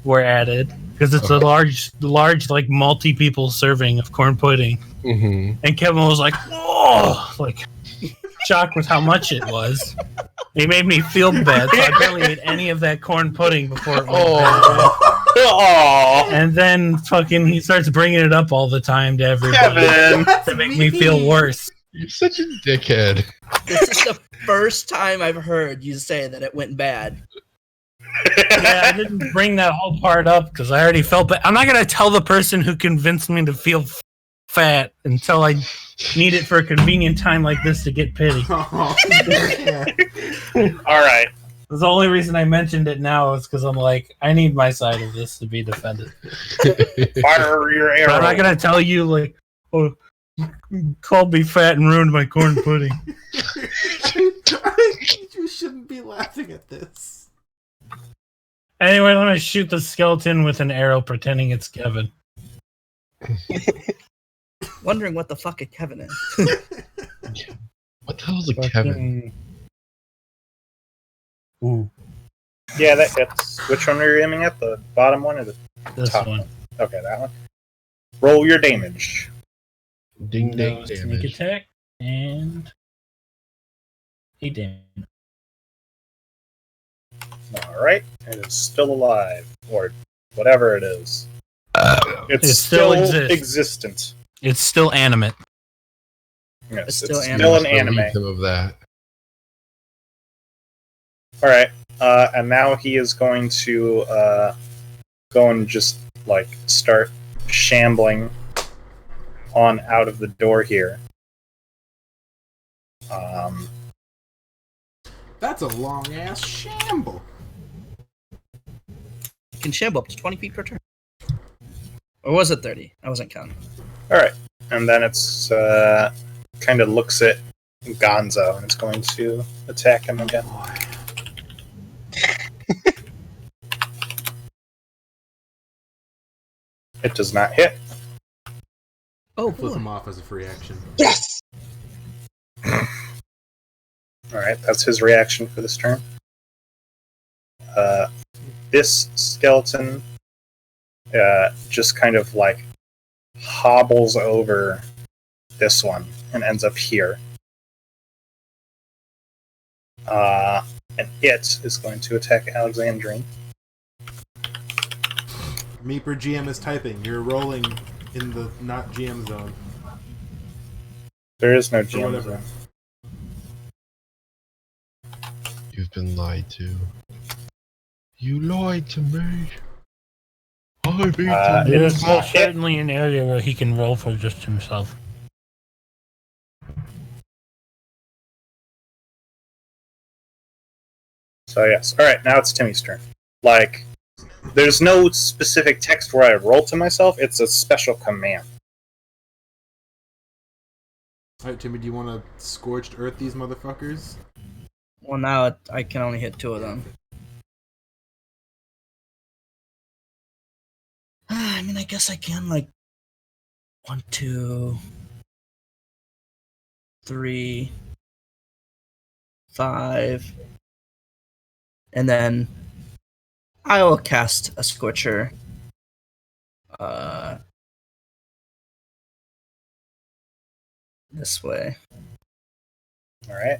were added because it's a large, like multi-people serving of corn pudding. Mm-hmm. And Kevin was like, "Oh!" like shocked with how much it was. He made me feel bad, so I barely ate any of that corn pudding before it went bad. Oh, And then fucking he starts bringing it up all the time to everybody Kevin. to make me feel worse. You're such a dickhead. This is the first time I've heard you say that it went bad. Yeah, I didn't bring that whole part up because I already felt bad. I'm not gonna tell the person who convinced me to feel fat until I need it for a convenient time like this to get pity. Oh, yeah. All right. The only reason I mentioned it now is because I'm like, I need my side of this to be defended. Fire your But arrow. I'm not gonna tell you like, oh, you called me fat and ruined my corn pudding. You shouldn't be laughing at this. Anyway, I'm gonna shoot the skeleton with an arrow, pretending it's Kevin. Wondering what the fuck a Kevin is. What the hell is a Kevin? Ooh, Yeah, that hits. Which one are you aiming at? The bottom one or the this top one. Okay, that one. Roll your damage. Ding ding No, sneak damage. attack and 8 damage. All right, it is still alive, or whatever it is. It's It still exists. existent. It's still animate. Yes, It's it's still still an Relieve anime. him of that. All right, and now he is going to go and just like start shambling on out of the door here. That's a long ass shamble. You can shamble up to 20 feet per turn. Or was it 30? I wasn't counting. All right, and then it's kind of looks at Gonzo and it's going to attack him again. It does not hit. Oh, Flip boy. him off as a free action. Yes. All right, that's his reaction for this turn. This skeleton just kind of like hobbles over this one and ends up here. And it is going to attack Alexandrine. Meeper GM is typing. You're rolling in the not GM zone. There is no Or GM whatever. zone. You've been lied to. You lied to me. I beat There's you. most certainly an area where he can roll for just himself. So yes. All right, now it's Timmy's turn. Like, there's no specific text where I roll to myself. It's a special command. Alright, Timmy, do you want to scorched earth these motherfuckers? Well, now I can only hit 2 of them. I mean, I guess I can, like, 1, 2, 3, 5, and then I will cast a Scorcher. This way. All right.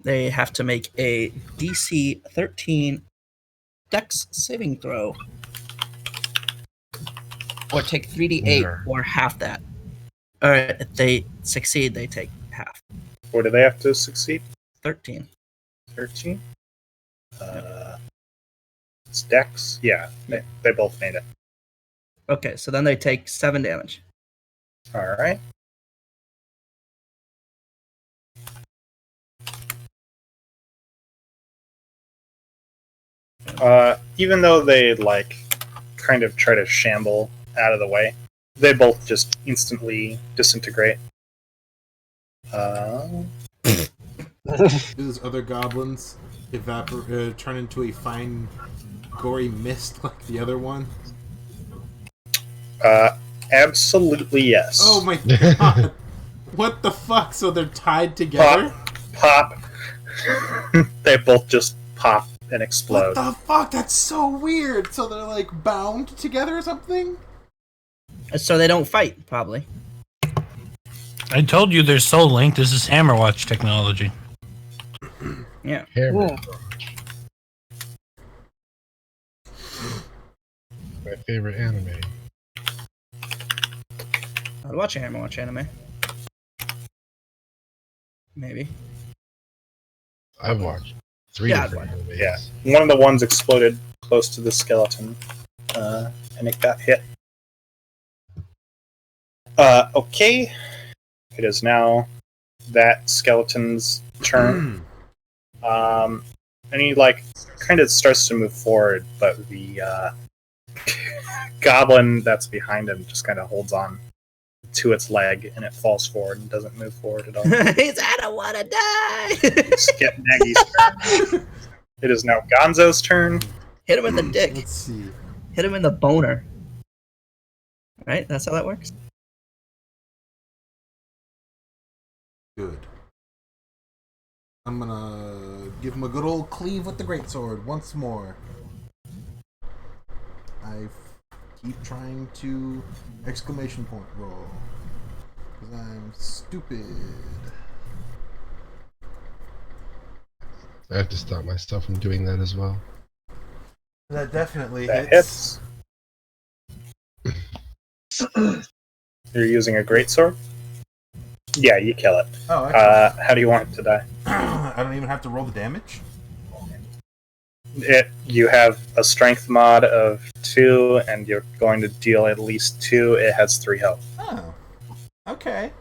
They have to make a DC 13 Dex saving throw, or take 3d8 Yeah. or half that. Or if they succeed, they take half. What do they have to succeed? 13. 13. It's Dex. Yeah, they both made it. Okay, so then they take 7 damage. All right. Even though they like kind of try to shamble out of the way, they both just instantly disintegrate. Those other goblins turn into a fine, gory mist like the other one? Absolutely yes. Oh my god! What the fuck? So they're tied together? Pop. They both just pop and explode. What the fuck? That's so weird. So they're like bound together or something? So they don't fight, probably. I told you they're soul linked. This is Hammerwatch technology. Yeah. Hammer. My favorite anime. I'd watch a Hammerwatch anime. Maybe. I've watched 3 Yeah, different animes. Yeah. One of the ones exploded close to the skeleton, and it got hit. Okay. It is now that skeleton's turn. And he, like, kind of starts to move forward, but the goblin that's behind him just kind of holds on to its leg, and it falls forward and doesn't move forward at all. He's, I don't want to die! Skip Nagy's turn. It is now Gonzo's turn. Hit him in the dick. Let's see. Hit him in the boner. Right? That's how that works? Good. I'm gonna give him a good old cleave with the greatsword once more. I keep trying to exclamation point roll. Because I'm stupid. I have to stop myself from doing that as well. That definitely That hits. You're using a greatsword? Yeah, you kill it. Oh, excellent. How do you want it to die? I don't even have to roll the damage? You have a strength mod of 2, and you're going to deal at least 2. It has 3 health. Oh. Okay.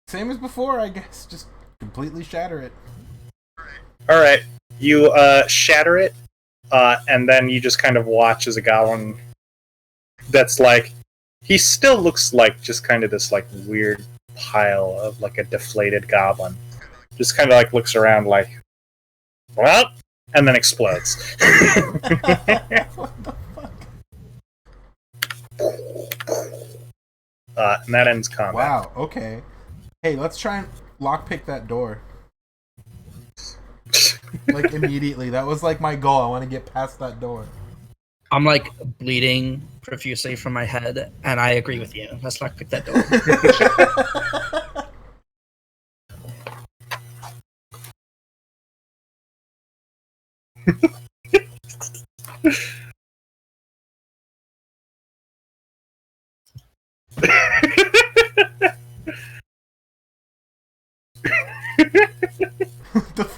Same as before, I guess. Just completely shatter it. Alright, you shatter it, and then you just kind of watch as a goblin that's like, he still looks like just kind of this like weird pile of like a deflated goblin. Just kind of like looks around like, well, and then explodes. What the fuck? And that ends combat. Wow, okay. Hey, let's try and lockpick that door. Like, immediately. That was, like, my goal. I want to get past that door. I'm like bleeding profusely from my head, and I agree with you. Let's not pick that door.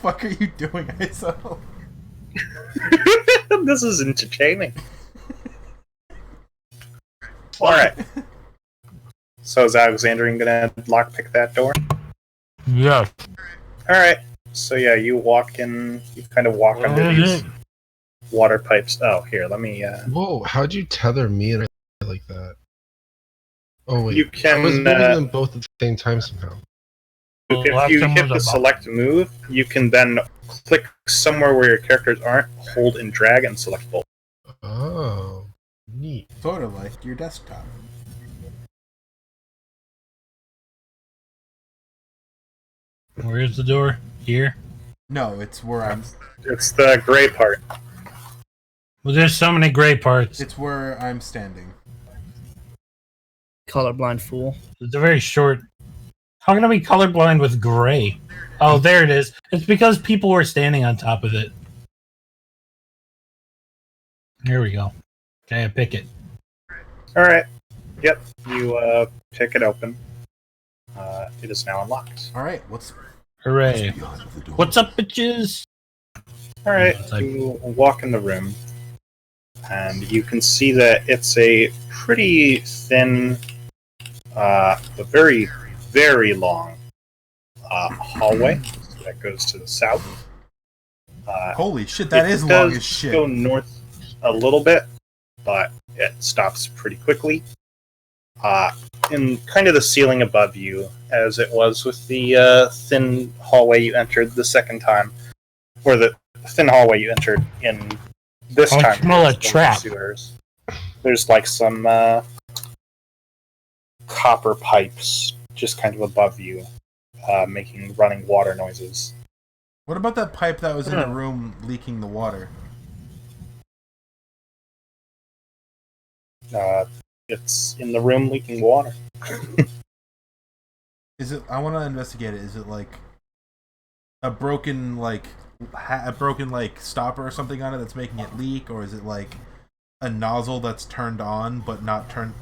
fuck are you doing, ISO? This is entertaining. Alright. So is Alexandrine gonna lockpick that door? Yeah. Alright. So yeah, you walk in, you kind of walk under these water pipes. Oh, here, let me, Whoa, how'd you tether me and I like that? Oh, wait. You I was can, moving them both at the same time somehow. if you hit the select move, you can then click somewhere where your characters aren't, hold and drag, and select both. Oh, neat. Sort of like your desktop. Where's the door? Here? No, it's where I'm. It's the gray part. Well, there's so many gray parts. It's where I'm standing. Colorblind fool. It's a very short. How can I be colorblind with gray? Oh, there it is. It's because people were standing on top of it. Here we go. Okay, I pick it. Alright. Yep, you pick it open. It is now unlocked. Alright, what's Hooray. beyond the door? What's up, bitches? Alright, It's like- you walk in the room, and you can see that it's a pretty thin, but very, very long hallway that goes to the south. Holy shit, that it is long does as shit. go north a little bit, but it stops pretty quickly. In kind of the ceiling above you, as it was with the thin hallway you entered the second time, or the thin hallway you entered in this I time. smell a in the trap. sewers. There's like some copper pipes just kind of above you, making running water noises. What about that pipe that was in the room leaking the water? It's in the room leaking water. Is it? I want to investigate it. Is it like a broken stopper or something on it that's making it leak, or is it like a nozzle that's turned on but not turned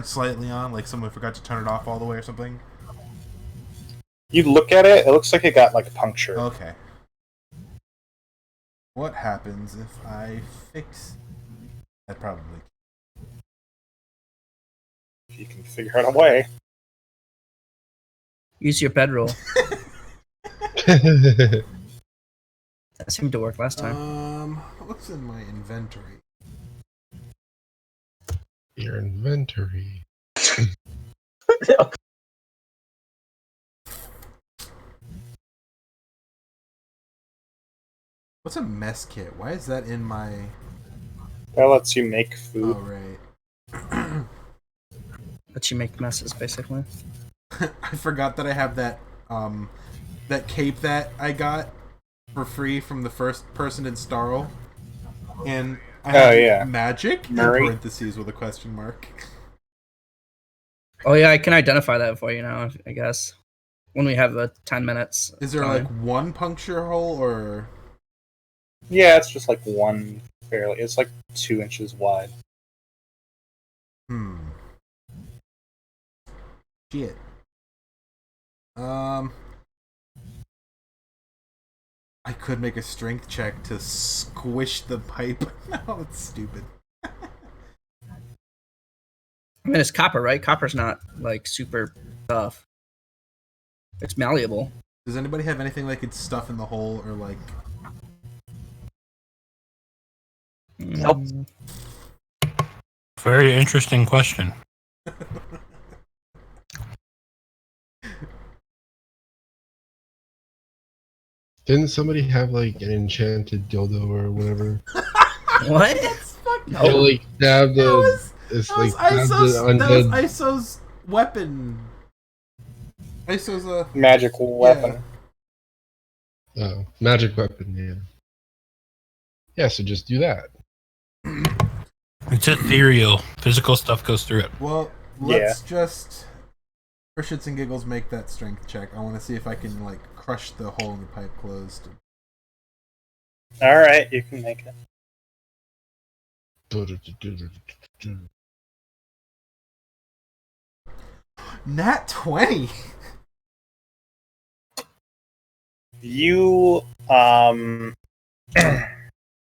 slightly on, like someone forgot to turn it off all the way or something? You look at it; it looks like it got like a puncture. Okay. What happens if I fix that? Probably. If you can figure out a way. Use your bedroll. That seemed to work last time. What's in my inventory? Your inventory. What's a mess kit? Why is that in my? That lets you make food. Oh right. Let you make messes, basically. I forgot that I have that that cape that I got for free from the first person in Starl, and I have magic Murray. in parentheses with a question mark. Oh yeah, I can identify that for you now, I guess. When we have the 10 minutes. Is there like one puncture hole or? Yeah, it's just like one fairly. It's like 2 inches wide. Shit. I could make a strength check to squish the pipe. No, it's stupid. I mean, it's copper, right? Copper's not, like, super tough. It's malleable. Does anybody have anything they could stuff in the hole or like? Nope. Very interesting question. Didn't somebody have like an enchanted dildo or whatever? What? They like stabbed the. It's like stabbed the undead. Iso's weapon. Iso's a Magic weapon. Oh, magic weapon. Yeah. Yeah. So just do that. It's ethereal. Physical stuff goes through it. Well, let's just, for shits and giggles, make that strength check. I want to see if I can like crush the hole in the pipe closed. Alright, you can make it. Nat 20. You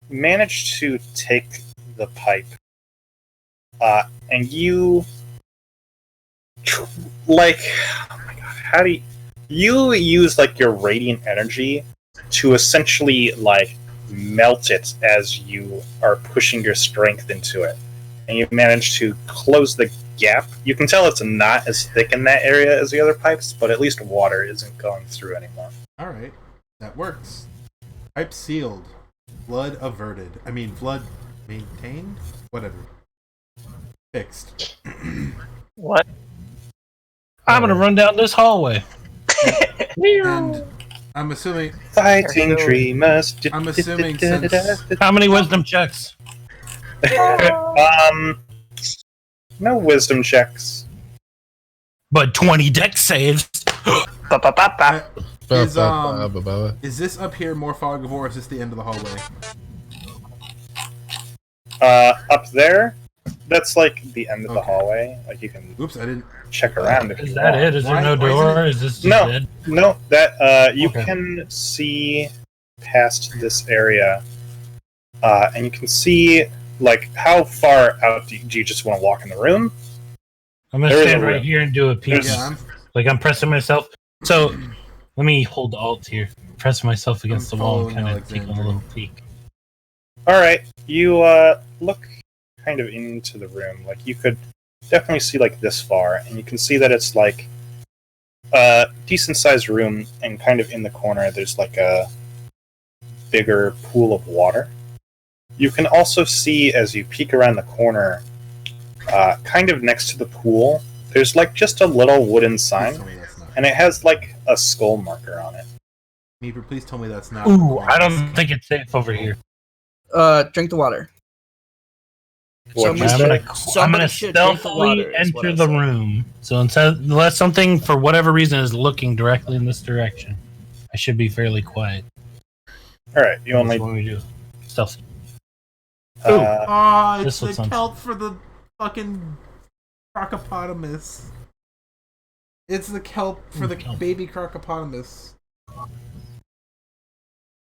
manage to take the pipe, and you like, oh my god, how do you use like your radiant energy to essentially like melt it as you are pushing your strength into it, and you manage to close the gap. You can tell it's not as thick in that area as the other pipes, but at least water isn't going through anymore. Alright, that works. Pipe sealed. Flood averted. I mean, flood maintained? Whatever. Fixed. What? I'm gonna run down this hallway. And I'm assuming Fighting dreamers. I'm assuming since How many wisdom checks? No wisdom checks. But 20 deck saves. Ba-ba-ba-ba. is this up here more fog of war, or is this the end of the hallway? Up there, that's like the end of the hallway. Like you can Oops, I didn't. check around if Is you that want. it? Is there Why- no why isn't door? it- Is this just No. dead? No, that you Okay. can see past this area, and you can see like how far out do you just want to walk in the room? I'm gonna There is stand a right room. here and do a peek. Yeah, Like I'm pressing myself. So let me hold Alt here. Press myself against I'm the wall and following kind of take a Alexander. little peek. All right, you look kind of into the room. Like you could definitely see like this far, and you can see that it's like a decent sized room, and kind of in the corner there's like a bigger pool of water. You can also see as you peek around the corner, kind of next to the pool, there's like just a little wooden Please sign, tell me that's not. and it has like a skull marker on it. Meeper, please tell me that's not. Ooh, I don't think it's safe over here. Drink the water. What Somebody you I'm said? gonna, Somebody I'm gonna should drink the stealthily water, is what enter I the said. room. So unless something for whatever reason is looking directly in this direction, I should be fairly quiet. All right, you What only do you want me to do? Stealth. Oh, This it's looks the un- kelp for the fucking crocopotamus. It's the kelp for the Kelp. baby crocopotamus.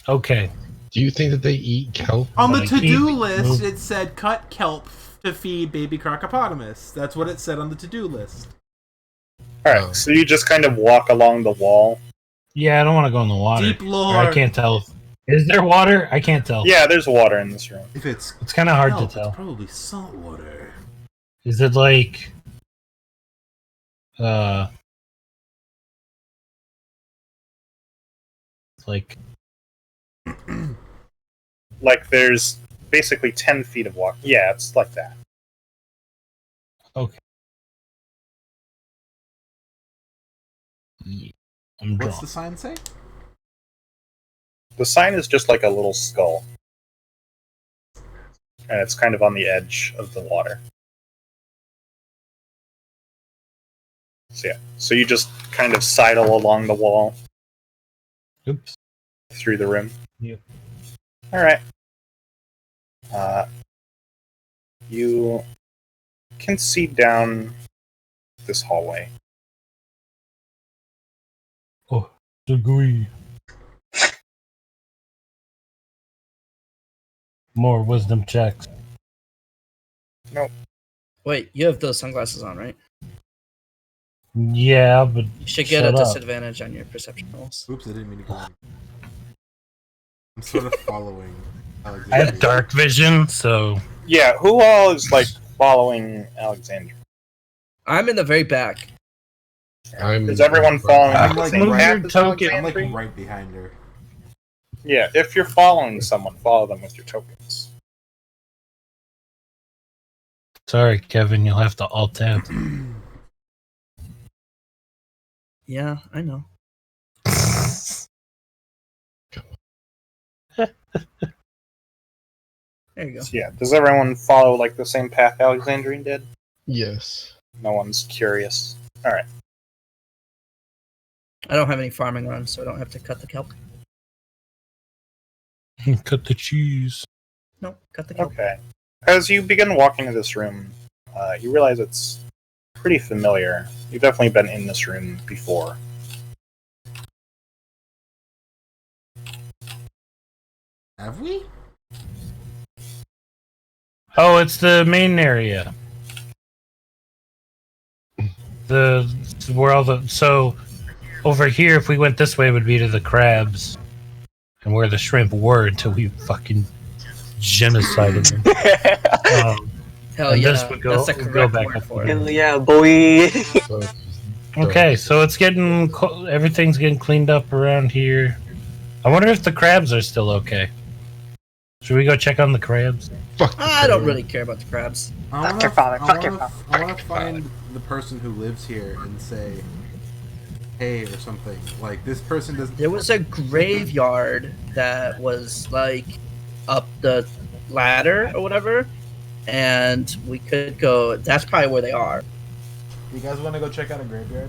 Okay. Do you think that they eat kelp? On the Like, to-do eat- list, move. it said cut kelp to feed baby crocopotamus. That's what it said on the to-do list. all right. So you just kind of walk along the wall. Yeah, I don't want to go in the water. Deep Or lore. I can't tell. Is there water? I can't tell. Yeah, there's water in this room. If it's It's kind of hard kelp, to tell. it's probably salt water. Is it like like Like there's basically 10 feet of walk. Yeah, it's like that. I'm What's drawn. the sign say? The sign is just like a little skull, and it's kind of on the edge of the water. So yeah, so you just kind of sidle along the wall Oops. through the room. Yep. All right. You can see down this hallway. Oh, degree. More wisdom checks. Wait, you have those sunglasses on, right? Yeah, but You should get Shut a up. disadvantage on your perception rolls. Oops, I didn't mean to go in. I'm sort of following I Alexander. have dark vision, so Yeah, who all is like following Alexandra? I'm in the very back. Is everyone following I'm the like same right- path as token. I'm like Alexandria? right behind her. Yeah, if you're following someone, follow them with your tokens. sorry, Kevin, you'll have to alt tab. Yeah, I know. There you go. So yeah, does everyone follow like the same path Alexandrine did? Yes. No one's curious. All right. I don't have any farming on, so I don't have to cut the kelp. Cut the cheese. No, cut the kelp. Okay. As you begin walking into this room, you realize it's pretty familiar. You've definitely been in this room before. Have we? Oh, it's the main area. The where all the so over here, if we went this way, would be to the crabs, and where the shrimp were until we fucking genocided them. Hell And yeah, this would go- that's the would go correct back word up for again. it. Hell yeah, boy. So, Okay, so it's getting everything's getting cleaned up around here. I wonder if the crabs are still okay. Should we go check on the crabs? fuck. I don't really care about the crabs. Fuck your father, fuck your father. I want to find the person who lives here and say, hey, or something. Like, this person doesn't... There was a graveyard that was like up the ladder or whatever, and we could go. That's probably where they are. You guys want to go check out a graveyard?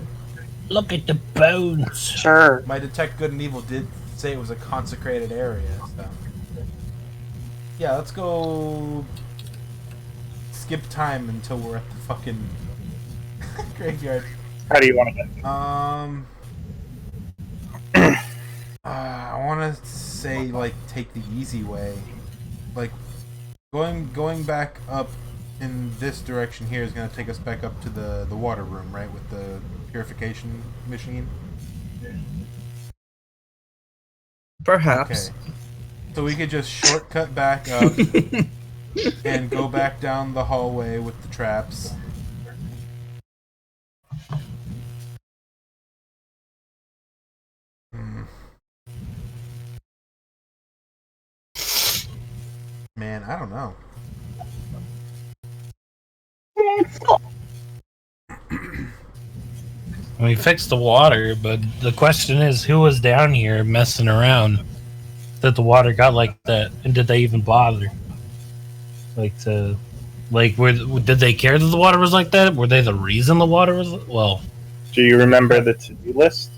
Look at the bones. Sure. My Detect Good and Evil did say it was a consecrated area, so... Yeah, let's go... skip time until we're at the fucking graveyard. How do you want to get? I want to say, like, take the easy way. Like, going back up in this direction here is going to take us back up to the water room, right? With the purification machine. Perhaps. Okay. So we could just shortcut back up and go back down the hallway with the traps. Man, I don't know. We fixed the water, but the question is, who was down here messing around that the water got like that, and did they even bother? Did they care that the water was like that? Were they the reason the water was? Well, Do you remember the to-do list?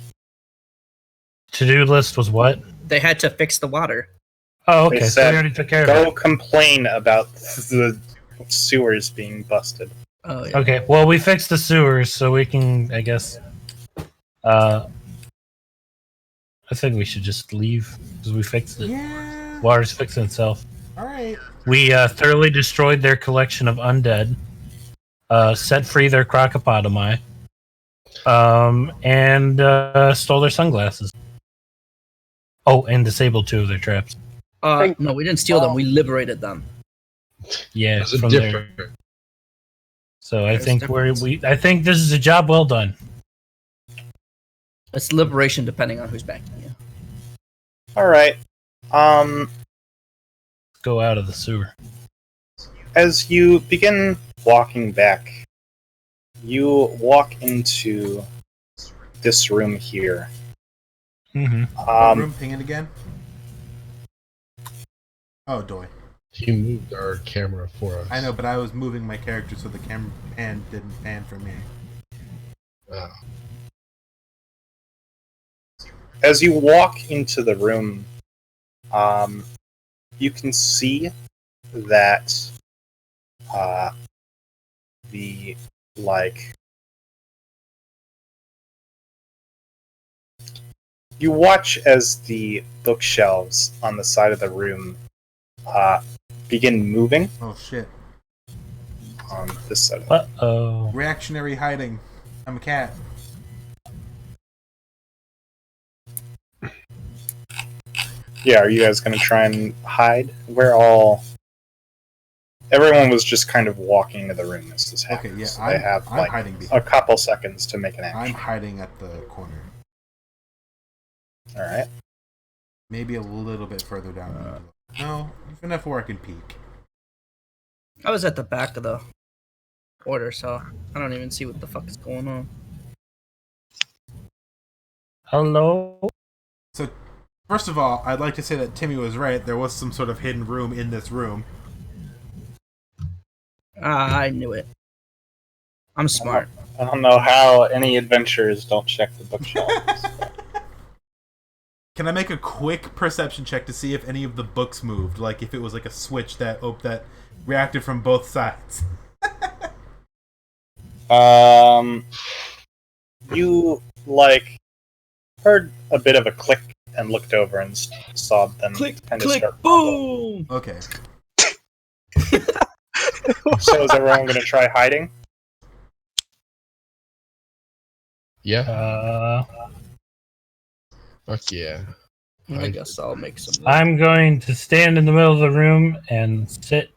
to-do list was what? They had to fix the water. Oh, okay. They So said, we already took care of Go it. complain about the sewers being busted. Oh yeah. Okay. Well, we fixed the sewers, so we can, I guess. I think we should just leave because we fixed it. Yeah. Water's fixing itself. All right. We thoroughly destroyed their collection of undead, set free their crocopotami, and stole their sunglasses. Oh, and disabled 2 of their traps. No, we didn't steal them. We liberated them. Yeah, There's a from there. difference. So I There's think difference. I think this is a job well done. It's liberation depending on who's backing you. All right. Go out of the sewer. As you begin walking back, you walk into this room here. Mm-hmm. Room pinging again. Oh, doy. He moved our camera for us. I know, but I was moving my character so the camera pan didn't pan for me. Oh. As you walk into the room, you can see that the you watch as the bookshelves on the side of the room begin moving Oh shit. on this side. Uh-oh. Reactionary hiding. I'm a cat. Yeah, are you guys gonna try and hide? Everyone was just kind of walking to the room as this Okay, happened. yeah, So they have I'm like hiding a behind. couple seconds to make an I'm action. hiding at the corner. All right. Maybe a little bit further down. No, enough where I can peek. I was at the back of the order, so I don't even see what the fuck is going on. Hello? So, first of all, I'd like to say that Timmy was right. There was some sort of hidden room in this room. I knew it. I'm smart. I don't know how any adventurers don't check the bookshelves. Can I make a quick perception check to see if any of the books moved? Like if it was like a switch that reacted from both sides. You heard a bit of a click and looked over and saw them Click, kind of click, start. boom! Okay. So is everyone going to try hiding? Yeah. Fuck yeah. I guess I'll make some. I'm going to stand in the middle of the room and sit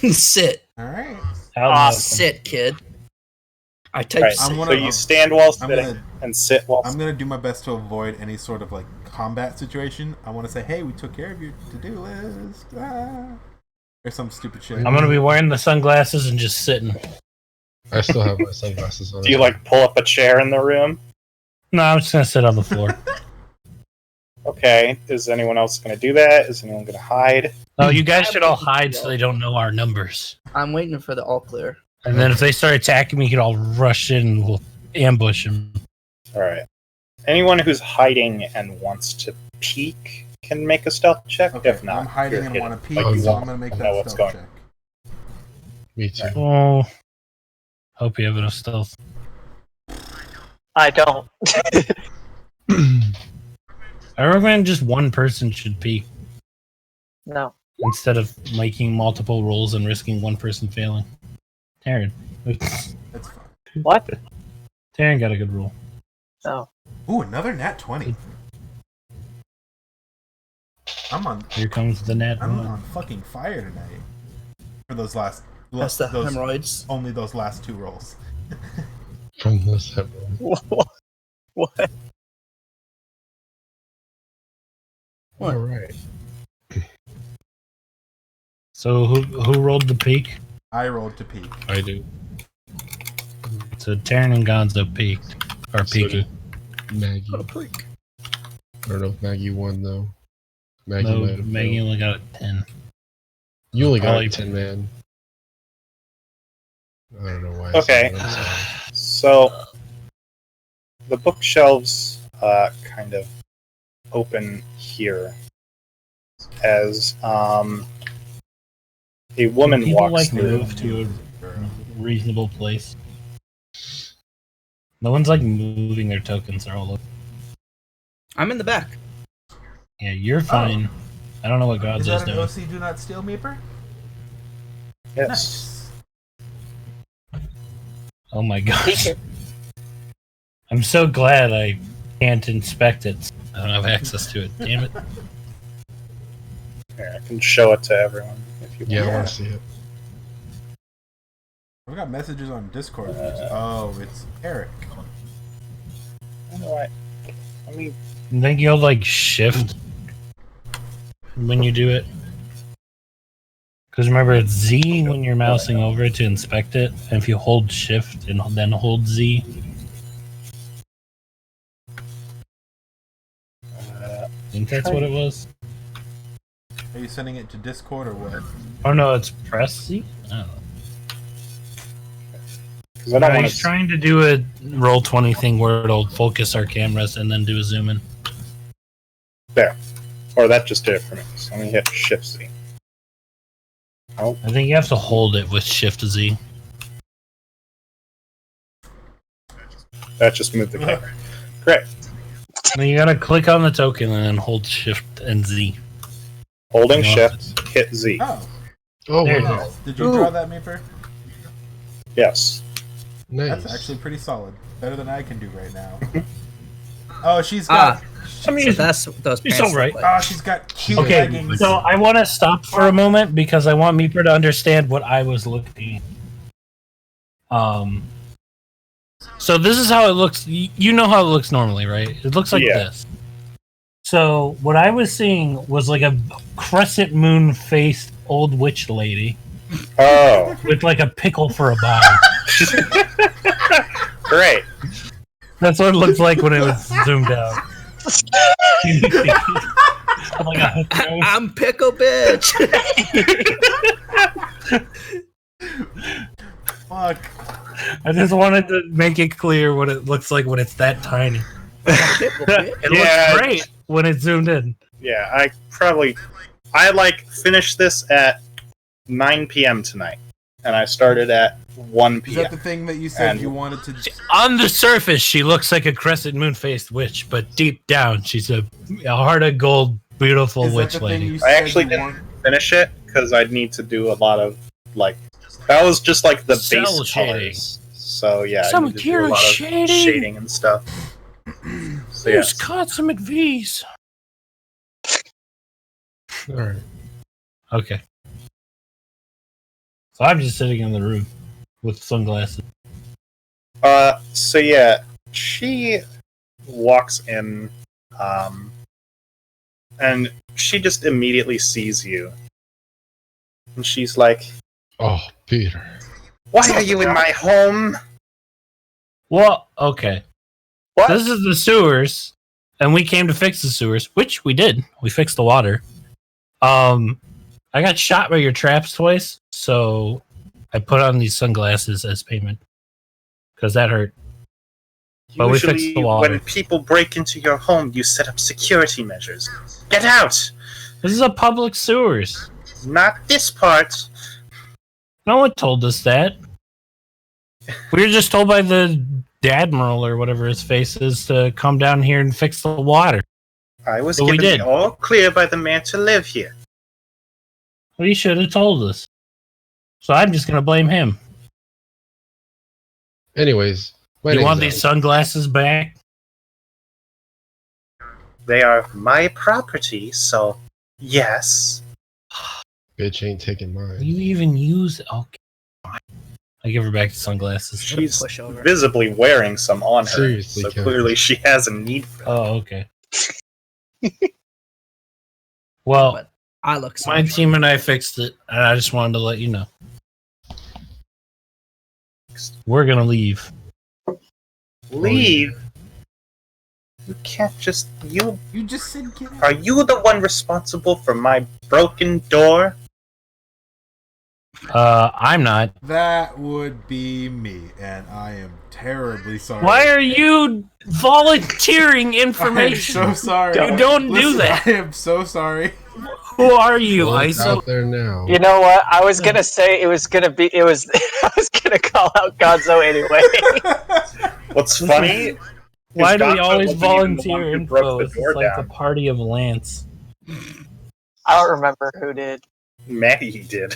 And sit. All right. out in the open. Sit, kid. I typed Right. sit. So you stand while I'm sitting gonna- and sit while. I'm gonna do my best to avoid any sort of like combat situation. I want to say, "Hey, we took care of your to-do list," or some stupid shit. I'm gonna be wearing the sunglasses and just sitting. I still have my sunglasses on. Do you like pull up a chair in the room? No, I'm just gonna sit on the floor. Okay. Is anyone else going to do that? Is anyone going to hide? No, you guys should all hide so they don't know our numbers. I'm waiting for the all clear. And then if they start attacking me, you can all rush in and we'll ambush them. All right. Anyone who's hiding and wants to peek can make a stealth check. Okay, If not, I'm hiding you're and hidden. want to peek, Like you so won't I'm gonna make know that what's stealth going. check. Me too. Oh, hope you have enough stealth. I don't. I recommend just one person should peek No. instead of making multiple rolls and risking one person failing. Taryn. That's fine. What? Taryn got a good roll. No. Ooh, another nat 20. I'm on Here comes the net. I'm on fucking fire tonight. For those last That's the those, hemorrhoids. only those last 2 rolls. From this episode. What? All right. So who rolled the peak? I rolled to peek. I do. So Taryn and Gonzo peaked. Or So peeking. did Maggie. What a freak. I don't know if Maggie won though. Maggie No, might have Maggie failed. only got a 10. You only got Probably- a 10, man. I don't know why. I Okay. said that, I'm sorry. So the bookshelves kind of open here as a woman People walks like through. move to a reasonable place. No one's like moving their tokens. They're all over. I'm in the back. Yeah, you're fine. I don't know what Is Gonzo's that an doing. OC Do Not Steal Meeper? Yes. Oh my gosh. I'm so glad I can't inspect it. I don't have access to it. Damn it. Here, I can show it to everyone if you Yeah, I want. want to see it. We got messages on Discord. Oh, it's Eric. I don't know why. Let me. I think you'll like shift when you do it. Because remember, it's Z when you're mousing over it to inspect it. And if you hold shift and then hold Z, I think that's what it was. Are you sending it to Discord or what? Oh no, it's press Z? I don't know. Because I don't want He's to. trying to do a roll 20 thing where it'll focus our cameras and then do a zoom in. Or that just did it for me. So let me hit Shift Z. Oh, I think you have to hold it with shift Z. that just moved the camera. Great. Then you gotta click on the token and then hold shift and Z. Holding Yeah. Shift, hit Z. Oh, Oh, There it wow. is. did you draw that Meeper? Yes. Nice. That's actually pretty solid. Better than I can do right now. Oh, she's got. I mean, So that's what those You're pants so right. look like. Oh, she's got cute okay, leggings. so I want to stop for a moment because I want Meeper to understand what I was looking. So this is how it looks. You know how it looks normally, right? It looks like Yeah. this. So what I was seeing was like a crescent moon faced old witch lady Oh, with like a pickle for a body. great. That's what it looked like when it was zoomed out. I'm like, oh, I'm pickle bitch. Fuck. I just wanted to make it clear what it looks like when it's that tiny. Pickle bitch. It Yeah. looks great when it's zoomed in. Yeah, I finished this at 9 p.m. tonight, and I started at 1 Is p.m. that the thing that you said And- you wanted to? On the surface, she looks like a crescent moon-faced witch, but deep down, she's a heart of gold, beautiful Is that witch the thing lady. you I said actually you didn't want? finish it because I'd need to do a lot of like that was just like the Cell base shading. colors. So yeah, I Some need to do a material lot of shading. shading and stuff. So Here's yes. consummate V's. All right. Okay. So I'm just sitting in the room with sunglasses. So yeah, she walks in, and she just immediately sees you, and she's like, Oh, Peter. "Why are you in my home?" Well, okay. What? This is the sewers, and we came to fix the sewers, which we did. We fixed the water. I got shot by your traps twice, so I put on these sunglasses as payment because that hurt. But we fixed the water. when people break into your home, you set up security measures. Get out! This is a public sewers. Not this part. No one told us that. We were just told by the Admiral or whatever his face is to come down here and fix the water. I was But we given did. the all clear by the man to live here. Well, he should have told us. So I'm just gonna blame him. Anyways, my You name's want these Alex. sunglasses back? They are my property, so yes. Bitch ain't taking Do mine. you even use? Okay, fine. I give her back the sunglasses. She's push over. visibly wearing some on her, Seriously, so Kevin. clearly she has a need for them. Oh, okay. Well, But I look my sorry. team and I fixed it, and I just wanted to let you know. We're gonna leave. Leave? You can't just... You just said get out. Are you the one responsible for my broken door? I'm not. That would be me, and I am terribly sorry. Why are you volunteering I'm information? so sorry. You don't do Listen, that. I am so sorry. Who are you, Well, it's ISO? out there now. You know what? I was gonna say it was gonna be. It was. I was gonna call out Gonzo anyway. What's funny... Why do we Gonzo always wasn't even the one volunteer who broke info? the It's door like down. the party of Lance. I don't remember who did. Maggie did.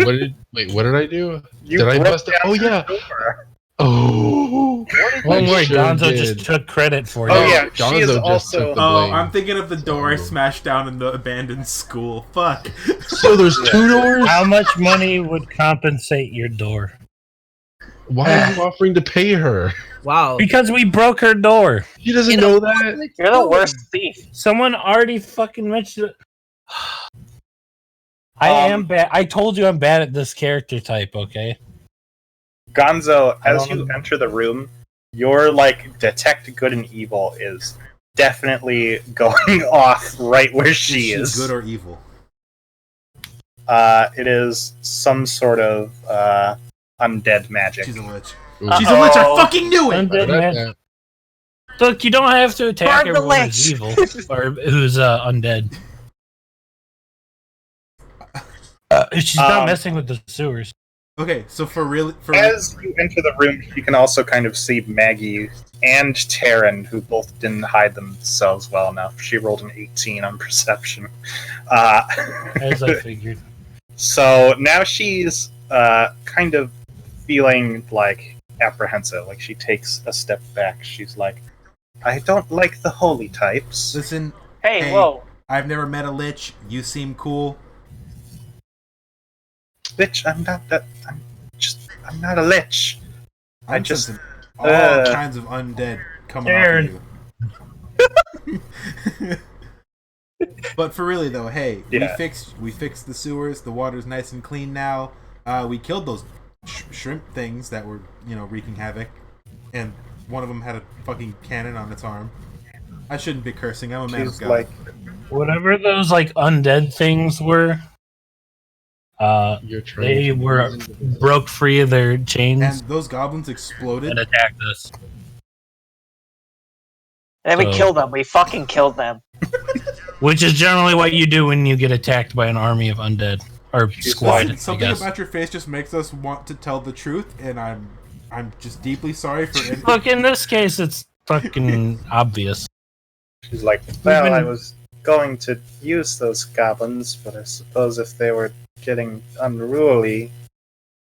What did I do? You Did I broke bust it? down Oh, her yeah. door. Oh. Don't worry, sure Gonzo did. just took credit for Oh, it. yeah, she is Gonzo just also- took the Oh, blame. I'm thinking of the door I smashed down in the abandoned school. Fuck. So there's 2 doors? How much money would compensate your door? Why are you offering to pay her? Wow. Because we broke her door. She doesn't In a know that. public You're the building. worst thief. Someone already fucking mentioned it. I am bad. I told you I'm bad at this character type, okay? Gonzo, I as don't you know. enter the room, your like detect good and evil is definitely going off right where she is. Good or evil? It is some sort of undead magic. She's a witch. Ooh. She's a witch. I Uh-oh. fucking knew it. Undead That- man. Look, you don't have to attack Burn the everyone who's lich. evil or who's undead. She's not messing with the sewers. Okay, so for As you enter the room, you can also kind of see Maggie and Taryn, who both didn't hide themselves well enough. She rolled an 18 on perception. As I figured. So now she's kind of feeling like apprehensive. Like she takes a step back. She's like, I don't like the holy types. listen, Hey, Hey. whoa. I've never met a lich. You seem cool. Bitch, I'm not a lich. I I'm just- sensing all kinds of undead coming Aaron. off of you. But for really though, hey, Yeah. we fixed the sewers. The water's nice and clean now. We killed those shrimp things that were, wreaking havoc, and one of them had a fucking cannon on its arm. I shouldn't be cursing. I'm a man She's of God. like, Whatever those like undead things were, You're trying they to- were broke free of their chains and those goblins exploded. and attacked us. And we So- killed them. We fucking killed them. Which is generally what you do when you get attacked by an army of undead. or squad. I Something guess. about your face just makes us want to tell the truth, and I'm just deeply sorry for. Look, in this case, it's fucking obvious. She's like, well, I was going to use those goblins, but I suppose if they were getting unruly,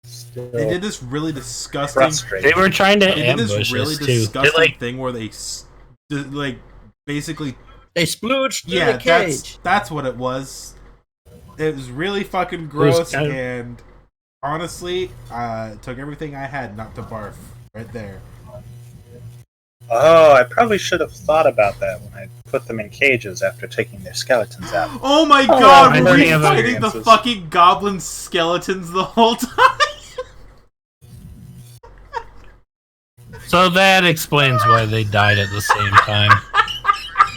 still They did this really disgusting. frustrating. They were trying to They did ambush this really us too. disgusting They, like, thing where they like basically. They splooged through Yeah, the cage. that's what it was. It was really fucking was gross, kind of- and honestly, it took everything I had not to barf right there. Oh, I probably should have thought about that when I put them in cages after taking their skeletons out. Oh my Oh, god, yeah, were we I know. fighting the fucking goblin skeletons the whole time? So that explains why they died at the same time.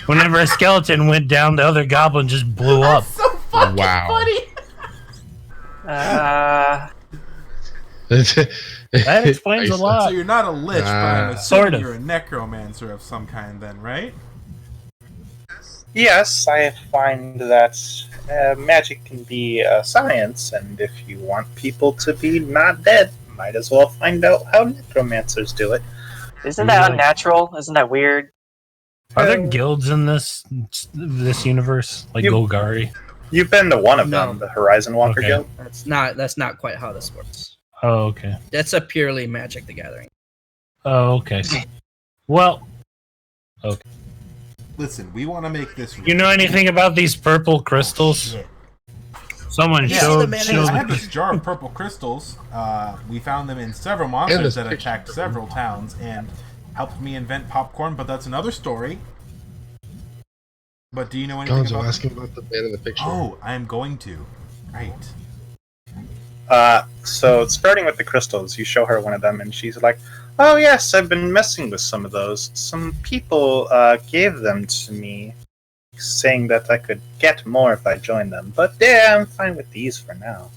Whenever a skeleton went down, the other goblin just blew up. So fucking Wow. funny. That explains a lot. So you're not a lich, but I'm assuming Sort of. you're a necromancer of some kind then, right? Yes, I find that magic can be a science, and if you want people to be not dead, might as well find out how necromancers do it. Isn't that unnatural? Isn't that weird? Are there guilds in this universe, like You- Golgari? You've been to one of No. them, the Horizon Walker Okay. Guild. That's not quite how this works. Oh, okay. That's a purely Magic the Gathering. Oh, okay. Well, Listen, we want to make this. you know anything about these purple crystals? Shit. Someone Yeah, showed. the man in I his- have this jar of purple crystals. We found them in several monsters this that picture. attacked several towns and helped me invent popcorn, but that's another story. But do you know anything Gonzo, about... ask him about the man in the picture. Oh, I am going to. Right. So starting with the crystals, you show her one of them, and she's like, "Oh yes, I've been messing with some of those. Some people gave them to me, saying that I could get more if I joined them. But yeah, I'm fine with these for now."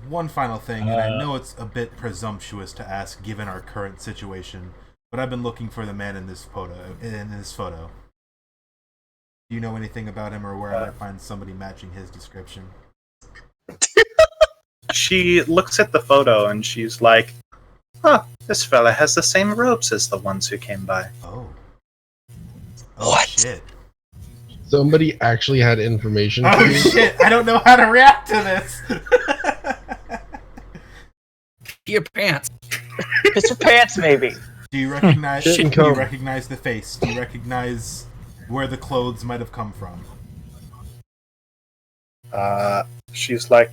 One final thing, and I know it's a bit presumptuous to ask given our current situation, but I've been looking for the man in this photo. Do you know anything about him, or where I might find somebody matching his description? She looks at the photo and she's like, "Huh, this fella has the same robes as the ones who came by." Oh. What? Shit. Somebody actually had information. for Oh me. shit! I don't know how to react to this. Your pants. It's your pants, maybe. Do you recognize? Shit do and you comb. recognize the face? Do you recognize where the clothes might have come from? She's like,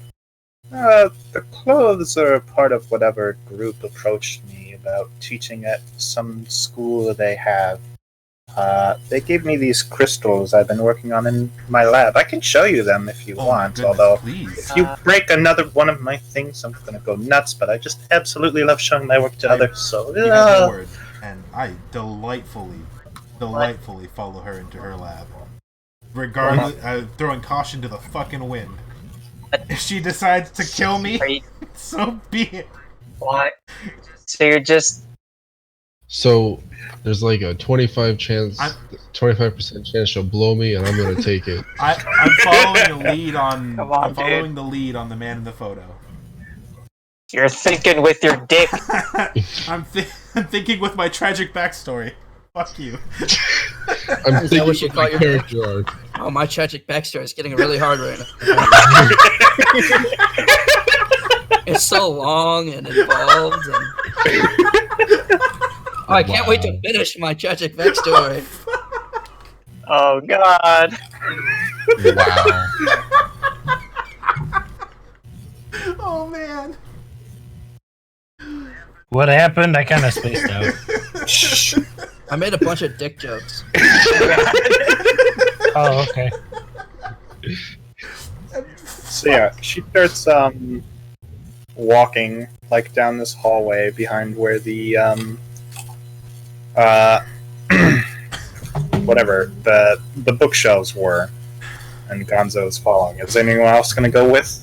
"The clothes are part of whatever group approached me about teaching at some school they have. They gave me these crystals I've been working on in my lab. I can show you them if you Oh my want, goodness, although please. if you break another one of my things, I'm gonna go nuts, but I just absolutely love showing my work to others, so... You have the word, and I delightfully follow her into her lab. Regardless, throwing caution to the fucking wind. If she decides to kill me, Are you, so be it. what? So you're just So there's like a 25% chance she'll blow me, and I'm gonna take it. I'm following the lead on. Come on, I'm following the lead on the man in the photo. you're thinking with your dick. I'm thinking with my tragic backstory. Fuck you. I'm Is that thinking what you of call my your- character arc. Oh, my tragic backstory is getting really hard right now. It's so long and involved, and oh, I can't wait to Wow. finish my tragic backstory. Oh God. Wow. Oh man. What happened? I kind of spaced out. I made a bunch of dick jokes. Oh, okay. So yeah, she starts walking like down this hallway behind where the whatever the bookshelves were, and Gonzo's following. Is anyone else gonna go with?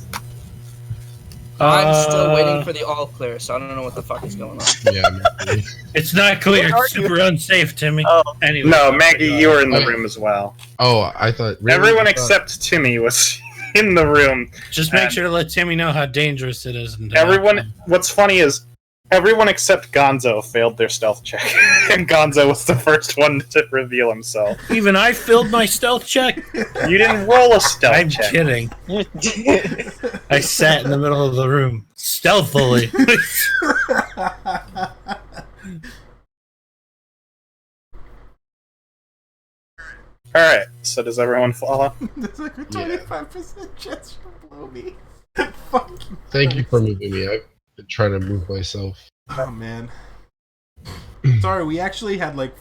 I'm still waiting for the all clear, so I don't know what the fuck is going on. Yeah. maybe. It's not clear. Where are It's super unsafe, Timmy. Oh, Anyway. No, Maggie, you were in the Okay. room as well. Oh, I thought. Really? Everyone I thought- except Timmy was. in the room. Just make And sure to let Timmy know how dangerous it is. And everyone. What's funny is everyone except Gonzo failed their stealth check, and Gonzo was the first one to reveal himself. Even I failed my stealth check. You didn't roll a stealth I'm check. kidding. I sat in the middle of the room stealthily. All right. So does everyone follow? There's like a 25% chance to blow me. Fuck. Thank you for moving me. I've been trying to move myself. Oh man. Sorry, we actually had like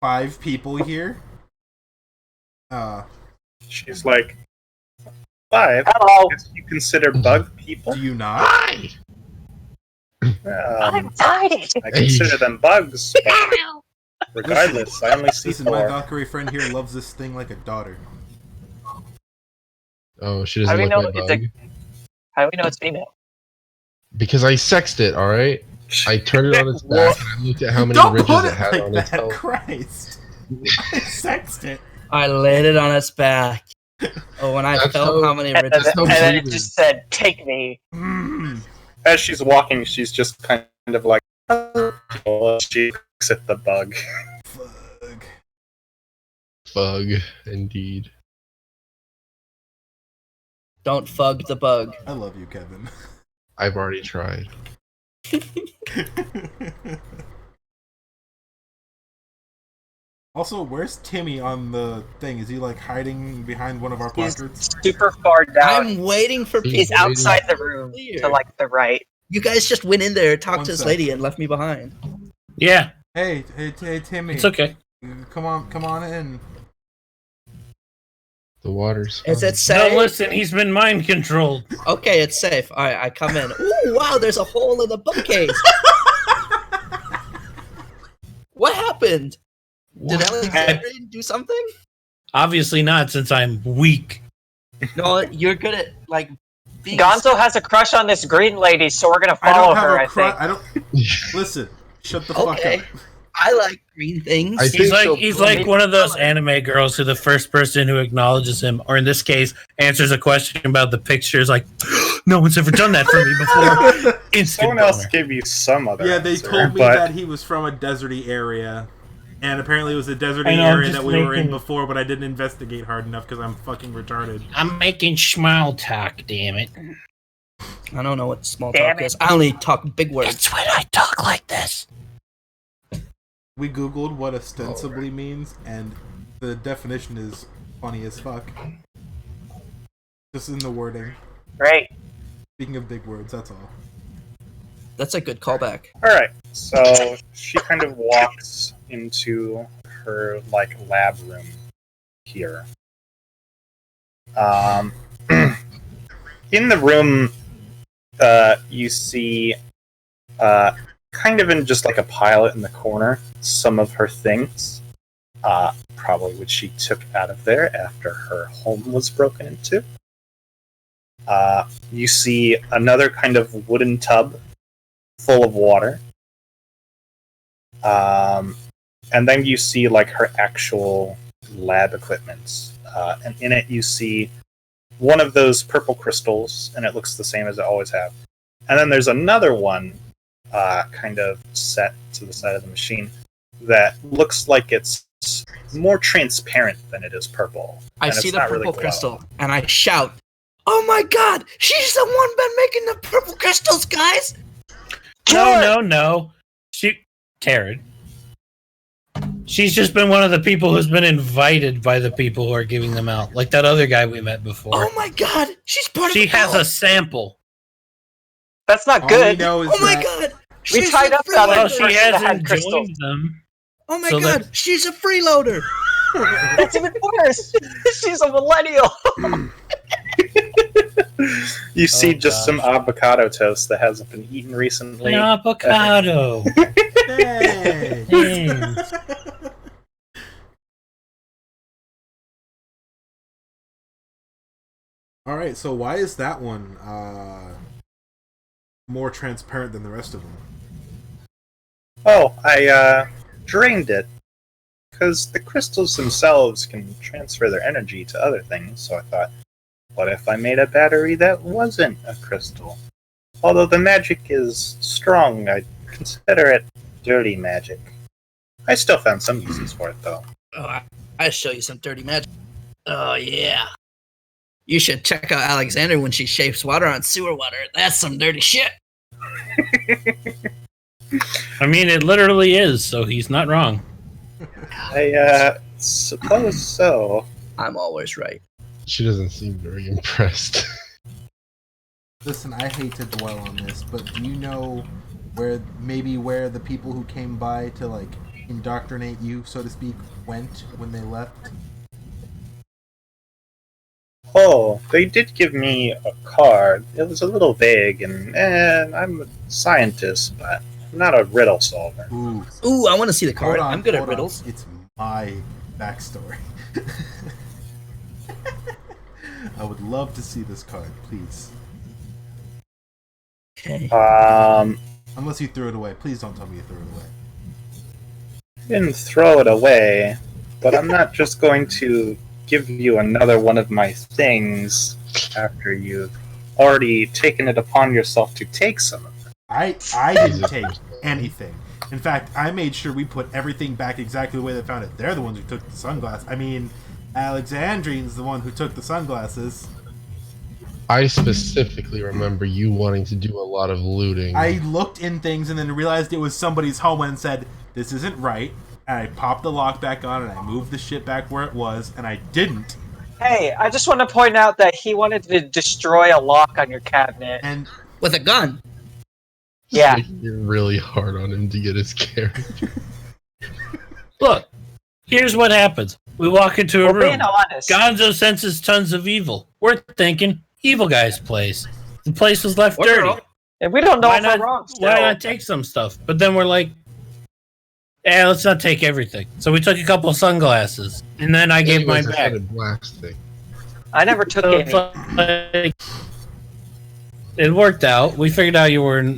5 people here. She's like 5. Hello. Guess you consider bug people? Do you not? Hi! I'm excited. I consider them bugs. But regardless, I only see Listen, my 4. Valkyrie friend here loves this thing like a daughter. Oh, she How doesn't do we like know my it's bug. How do we know it's female? Because I sexed it, alright? I turned it on its back and I looked at how many Don't ridges put it it had like on its that, health. Christ. I sexed it. I laid it on its back. Oh, when I That's felt how- how many And ridges. then, so and then it bleeding. just said, "Take me." Mm. As she's walking, she's just kind of like, oh, she looks at the bug. Fuck. Bug, indeed. Don't fug the bug. I love you, Kevin. I've already tried. Also, where's Timmy on the thing? Is he like hiding behind one of our He's placards? super far down. I'm waiting for He's people. He's outside the room Clear. to like the right. You guys just went in there, talked One to this sec. lady, and left me behind. Yeah, Hey, Timmy. it's okay. Come on in. The water's Is fine. it safe? No, listen, he's been mind controlled. Okay, it's safe. All right, I come in. Ooh, wow! There's a hole in the bookcase. What happened? Did Alexander do something? Obviously not, since I'm weak. No, you're good at like being. Gonzo has a crush on this green lady, so we're gonna I follow don't have her. a I think. I don't. Listen. Shut the Okay. fuck up. I like green things. I think she'll He's blow like me. one of those anime girls who the first person who acknowledges him, or in this case, answers a question about the picture is like, no one's ever done that for me before. Instant Someone else boner. gave you some other Yeah, they answer, told me but that he was from a deserty area. And apparently it was a deserty I know, I'm area just that we were in making- before, but I didn't investigate hard enough because I'm fucking retarded. I'm making small talk, damn it. I don't know what small Damn talk it. is. I only talk big words. It's when I talk like this. We googled what ostensibly means, and the definition is funny as fuck. Just in the wording. Great. Speaking of big words, that's all. That's a good callback. Alright, so she kind of walks into her, like, lab room here. In the room, you see, kind of in just like a pile in the corner, some of her things. Probably which she took out of there after her home was broken into. You see another kind of wooden tub full of water. And then you see like her actual lab equipment. And in it you see one of those purple crystals, and it looks the same as it always have. And then there's another one kind of set to the side of the machine that looks like it's more transparent than it is purple. I And see it's the not really purple glowing. crystal, and I shout, "Oh my god! She's the one been making the purple crystals, guys!" No. Taryn. She's just been one of the people who's been invited by the people who are giving them out. Like that other guy we met before. Oh my god! She's part of She the has cult. a sample. That's not All we good. know is Oh my that god! We She's tied a up the other Well, freeloader. she person that hasn't had crystals. joined them. Oh my so god! She's a freeloader. That's even worse. She's a millennial. You see Oh, just gosh. some avocado toast that hasn't been eaten recently. An avocado. Hey! Thanks. Alright, so why is that one more transparent than the rest of them? Oh, I drained it. Because the crystals themselves can transfer their energy to other things, so I thought What if I made a battery that wasn't a crystal? Although the magic is strong, I'd consider it dirty magic. I still found some uses for it, though. Oh, I show you some dirty magic. Oh yeah. You should check out Alexander when she shapes water on sewer water. That's some dirty shit. I mean, it literally is, so he's not wrong. I suppose so. I'm always right. She doesn't seem very impressed. Listen, I hate to dwell on this, but do you know where the people who came by to like indoctrinate you, so to speak, went when they left? Oh, they did give me a card. It was a little vague, and I'm a scientist, but I'm not a riddle solver. Ooh, I want to see the card. Hold on, I'm good at hold on. riddles. It's my backstory. I would love to see this card, please. Okay. Unless you threw it away. Please don't tell me you threw it away. I didn't throw it away, but I'm not just going to give you another one of my things after you've already taken it upon yourself to take some of it. I didn't take anything. In fact, I made sure we put everything back exactly the way they found it. They're the ones who took the sunglasses. I mean, Alexandrine's the one who took the sunglasses. I specifically remember you wanting to do a lot of looting. I looked in things and then realized it was somebody's home and said, this isn't right. And I popped the lock back on and I moved the shit back where it was, and I didn't. Hey, I just want to point out that he wanted to destroy a lock on your cabinet. And With a gun. Yeah. You're really hard on him to get his character. Look, here's what happens. We walk into a We're room. being honest. Gonzo senses tons of evil. We're thinking, evil guy's place. The place was left Or dirty. girl. And we don't know Why if not, we're wrong. why still. not take some stuff? But then we're like, let's not take everything. So we took a couple of sunglasses, and then I gave mine Anyways, I back. started blasting. I never took So any. it's like, it worked out. We figured out you were,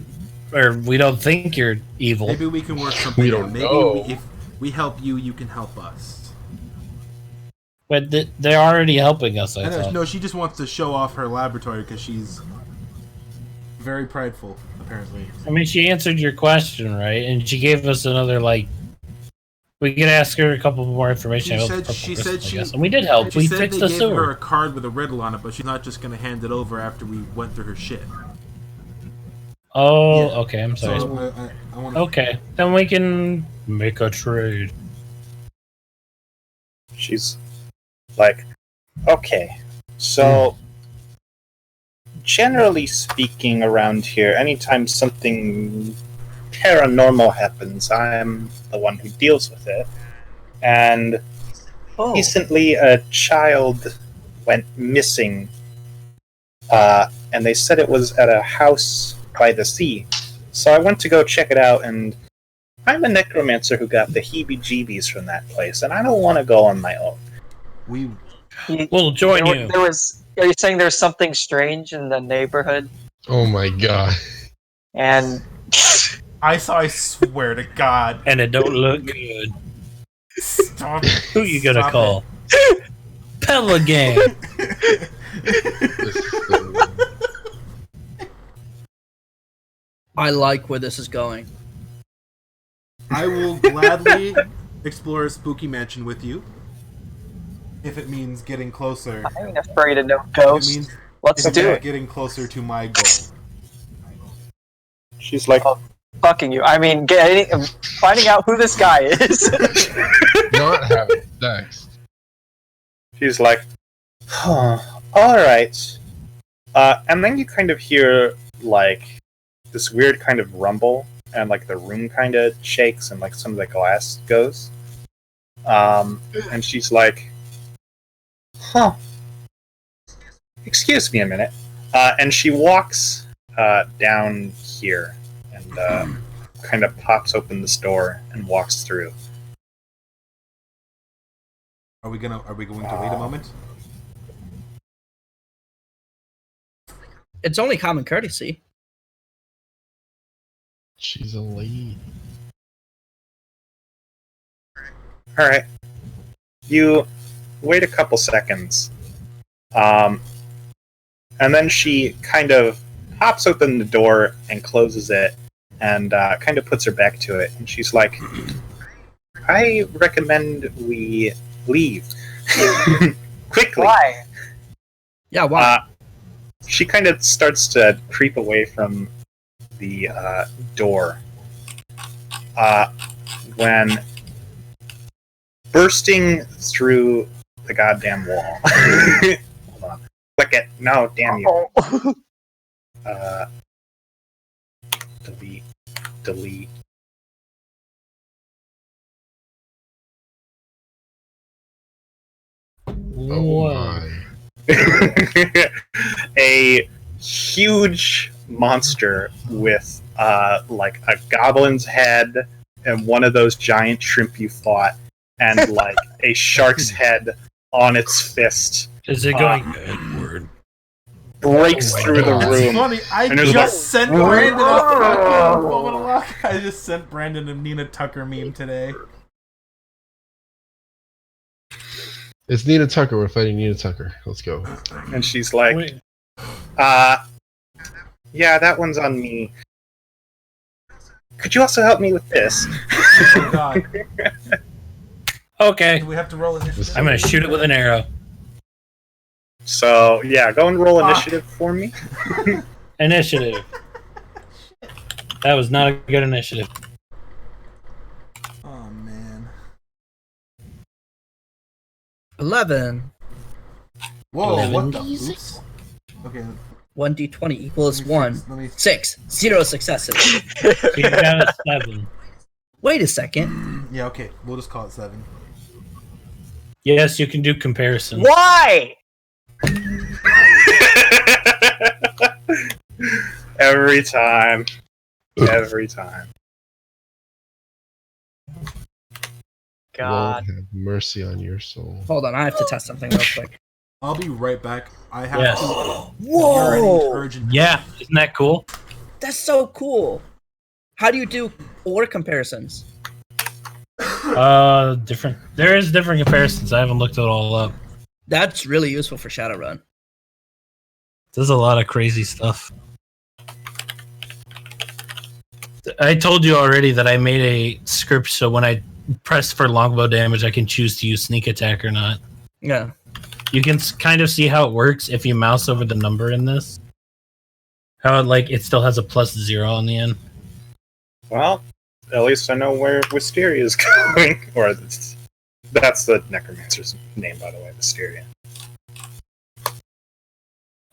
or we don't think you're evil. maybe we can work something We out. don't Maybe know. if we help you, you can help us. But they're already helping us, I I know, thought. no, she just wants to show off her laboratory because she's very prideful, apparently. I mean, she answered your question, right? And she gave us another, like, we could ask her a couple more information. She about said- Purple she Crystal, said I she- guess. And we did help. She We said fixed they the gave her sewer. a card with a riddle on it, but she's not just going to hand it over after we went through her shit. Oh, Yeah. okay. I'm sorry. So I want to. Okay, then we can make a trade. She's like, okay, so generally speaking around here, anytime something paranormal happens, I'm the one who deals with it. And Oh. recently a child went missing, and they said it was at a house by the sea. So I went to go check it out, and I'm a necromancer who got the heebie-jeebies from that place, and I don't want to go on my own. We We'll join there, you. there was. Are you saying there's something strange in the neighborhood? Oh my god. And I swear to God. And it don't look good. Stop. Who you gonna Stop call? Pelican. I like where this is going. I will gladly explore a spooky mansion with you. If it means getting closer. I ain't afraid of no It ghosts. means Let's if do it's it. getting closer to my goal. She's like, Fucking you. I mean, finding out who this guy is. Not having sex. she's like, huh, alright. And then you kind of hear, like, this weird kind of rumble, and, like, the room kind of shakes, and, like, some of the glass goes. And she's like, huh. Excuse me a minute. And she walks down here, and kind of pops open this door and walks through. Are we going to wait a moment? It's only common courtesy. She's a lady. Alright. You wait a couple seconds. And And then she kind of pops open the door and closes it and kind of puts her back to it. And she's like, I recommend we leave. Quickly. Why? Yeah, why? She kind of starts to creep away from the door when bursting through the goddamn wall. Hold on. Click it. No, damn you. Delete. Oh my. A huge monster with like a goblin's head and one of those giant shrimp you fought and like a shark's head on its fist Is it going Edward? breaks Oh my through God. the It's room. funny. I And there's just sent Brandon a fucking moment of luck. I just sent Brandon a Nina Tucker meme today. It's Nina Tucker. We're fighting Nina Tucker. Let's go. And she's like, Wait. yeah, that one's on me. Could you also help me with this? Oh god. Okay, Do we have to roll initiative? I'm gonna shoot it with an arrow. So, yeah, go and roll initiative for me. Initiative. That was not a good initiative. Oh man. 11. Whoa, what the? 11. Oops. Okay. 1d20 equals let me 1. fix- Let me. 6. 0 successes. So you got a 7. Wait a second. Yeah, okay. We'll just call it 7. Yes, you can do comparisons. Why? Every time. Every time. God. Lord have mercy on your soul. Hold on, I have to test something real quick. I'll be right back. I have Yes. to. Whoa! Urgent. Yeah, isn't that cool? That's so cool. How do you do order comparisons? Different. There is different comparisons. I haven't looked it all up. That's really useful for Shadowrun. There's a lot of crazy stuff. I told you already that I made a script so when I press for longbow damage, I can choose to use sneak attack or not. Yeah. You can kind of see how it works if you mouse over the number in this. How it still has a +0 on the end. Well, at least I know where Wisteria is going. Or that's the necromancer's name, by the way, Wisteria. I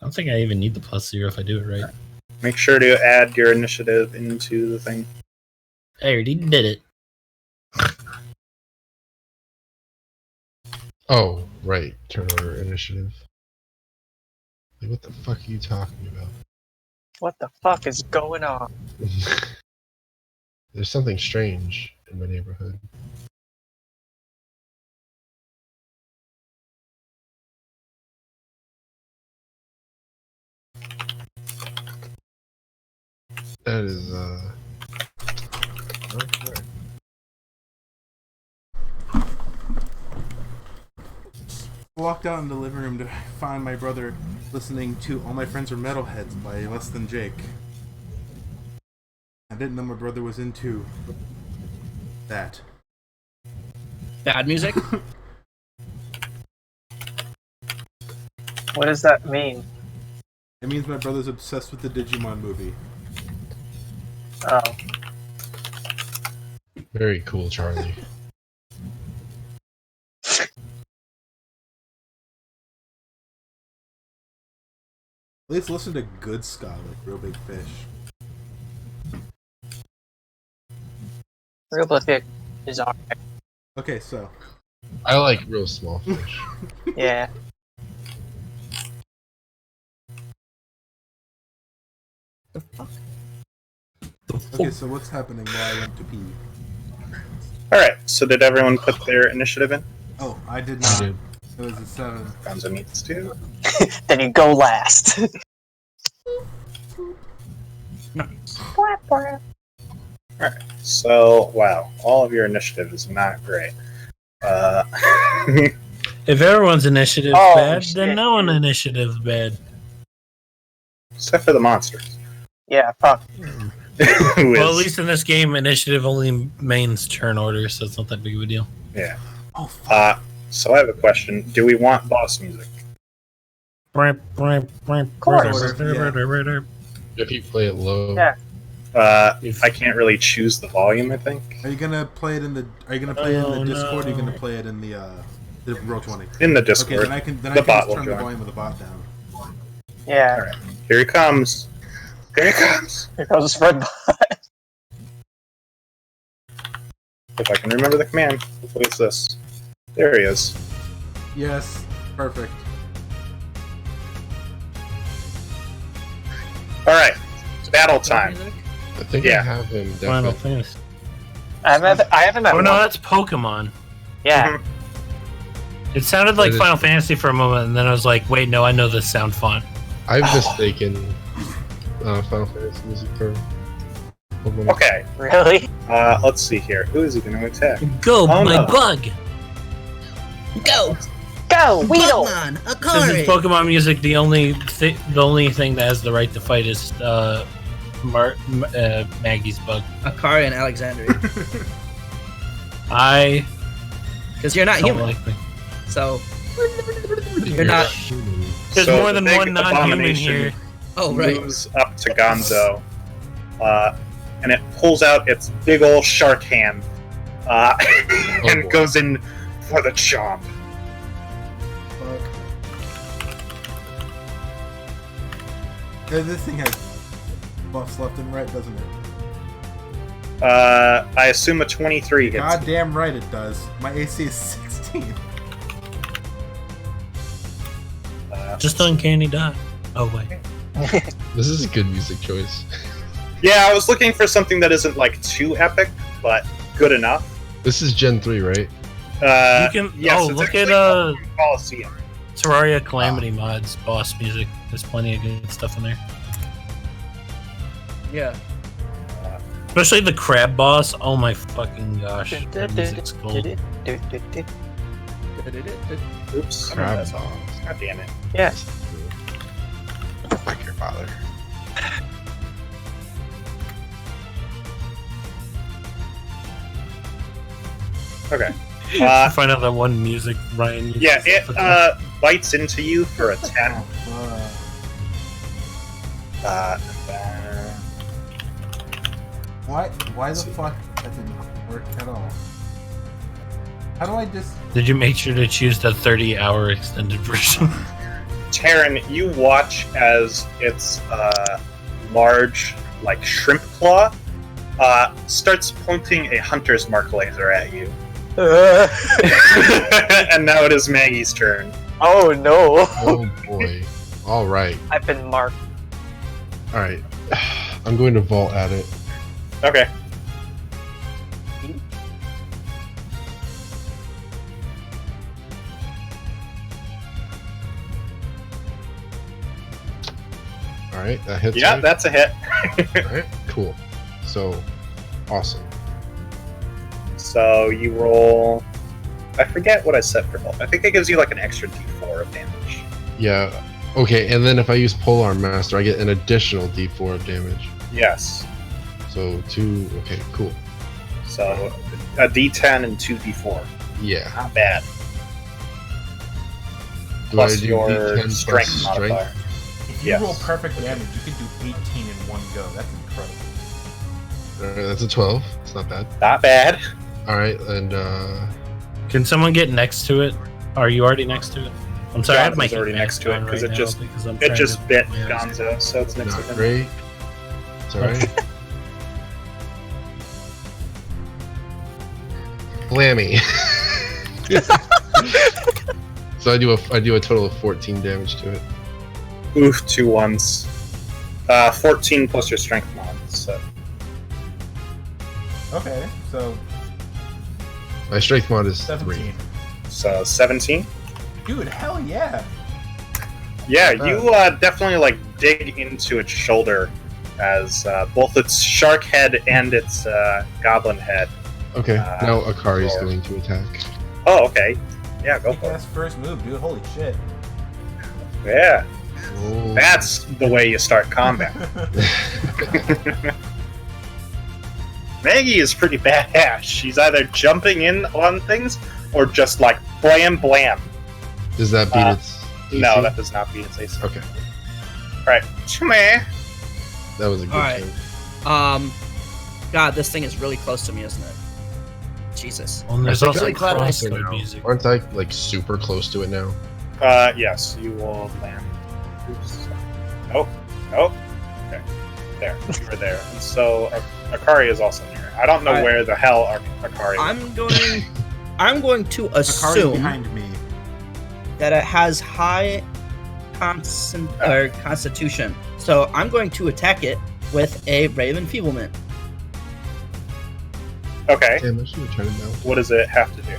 don't think I even need the +0 if I do it right. Make sure to add your initiative into the thing. I already did it. Oh, right. Turn order initiative. Like, what the fuck are you talking about? What the fuck is going on? There's something strange in my neighborhood. That is, okay. Walked out in the living room to find my brother listening to All My Friends Are Metalheads by Less Than Jake. I didn't know my brother was into that. Bad music? What does that mean? It means my brother's obsessed with the Digimon movie. Oh. Very cool, Charlie. At least listen to good ska, like Real Big Fish. Real Big is alright. Okay, so I like real small fish. Yeah. The fuck? okay, so what's happening while I went to pee? Alright, so did everyone put their initiative in? Oh, I did I not. did. It was a 7. Gonzo needs to. Then you go last. Nice. Alright, so, wow, all of your initiative is not great. If everyone's initiative Oh, bad, shit. then no one initiative's bad. Except for the monsters. Yeah, fuck. Who Well, at is- least in this game, initiative only mains turn order, so it's not that big of a deal. yeah. Oh, fuck. So I have a question. Do we want boss music? Of course. If you play it low. Yeah. If- I can't really choose the volume, I think. Are you gonna play it in the? Are you gonna play it in Oh, the Discord? Or are you no. gonna play it in the Roll20? In the Okay, Discord. then I can The bot will just turn the join. volume of the bot down. Yeah. Alright. Here he comes. Here he comes. Here goes Fred. If I can remember the command. Hopefully it's this. There he is. Yes, perfect. Alright. It's battle time. I think Yeah. I have him Final definitely. Fantasy. I have him at Oh no, one. that's Pokemon. Yeah. It sounded like That is- Final Fantasy for a moment, and then I was like, wait, no, I know this sound font. I've mistaken Final Fantasy music for Pokemon. Okay. Really? Let's see here. Who is he going to attack? Go, Oh, my no. bug! Go! Go, Weedle! Pokemon! This is Akari! Pokemon music. The only thing that has the right to fight is Maggie's bug. Akari and Alexandria. I Because you're not don't human. like me. So, you're not. There's So more the than big one non-human abomination here. Oh, right. Moves up to Gonzo. And it pulls out its big ol' shark hand. And boy. goes in for the chomp. This thing has buffs left and right, doesn't it? I assume a 23 hits. Goddamn right it does. My AC is 16. Just uncanny dot. Oh wait. This is a good music choice. Yeah, I was looking for something that isn't like too epic, but good enough. This is Gen 3, right? You can. Yes, oh, it's look actually at Coliseum. Terraria Calamity mods boss music. There's plenty of good stuff in there. Yeah. Especially the crab boss. Oh my fucking gosh. That music's gold. Oops. Crab boss. God damn it. Yes. Fuck your father. Okay. I find out that one music Ryan uses. Yeah, it bites into you for a 10. Why the fuck that didn't work at all? How do I just... Did you make sure to choose the 30-hour extended version? Taryn, you watch as its large, like, shrimp claw starts pointing a hunter's mark laser at you. And now it is Maggie's turn. Oh no. Oh boy. Alright. I've been marked. Alright. I'm going to vault at it. Okay. Alright, that hits Yeah, me. that's a hit. Alright, cool. So, awesome. So you roll. I forget what I set for vault. I think it gives you like an extra d4 of damage. Yeah. Okay, and then if I use Polearm Master, I get an additional d4 of damage. Yes. So 2. Okay, cool. So a d10 and 2 d4. Yeah. Not bad. Do Plus I do your D10 plus strength modifier. If you Yes. roll perfect damage, you can do 18 in one go. That's incredible. Alright, that's a 12. It's not bad. Not bad. Alright, and Can someone get next to it? Are you already next to it? I'm sorry, I have my Gonzo's already heat next to it on because right it now just because I'm it trying just to- bit my eyes. Gonzo, so it's next not to him. great. It's alright. Blammy. So I do a total of 14 damage to it. Oof, 2 1s. 14 plus your strength mod. So Okay, so My strength mod is 17. 3. so 17. Dude, hell yeah! Yeah, Not you definitely like dig into its shoulder as both its shark head and its goblin head. Okay, now Akari is roar. going to attack. Oh, okay. Yeah, go Kick for it. ass first move, dude. Holy shit. Yeah. Oh. That's the way you start combat. Maggie is pretty badass. She's either jumping in on things or just like blam blam. Does that beat its AC? No, that does not beat its AC. Okay. Alright. Chumeh. That was a good Alright. turn. God, this thing is really close to me, isn't it? Jesus. Well, there's I'm also really glad I crosscode music. Aren't I like super close to it now? Yes, you will land. Oops. Nope. Nope. Okay. There. You were there. And so Akari is also near. I don't know Alright. where the hell Akari is. I'm going to Akari's assume behind me. that it has high constitution. So I'm going to attack it with a Ray of Enfeeblement. Okay. Damn, I should have turned it down. What does it have to do?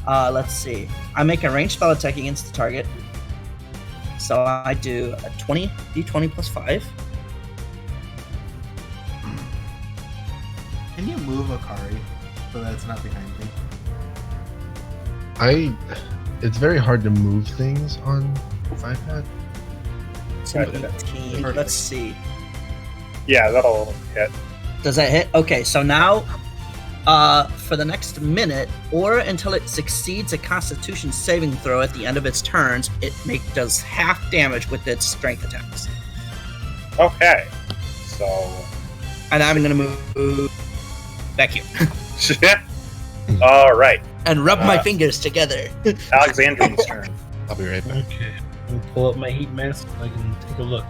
Let's see. I make a ranged spell attack against the target. So I do a 20 d20 plus 5. Can you move Akari so that it's not behind me? It's very hard to move things on iPad. So Right. 18. Perfect. Let's see. Yeah, that'll hit. Does that hit? Okay, so now, for the next minute, or until it succeeds a Constitution saving throw at the end of its turns, it does half damage with its strength attacks. Okay. So. And I'm gonna move back here All right. and rub my fingers together. Alexandrine's turn. I'll be right back. Okay. Let me pull up my heat mask so I can take a look.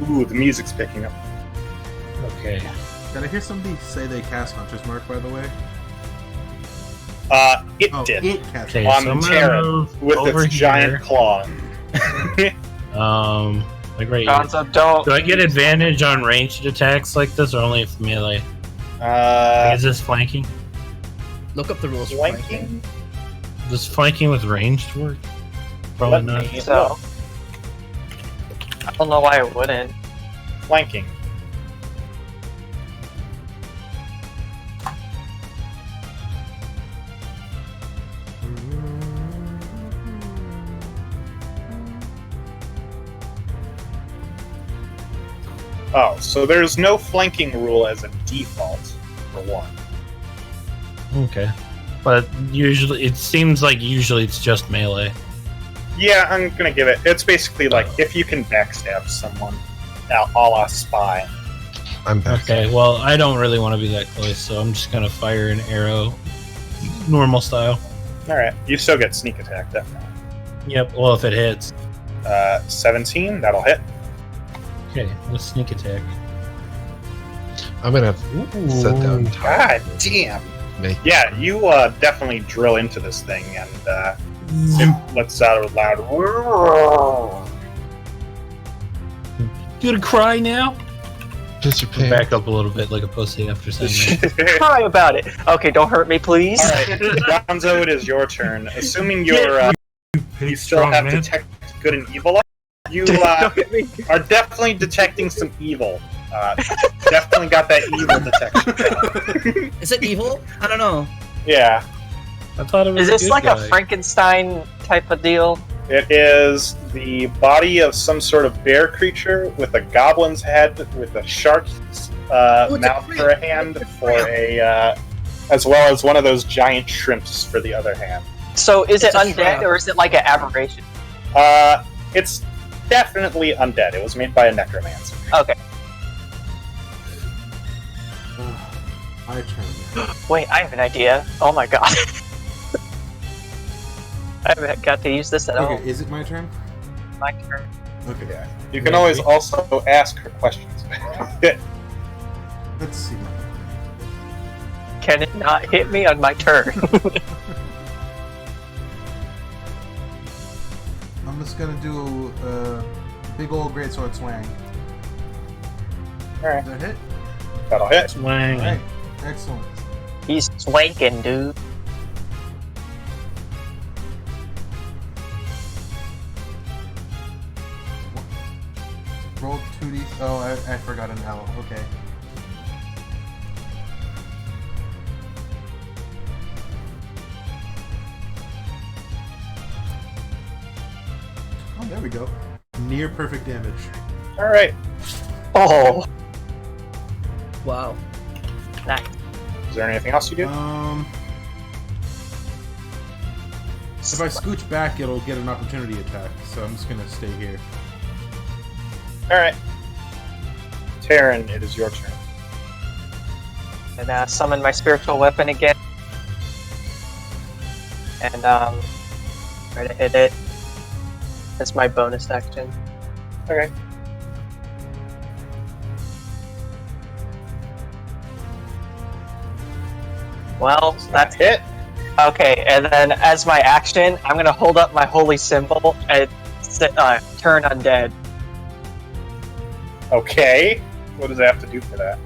Ooh, the music's picking up. Okay. Did I hear somebody say they cast Hunter's Mark, by the way? It Oh, did. it cast Okay, On so I'm Terran gonna move with over its here. giant claw. Like right here. Gonzo, don't. Do I get advantage on ranged attacks like this, or only if melee? Is this flanking? Look up the rules for flanking. Flanking? Does flanking with ranged work? Probably Let not. me So, I don't know why it wouldn't. Flanking. Oh, so there's no flanking rule as a default, for one. Okay. But usually, it seems like usually it's just melee. Yeah, I'm gonna give it. It's basically like if you can backstab someone, a la spy. I'm back. Okay, well, I don't really want to be that close, so I'm just gonna fire an arrow, normal style. All right, you still get sneak attack, definitely. Yep. Well, if it hits. 17, that'll hit. Okay, let's sneak attack. I'm gonna have to set down. God damn. Make Yeah, you definitely drill into this thing, and it lets out a loud. You gonna cry now? piss your pants. Back up a little bit like a pussy after saying that. Cry about it. Okay, don't hurt me, please. All right, Gonzo, it is your turn. Assuming you're you still have detect good and evil, you Don't hit me. are definitely detecting some evil. Definitely got that evil detection. Is it evil? I don't know. Yeah, I thought it was Is a this good like guy. a Frankenstein type of deal? it is the body of some sort of bear creature with a goblin's head, with a shark's it's a mouth cramp. for a hand, for a as well as one of those giant shrimps for the other hand. So is it It's a undead shrub. or is it like an aberration? It's definitely undead. It was made by a necromancer. Okay. My turn. Wait, I have an idea. Oh my god. I haven't got to use this at all. Okay, is it my turn? My turn. Okay. Yeah. You can always also ask her questions. Let's see. Can it not hit me on my turn? I'm just gonna do a big old greatsword swing. Alright, Does that hit? that'll hit. Swang. Alright, excellent. He's swanking, dude. Roll 2d. Oh, I forgot an L. Okay. Come There we go. Near perfect damage. All right. Oh, Wow. nice. Is there anything else you do? If I scooch back, it'll get an opportunity attack, so I'm just gonna stay here. All right. Taryn, it is your turn. And summon my spiritual weapon again. And try to hit it. That's my bonus action. Okay. Well, that's Hit. okay. And then as my action, I'm gonna hold up my holy symbol and turn undead. Okay. What does that have to do for that?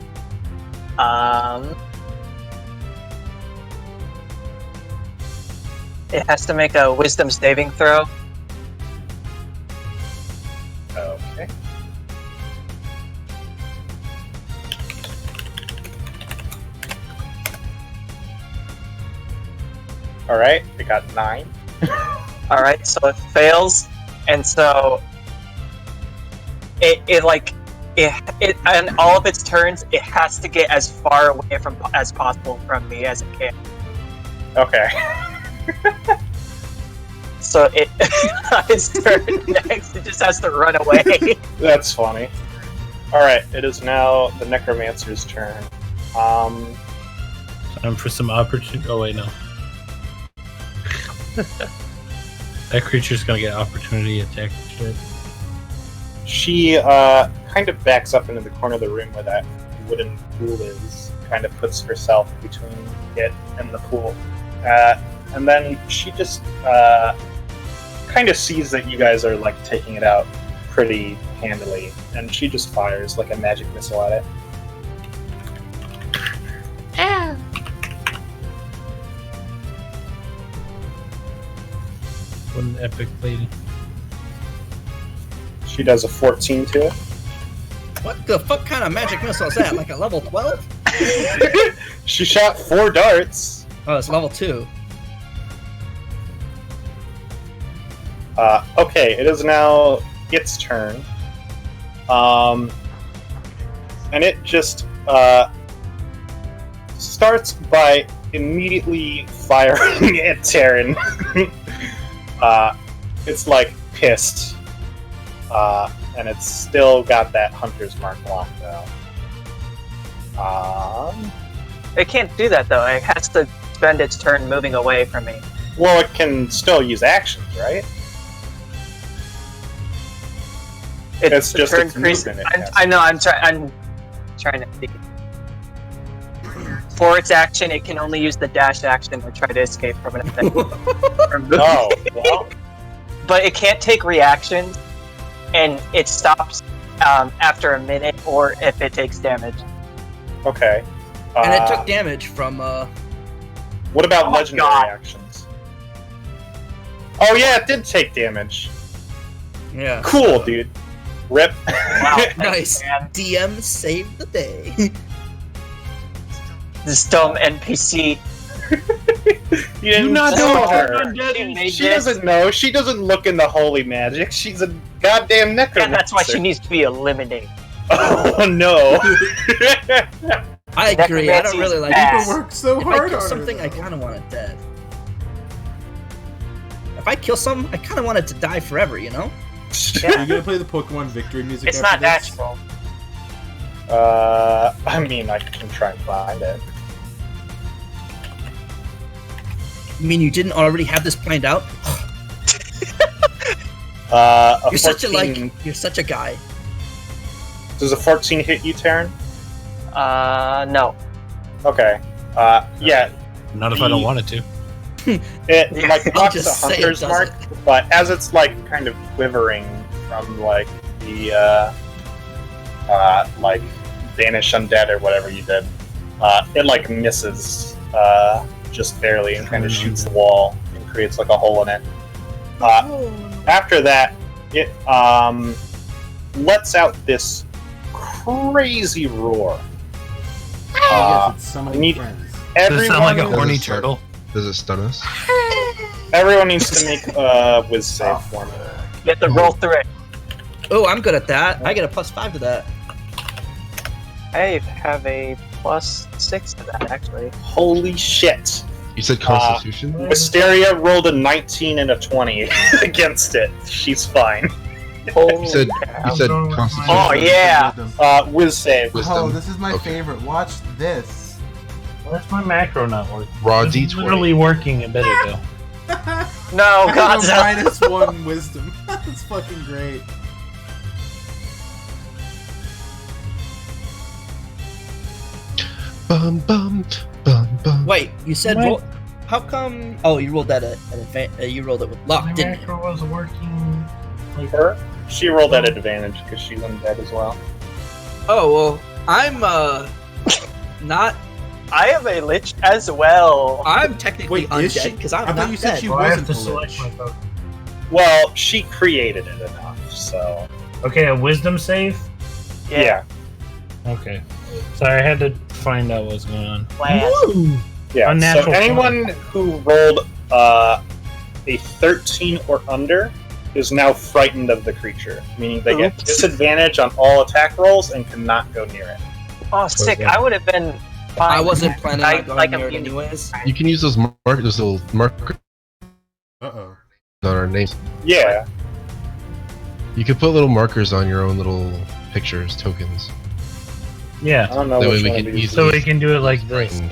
It has to make a wisdom saving throw. Okay. All right. I got 9. All right, so it fails, and so it and all of its turns, it has to get as far away from as possible from me as it can. Okay. So it its turn next, it just has to run away. That's funny. All right. It is now the necromancer's turn. Time for some opportunity. Oh wait, no. That creature's gonna get opportunity attack. Shit. She kind of backs up into the corner of the room where that wooden pool is. Kind of puts herself between it and the pool. And then she just kind of sees that you guys are like taking it out pretty handily, and she just fires like a magic missile at it. What an epic lady. She does a 14 to it. What the fuck kind of magic missile is that? Like a level 12? She shot 4 darts. Oh, it's level 2. Okay, it is now its turn. And it just starts by immediately firing at Taryn. It's like pissed. And it's still got that hunter's mark locked though. It can't do that though. It has to spend its turn moving away from me. Well, it can still use actions, right? It's the just turn its increase- movement it has. I know. I'm trying to think. For its action, it can only use the dash action to try to escape from an attack. Oh, well. But it can't take reactions, and it stops after a minute or if it takes damage. Okay. And it took damage from, What about Oh my legendary God. actions? Oh yeah, it did take damage. yeah. Cool, dude. Rip. Wow, Nice. man. DM saved the day. This dumb NPC. You didn't not tell know her. Made She this. doesn't know. She doesn't look into holy magic. She's a goddamn necromancer. And that's why she needs to be eliminated. Oh no. I agree. I don't Necromancy really is like bad. it. People work so If I hard kill on something, her. I kind of want it dead. If I kill something, I kind of want it to die forever, you know? Are you gonna play the Pokemon victory music? It's after not this? natural. I mean, I can try and find it. You mean you didn't already have this planned out? A You're such a 14 you're such a guy. Does a 14 hit you, Taryn? No. Okay. Yeah. Not if I don't want it to. It Yeah, like I'll blocks just the say it hunter's mark, but as it's like kind of quivering from like the like Danish undead or whatever you did, it like misses just barely and kind of shoots the wall and creates like a hole in it. After that, it lets out this crazy roar. I guess it's summoning need- friends. Does it sound like a Everyone, horny turtle? Does it stun us? everyone needs to make a whiz save for me. You have to roll through it. Oh, I'm good at that. I get a +5 to that. I have a +6 to that, actually. Holy shit. You said Constitution? Wisteria rolled a 19 and a 20 against it. She's fine. You said Constitution. Oh, yeah. Whiz save. Wisdom. Oh, this is my Okay. favorite. Watch this. Where's my macro not working? Raw It was D20. literally working a bit ago. No, I God, have a no. -1 wisdom. That's fucking great. Bum bum bum bum. Wait, you said What? roll. How come? Oh, you rolled that at you rolled it with luck, My didn't you? macro was working. Like, Her? She rolled at advantage because she's undead as well. Oh well, I'm not. I am a lich as well. I'm technically Wait, is she? undead because I'm I thought not you said dead. she well, I have wasn't to a select lich. my token. Well, she created it enough, so. Okay, a wisdom save? Yeah. Okay. Sorry, I had to find out what's going on. Plan. Yeah. Unnatural So anyone who rolled a 13 or under is now frightened of the creature, meaning they get disadvantage on all attack rolls and cannot go near it. Oh, sick. I would have been fine. I wasn't planning on going like near I'm it being- anyways. You can use those those little markers Uh-oh. on our names. Yeah. You could put little markers on your own little pictures, tokens. I Yeah, don't know That way which we one can of these. so we can do it like this. Frightened.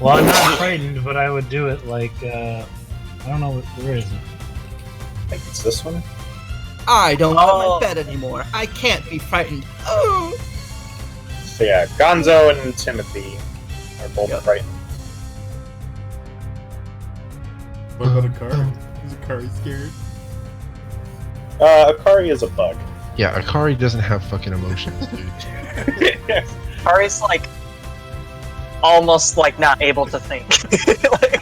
Well, I'm not frightened, but I would do it like, I don't know, where is it? I think it's this one. I don't want Oh. my bed anymore. I can't be frightened. Oh. So yeah, Gonzo and Timothy are both Yep. frightened. What about Akari? Is Akari scared? Akari is a bug. Yeah, Akari doesn't have fucking emotions, dude. Ari's like almost like not able to think. Like,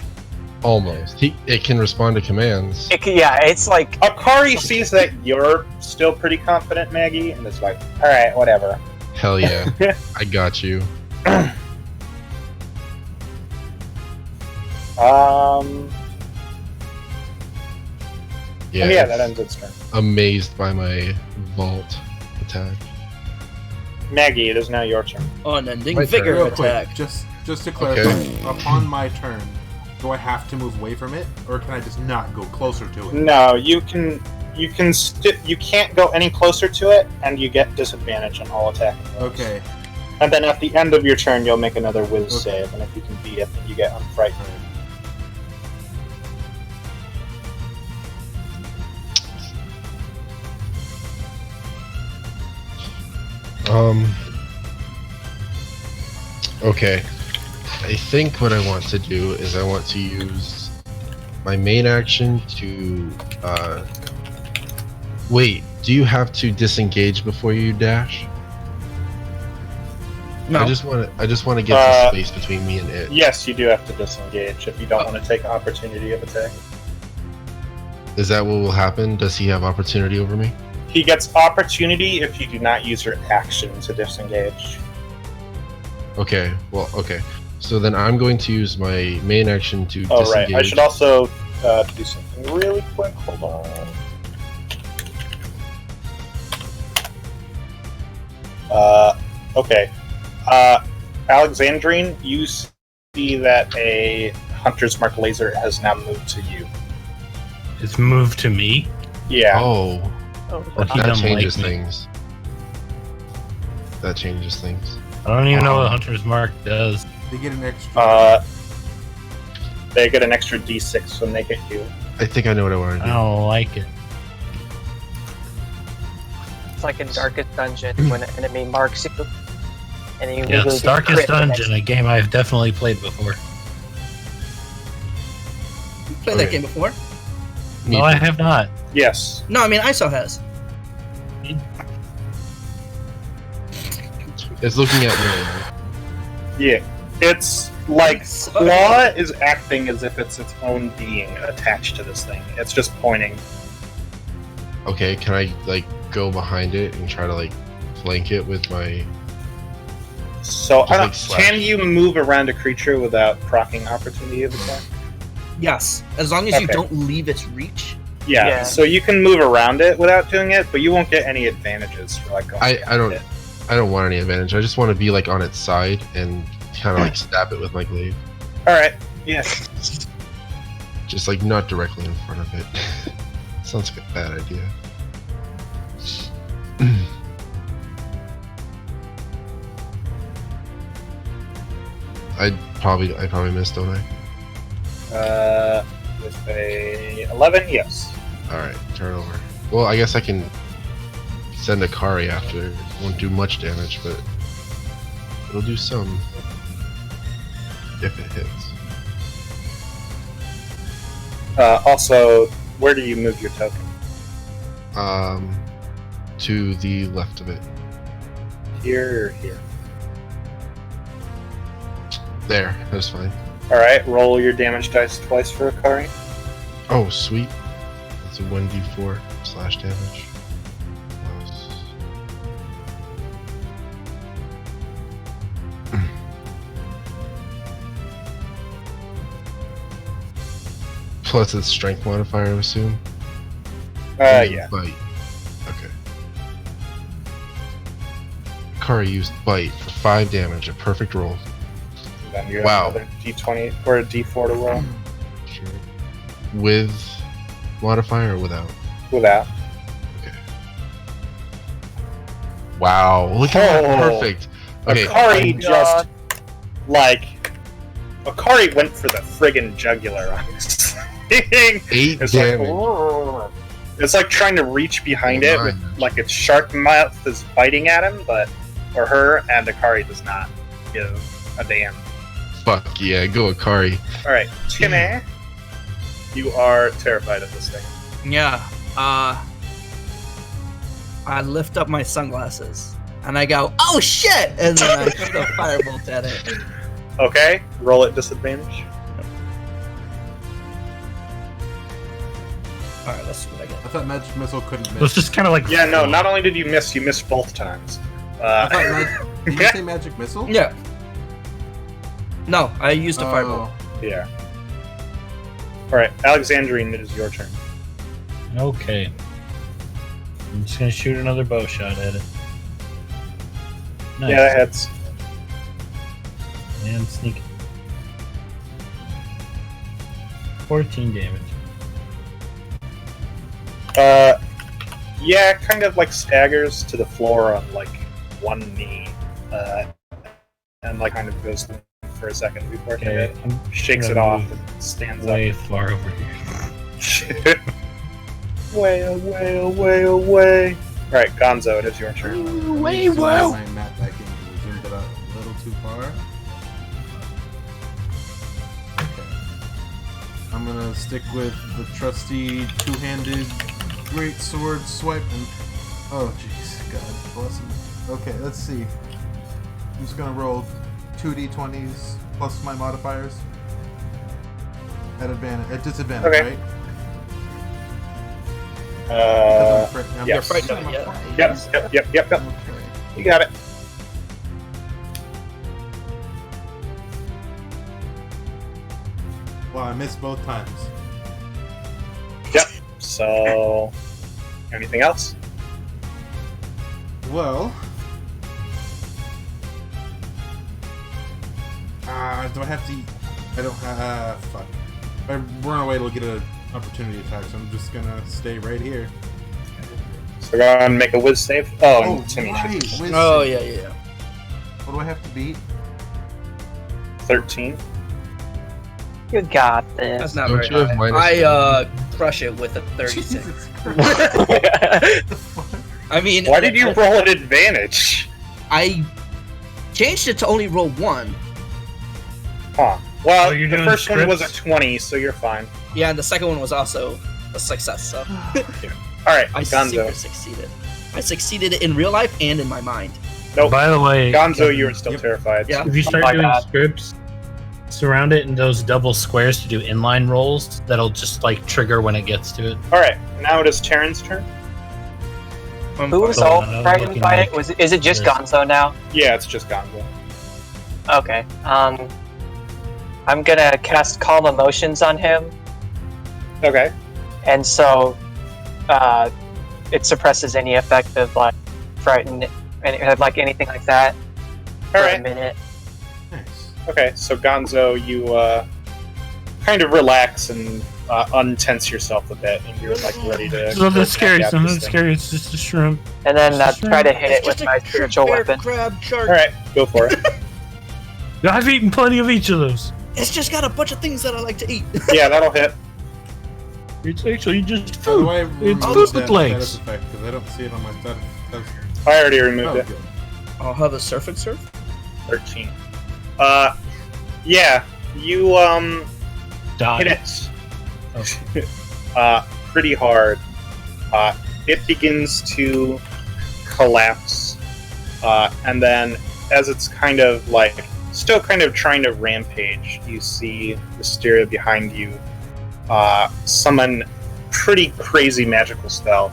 Almost. It can respond to commands. yeah, it's like Akari sees that you're still pretty confident, Maggie, and is like, alright, whatever. Hell yeah. I got you. Yeah, Yeah, that ends its turn. amazed by my vault attack. Maggie, it is now your turn. Unending My turn. vigor Real quick, attack. just to clarify, upon my turn, do I have to move away from it, or can I just not go closer to it? No, you can't go any closer to it, and you get disadvantage on all attack. Okay. And then at the end of your turn, you'll make another whiz Okay. save, and if you can beat it, then you get unfrightened. Okay. I think what I want to do is I want to use my main action to, wait, do you have to disengage before you dash? No. I just want to get some space between me and it. Yes, you do have to disengage if you don't want to take opportunity of attack. Is that what will happen? Does he have opportunity over me? He gets opportunity if you do not use your action to disengage. Okay, well, okay. So then I'm going to use my main action to Oh, disengage. right. I should also do something really quick. Hold on. Okay. Alexandrine, you see that a Hunter's Mark laser has now moved to you. It's moved to me. Yeah. Oh, But he that doesn't changes like me. things. That changes things. I don't even know what Hunter's Mark does. They get an extra. They get an extra D6 when they hit you. I think I know what I want to I do. don't like it. it's like in Darkest Dungeon when an enemy marks you, and you Yeah, legally Darkest get crit the next- Dungeon, a game I've definitely played before. You played that Okay. game before? Me No, I too. have not. Yes. No, I mean ISO has. It's looking at me. Yeah. It's like Sorry. Claw is acting as if it's its own being attached to this thing. It's just pointing. Okay, can I like go behind it and try to like flank it with my? So Just I don't, like slash. can you move around a creature without proccing opportunity of attack? Yes, as long as you Okay. don't leave its reach. Yeah, Yeah. so you can move around it without doing it, but you won't get any advantages for like going I behind don't it. I don't want any advantage. I just want to be like on its side and kind of like stab it with my glaive. Alright, yeah. Just like not directly in front of it. Sounds like a bad idea. I probably missed, don't I? With a 11, yes. Alright, turn over. Well, I guess I can send a Kari after. It won't do much damage, but it'll do some. If it hits. Also, where do you move your token? To the left of it. Here or here? There, that's fine. Alright, roll your damage dice twice for Akari. Oh, sweet. That's a 1d4 slash damage. Plus its strength modifier, I assume? Yeah. Bite. Okay. Kari used bite for 5 damage, a perfect roll. Then you have Wow. another d20 or a d4 to roll. Sure. With modifier or without? Without. Wow, look at that, Oh. perfect. Okay, Akari God. just, like... Akari went for the friggin' jugular on this thing. 8 It's like, damage. "Whoa." It's like trying to reach behind Oh, it my. with like its shark mouth is biting at him, but or her, and Akari does not give a damn. Fuck yeah, go Akari. Alright, Timmy, you are terrified of this thing. Yeah. I lift up my sunglasses and I go, "Oh shit!" and then I shoot a firebolt at it. Okay, roll at disadvantage. All right, let's see what I get. I thought magic missile couldn't It was miss. just kind of like Yeah, no, not only did you miss, you missed both times. I thought did you say magic missile? Yeah. No, I used a firebolt. yeah. Alright, Alexandrine, it is your turn. Okay. I'm just gonna shoot another bow shot at it. Nice. Yeah, that hits. And sneak. 14 damage. Yeah, kind of like staggers to the floor on like one knee, and like kind of goes for a second before Okay, it I'm shakes it gonna off move and stands way far over here. up. Way away. Alright, Gonzo, it is your turn. Way wow! My map back in because we zoomed it out a little too far. Okay. I'm gonna stick with the trusty two-handed great sword swipe and... Oh jeez, God bless him. Okay, let's see. I'm just gonna roll 2d20s plus my modifiers. At disadvantage, Okay. right? Because I'm yes. frightened, yeah. Yep. Okay. You got it. Wow, I missed both times. Yep. So, anything else? Well, do I have to? I don't have. Fuck. If I run away, it'll get an opportunity attack. So I'm just gonna stay right here. So go on and make a whiz save. Oh, and Timmy right. should Whiz Oh save. yeah. What do I have to beat? 13. You got That's this. not Don't very you have high. minus I crush it with a 36. Jesus Christ. What the fuck? I mean, Why did you roll at advantage? I changed it to only roll one. Huh. Well, Oh, you're the doing first one was a scripts? 20, so you're fine. Yeah, and the second one was also a success. So Alright, I Gonzo. succeeded. I succeeded in real life and in my mind. Nope. By the way, Gonzo, you are still Yep. terrified. Yeah. if you start my doing God. scripts, surround it in those double squares to do inline rolls. That'll just like trigger when it gets to it. Alright, now it is Terran's turn. Who was So, all looking frightened by like it? Is it just this. Gonzo now? Yeah, it's just Gonzo. Okay. I'm gonna cast Calm Emotions on him, Okay. and so it suppresses any effect of like frighten, like anything like that for a Alright. minute. Nice. Okay, so Gonzo, you kind of relax and untense yourself a bit, and you're like ready to. It's not go that scary. back It's at not this that thing. scary. It's just a shrimp. And then It's try to just hit it with my spiritual weapon. Crab shark. All right, go for it. I've eaten plenty of each of those. It's just got a bunch of things that I like to eat. Yeah, that'll hit. It's actually just How do I food. remove It's that food with status legs. effect? Because I don't see it on my status. I already removed Oh, it. good. I'll have a surf and surf. 13. Yeah, you Die. hit it. Pretty hard. It begins to collapse, and then as it's kind of like still kind of trying to rampage, you see Wisteria behind you summon pretty crazy magical spell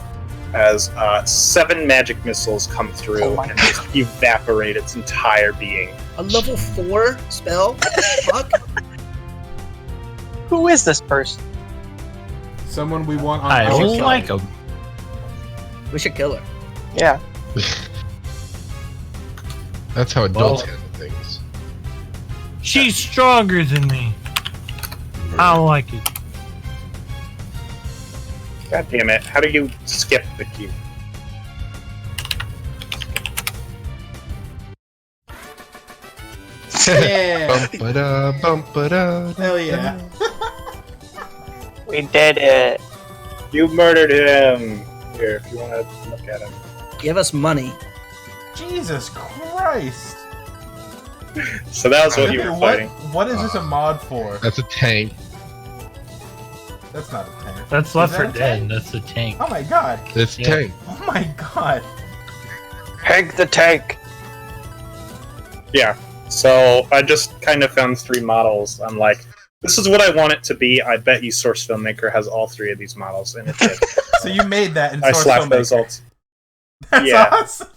as 7 magic missiles come through Oh my and just evaporate its entire being. A level 4 spell? Fuck. Who is this person? Someone we want on I our don't side. like them. We should kill her. Yeah. That's how adults Well- handle things. She's stronger than me. I don't like it. God damn it! How do you skip the cube? Yeah. Bum-ba-da, bum-ba-da. Hell yeah. We did it. You murdered him. Here, if you want to look at him. Give us money. Jesus Christ. So that was what you Okay, were fighting. what is this a mod for? That's a tank. That's not a tank. That's Left Is 4 that a Dead. tank? That's the tank. Oh my god. It's a Yeah. tank. Oh my god. Hank the tank. Yeah. So I just kind of found 3 models. I'm like, this is what I want it to be. I bet you Source Filmmaker has all 3 of these models, and it did. So you made that in I Source slapped those Filmmaker. all. That's Yeah. awesome.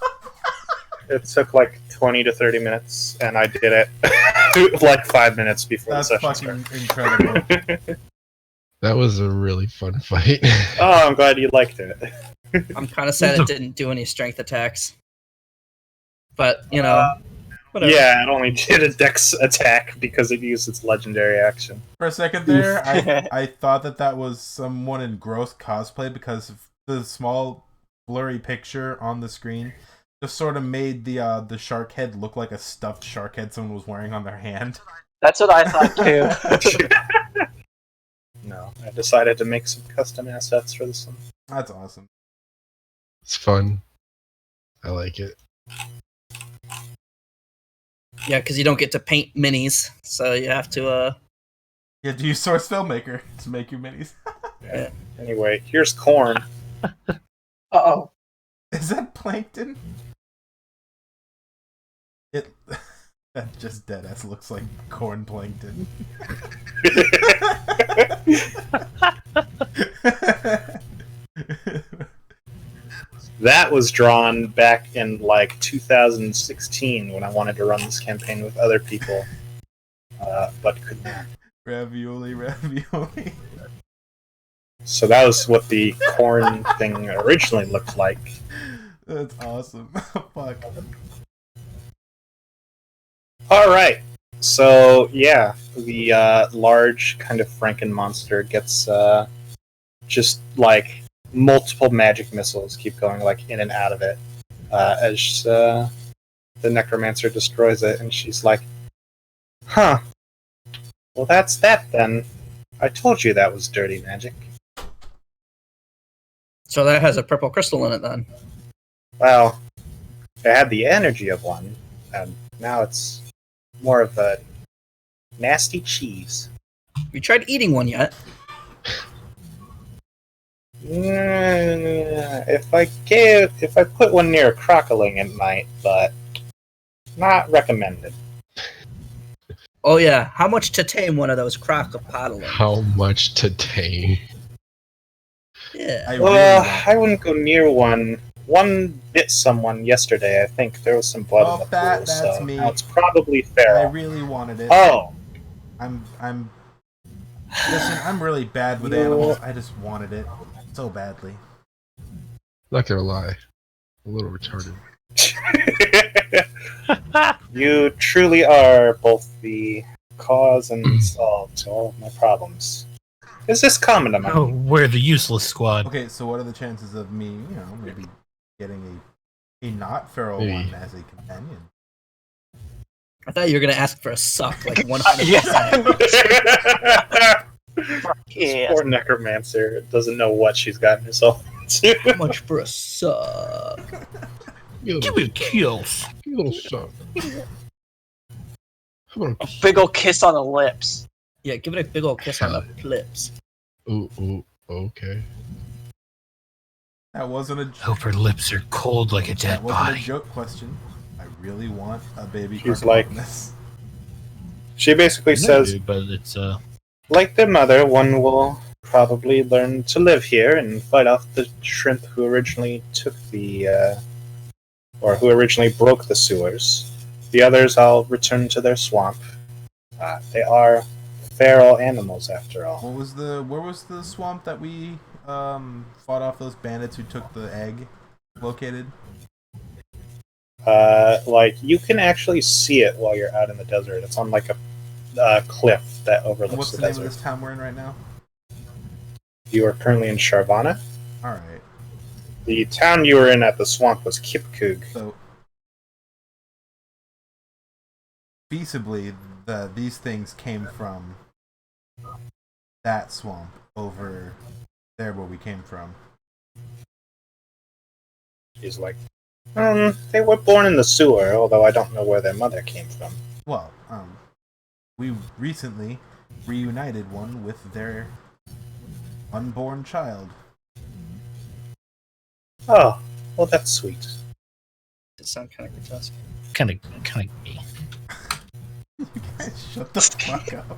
It took like 20 to 30 minutes, and I did it like 5 minutes before That's the session fucking incredible. started. That was a really fun fight. Oh, I'm glad you liked it. I'm kind of sad it didn't do any strength attacks. But, you know, whatever. Yeah, it only did a dex attack because it used its legendary action. For a second there, I thought that was someone in gross cosplay because of the small blurry picture on the screen just sort of made the shark head look like a stuffed shark head someone was wearing on their hand. That's what I thought too. No, I decided to make some custom assets for this one. That's awesome. It's fun. I like it. Yeah, because you don't get to paint minis, so you have to, You have to use Source Filmmaker to make your minis. Anyway, here's corn. Uh-oh. Is that plankton? It that just deadass looks like corn plankton. That was drawn back in like 2016 when I wanted to run this campaign with other people, but could not. Ravioli. So that was what the corn thing originally looked like. That's awesome. Fuck. All right. So yeah, the large kind of Franken monster gets just like multiple magic missiles keep going like in and out of it as the necromancer destroys it, and she's like, "Huh. Well, that's that then. I told you that was dirty magic." so that has a purple crystal in it then. Well, it had the energy of one, and now it's more of a nasty cheese. You tried eating one yet? If I put one near a crocoling, it might, but not recommended. Oh yeah, how much to tame one of those crocodile? How much to tame? Yeah. I really Well, want- I wouldn't go near one. One bit someone yesterday. I think there was some blood in the pool, that's so me. now it's probably I feral. really wanted it. Oh, I'm Listen, I'm really bad with animals. I just wanted it so badly. Not gonna lie, a little retarded. You truly are both the cause and solve to all of my problems. Is this common among Oh, you? we're the useless squad. Okay, so what are the chances of me, maybe getting a not feral Maybe. one as a companion? I thought you were gonna ask for a suck, like 100%. Yeah. Poor necromancer doesn't know what she's gotten herself into. How much for a suck? Give me kills. Give me a little suck. How about A big ol' kiss on the lips. Yeah, give it a big old kiss on the lips. ooh, okay. That wasn't a Hope her lips are cold like a that dead wasn't body. a joke question. I really want a baby. She's like- Carcaponus. She basically says, Dude, but it's like their mother, one will probably learn to live here and fight off the shrimp who originally took or who originally broke the sewers. The others I'll return to their swamp. They are feral animals, after all. Where was the swamp that we fought off those bandits who took the egg located? You can actually see it while you're out in the desert. It's on like a cliff that And overlooks what's the the name of desert. this town we're in right now? You are currently in Sharvana. Alright. The town you were in at the swamp was Kipkug. So feasibly these things came from that swamp over there where we came from. He's like, they were born in the sewer, although I don't know where their mother came from. Well, we recently reunited one with their unborn child. Oh, well, that's sweet. It sounds kind of grotesque. kind of me. You guys shut the fuck up.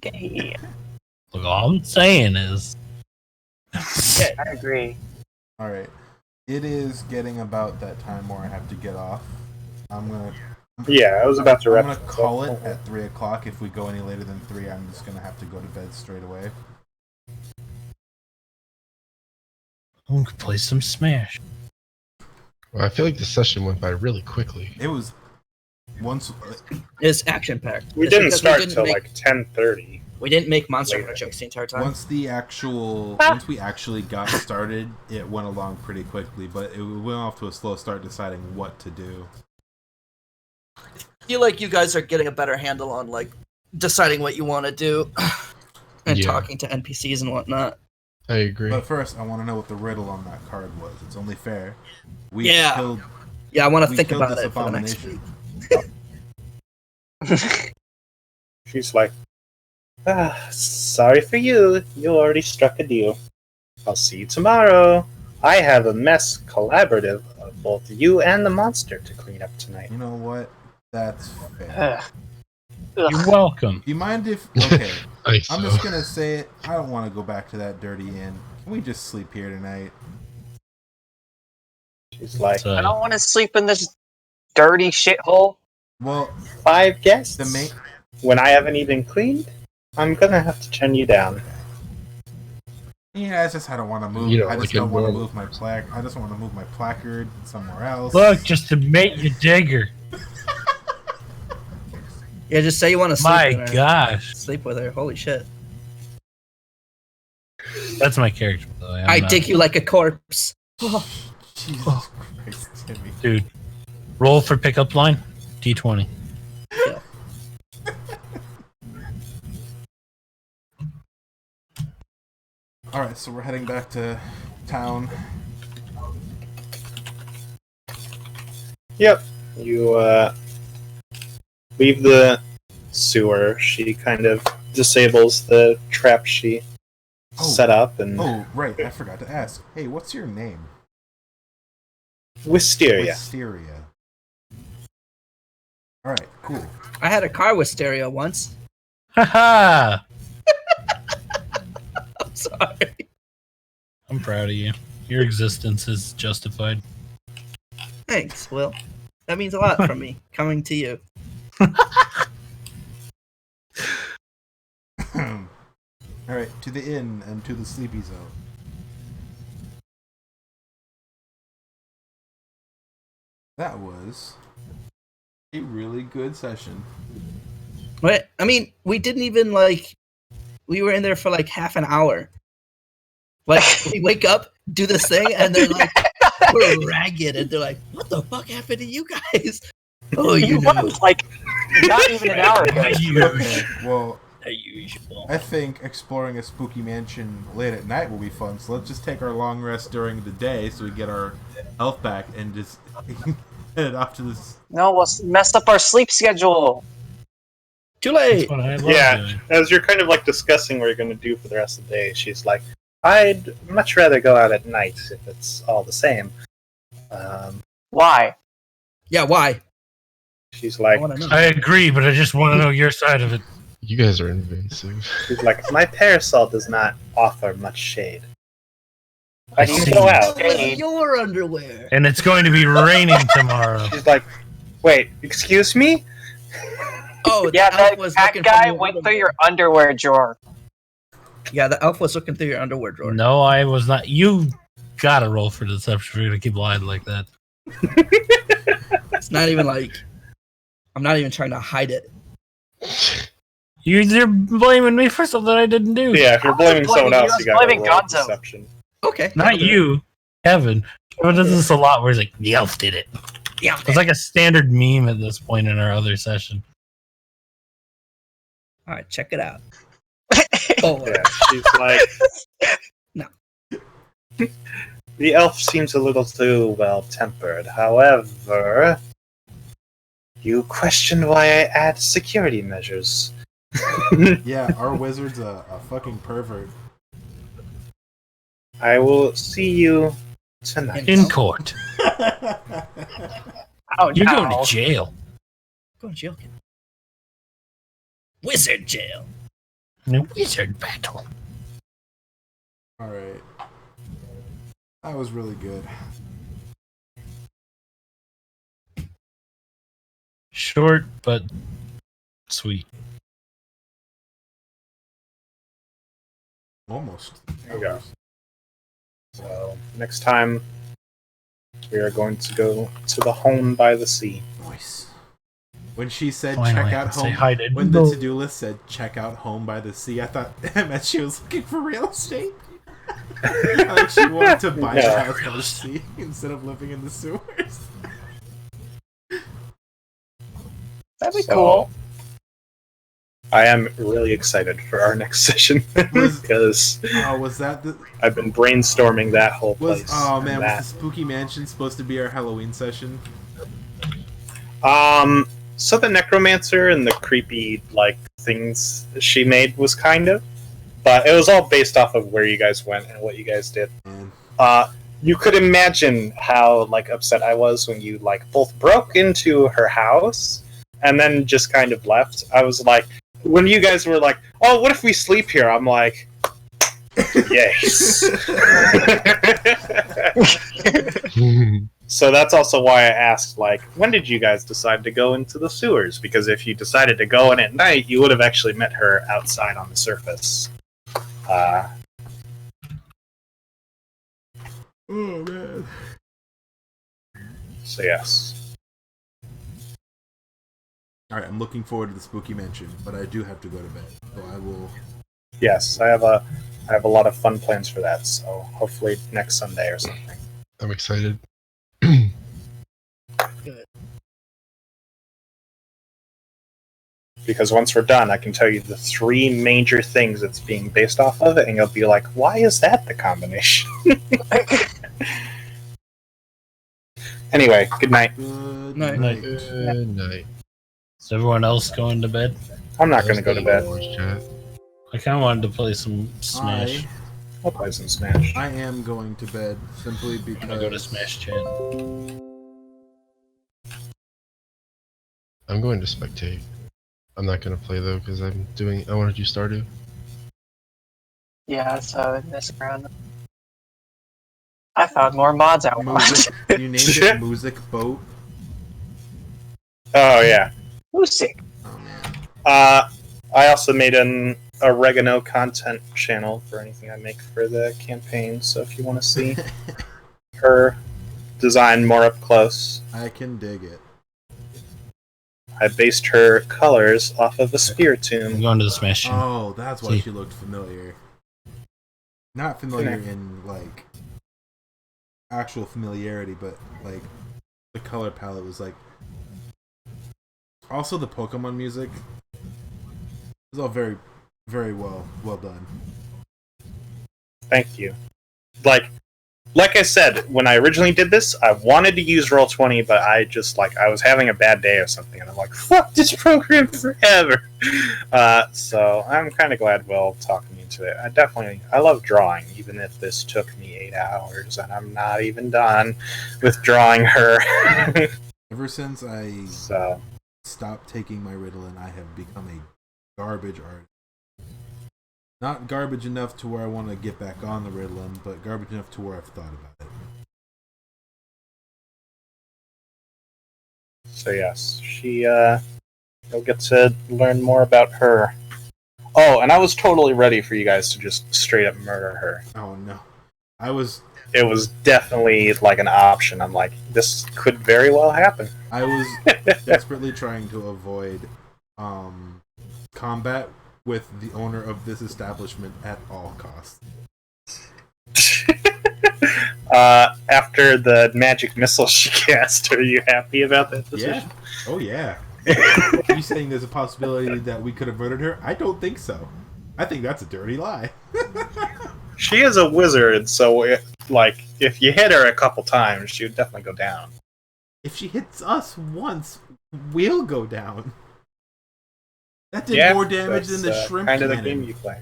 Yeah, Look, all I'm saying is, I agree. Alright. It is getting about that time where I have to get off. Yeah, I was about to I'm wrap gonna call it at 3 o'clock. If we go any later than 3, I'm just gonna have to go to bed straight away. we could play some Smash. Well, I feel like the session went by really quickly. It was once It's action packed. We didn't start till like 10:30. We didn't make monster later. jokes the entire time. once we actually got started, it went along pretty quickly, but it went off to a slow start deciding what to do. I feel like you guys are getting a better handle on like deciding what you want to do and Yeah. talking to NPCs and whatnot. I agree. But first, I want to know what the riddle on that card was. It's only fair. We Yeah. killed Yeah, I want to we think killed about this it for the next abomination. week. She's like, sorry for you. You already struck a deal. I'll see you tomorrow. I have a mess collaborative of both you and the monster to clean up tonight. You know what? That's fair. Ugh. You're welcome. Do you mind if... Okay, I think I'm so. just gonna say it. I don't want to go back to that dirty inn. Can we just sleep here tonight? She's like, So, I don't want to sleep in this dirty shithole. Well, 5 guests? the main... When I haven't even cleaned? I'm gonna have to turn you down. Yeah, it's just I don't want to move. You know, I just like a don't want to normal- move my plaque. I just want to move my placard somewhere else. look, just to make you digger. Yeah, just say you want to sleep My with her. gosh, Sleep with her. Holy shit. that's my character. By the way. I dig you like a corpse. Jesus Oh. Christ, Timmy. dude. Roll for pickup line. D20. Alright, so we're heading back to town. Yep. You, leave the sewer. She kind of disables the trap she set up and Oh, right, I forgot to ask. Hey, what's your name? Wisteria. Wisteria. Alright, cool. I had a car with stereo once. Haha! I'm sorry. I'm proud of you. Your existence is justified. Thanks, Will. That means a lot from me, coming to you. Alright, to the inn and to the sleepy zone. That was a really good session. Right? I mean, we didn't even we were in there for like half an hour. Like we wake up, do this thing, and they're like, we're ragged, and they're like, what the fuck happened to you guys? Oh, you know. Like, not even an hour ago. Okay, well, The usual. I think exploring a spooky mansion late at night will be fun, so let's just take our long rest during the day so we get our health back and just head off to this. No, we'll mess up our sleep schedule. Too late. That's what I love Yeah, doing. as you're kind of like discussing what you're going to do for the rest of the day, she's like, I'd much rather go out at night if it's all the same. Why? Yeah, why? She's I like, want to know. I agree, but I just want to know your side of it. You guys are invasive. my parasol does not offer much shade. I I can see. go out. Hey. Your underwear. And it's going to be raining tomorrow. She's like, wait, excuse me? Oh, the Yeah, elf that was cat looking guy for went through your underwear drawer. Yeah, the elf was looking through your underwear drawer. No, I was not. You gotta roll for deception if you're gonna keep lying like that. It's not even like I'm not even trying to hide it. You're blaming me for something I didn't do. Yeah, if you're blaming someone else, you gotta blaming roll Gonzo. deception. Okay. Not you, Kevin. Kevin does this a lot where he's like, the elf did it. Yeah. It's like a standard meme at this point in our other session. All right, check it out. Oh, Yeah, she's like, No. The elf seems a little too well-tempered. However, you question why I add security measures. Yeah, our wizard's a fucking pervert. I will see you tonight. In court. Oh, You're no. going to jail. Go to jail, kid. Wizard jail. In a wizard battle. Alright. That was really good. Short, but sweet. Almost. There we go. So, next time, we are going to go to the home by the sea. Nice. When she said Finally, check I out can say home, hi to when the Noodle. to-do list said check out home by the sea, I thought I meant she was looking for real estate. Like she wanted to buy a Yeah. house by the sea instead of living in the sewers. That'd be So, cool. I am really excited for our next session because Oh, was that the I've been brainstorming that whole place. oh man, and was that. the spooky mansion supposed to be our Halloween session? So the necromancer and the creepy things she made was kind of, but it was all based off of where you guys went and what you guys did. Man. You could imagine how upset I was when you both broke into her house and then just kind of left. I was like, when you guys were like, "Oh, what if we sleep here?" I'm like, yes. So that's also why I asked, when did you guys decide to go into the sewers? Because if you decided to go in at night, you would have actually met her outside on the surface. Oh man. So yes. Alright, I'm looking forward to the spooky mansion, but I do have to go to bed. So I will Yes, I have a lot of fun plans for that, so hopefully next Sunday or something. I'm excited. Because once we're done, I can tell you the 3 major things it's being based off of, and you'll be like, why is that the combination? Anyway, good night. good Night. night. Good night. Is everyone else going to bed? I'm not going to go to bed. Voice chat. I kind of wanted to play some Smash. I'll play some Smash. I am going to bed simply I'm because gonna go to Smash Chat. I'm going to spectate. I'm not gonna play though because I want to do Stardew. Yeah, so this round. I found more mods I want. Music, you named it Music Boat. Oh, yeah. Music. Oh man. I also made an oregano content channel for anything I make for the campaign. So if you want to see her design more up close, I can dig it. I based her colors off of a spear I'm tomb. going to the Smash Gym. Oh, that's why See. she looked familiar. Not familiar in like actual familiarity, but like the color palette was like. Also, the Pokemon music was all very, very well done. Thank you. Like I said, when I originally did this, I wanted to use Roll20, but I just I was having a bad day or something, and I'm like, fuck this program forever. So I'm kind of glad Will talked me into it. I love drawing, even if this took me 8 hours, and I'm not even done with drawing her. Ever since I So stopped taking my Ritalin, I have become a garbage artist. Not garbage enough to where I want to get back on the Ritalin, but garbage enough to where I've thought about it. So yes, you'll get to learn more about her. Oh, and I was totally ready for you guys to just straight up murder her. Oh no. It was definitely like an option. I'm like, this could very well happen. I was desperately trying to avoid combat with the owner of this establishment at all costs. After the magic missile she cast, are you happy about that decision? Yeah. Oh yeah. You saying there's a possibility that we could have murdered her? I don't think so. I think that's a dirty lie. She is a wizard, so if you hit her a couple times, she would definitely go down. If she hits us once, we'll go down. That did more damage than the shrimp kind of cannon. the game you play.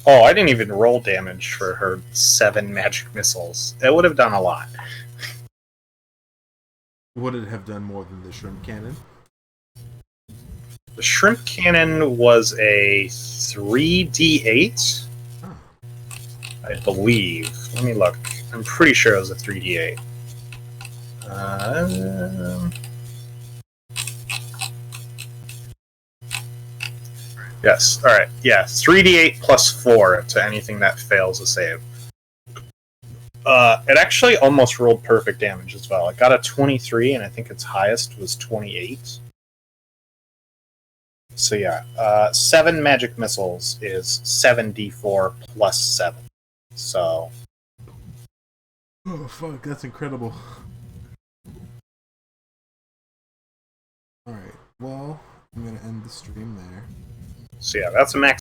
Oh, I didn't even roll damage for her 7 magic missiles. It would have done a lot. Would it have done more than the shrimp cannon? The shrimp cannon was a 3d8, I believe. Let me look. I'm pretty sure it was a 3d8. Yes. All right. Yeah. 3d8 plus 4 to anything that fails a save. It actually almost rolled perfect damage as well. It got a 23, and I think its highest was 28. So yeah, 7 magic missiles is 7d4 plus 7. So. Oh fuck, that's incredible. Alright, well, I'm gonna end the stream there. So yeah, that's a max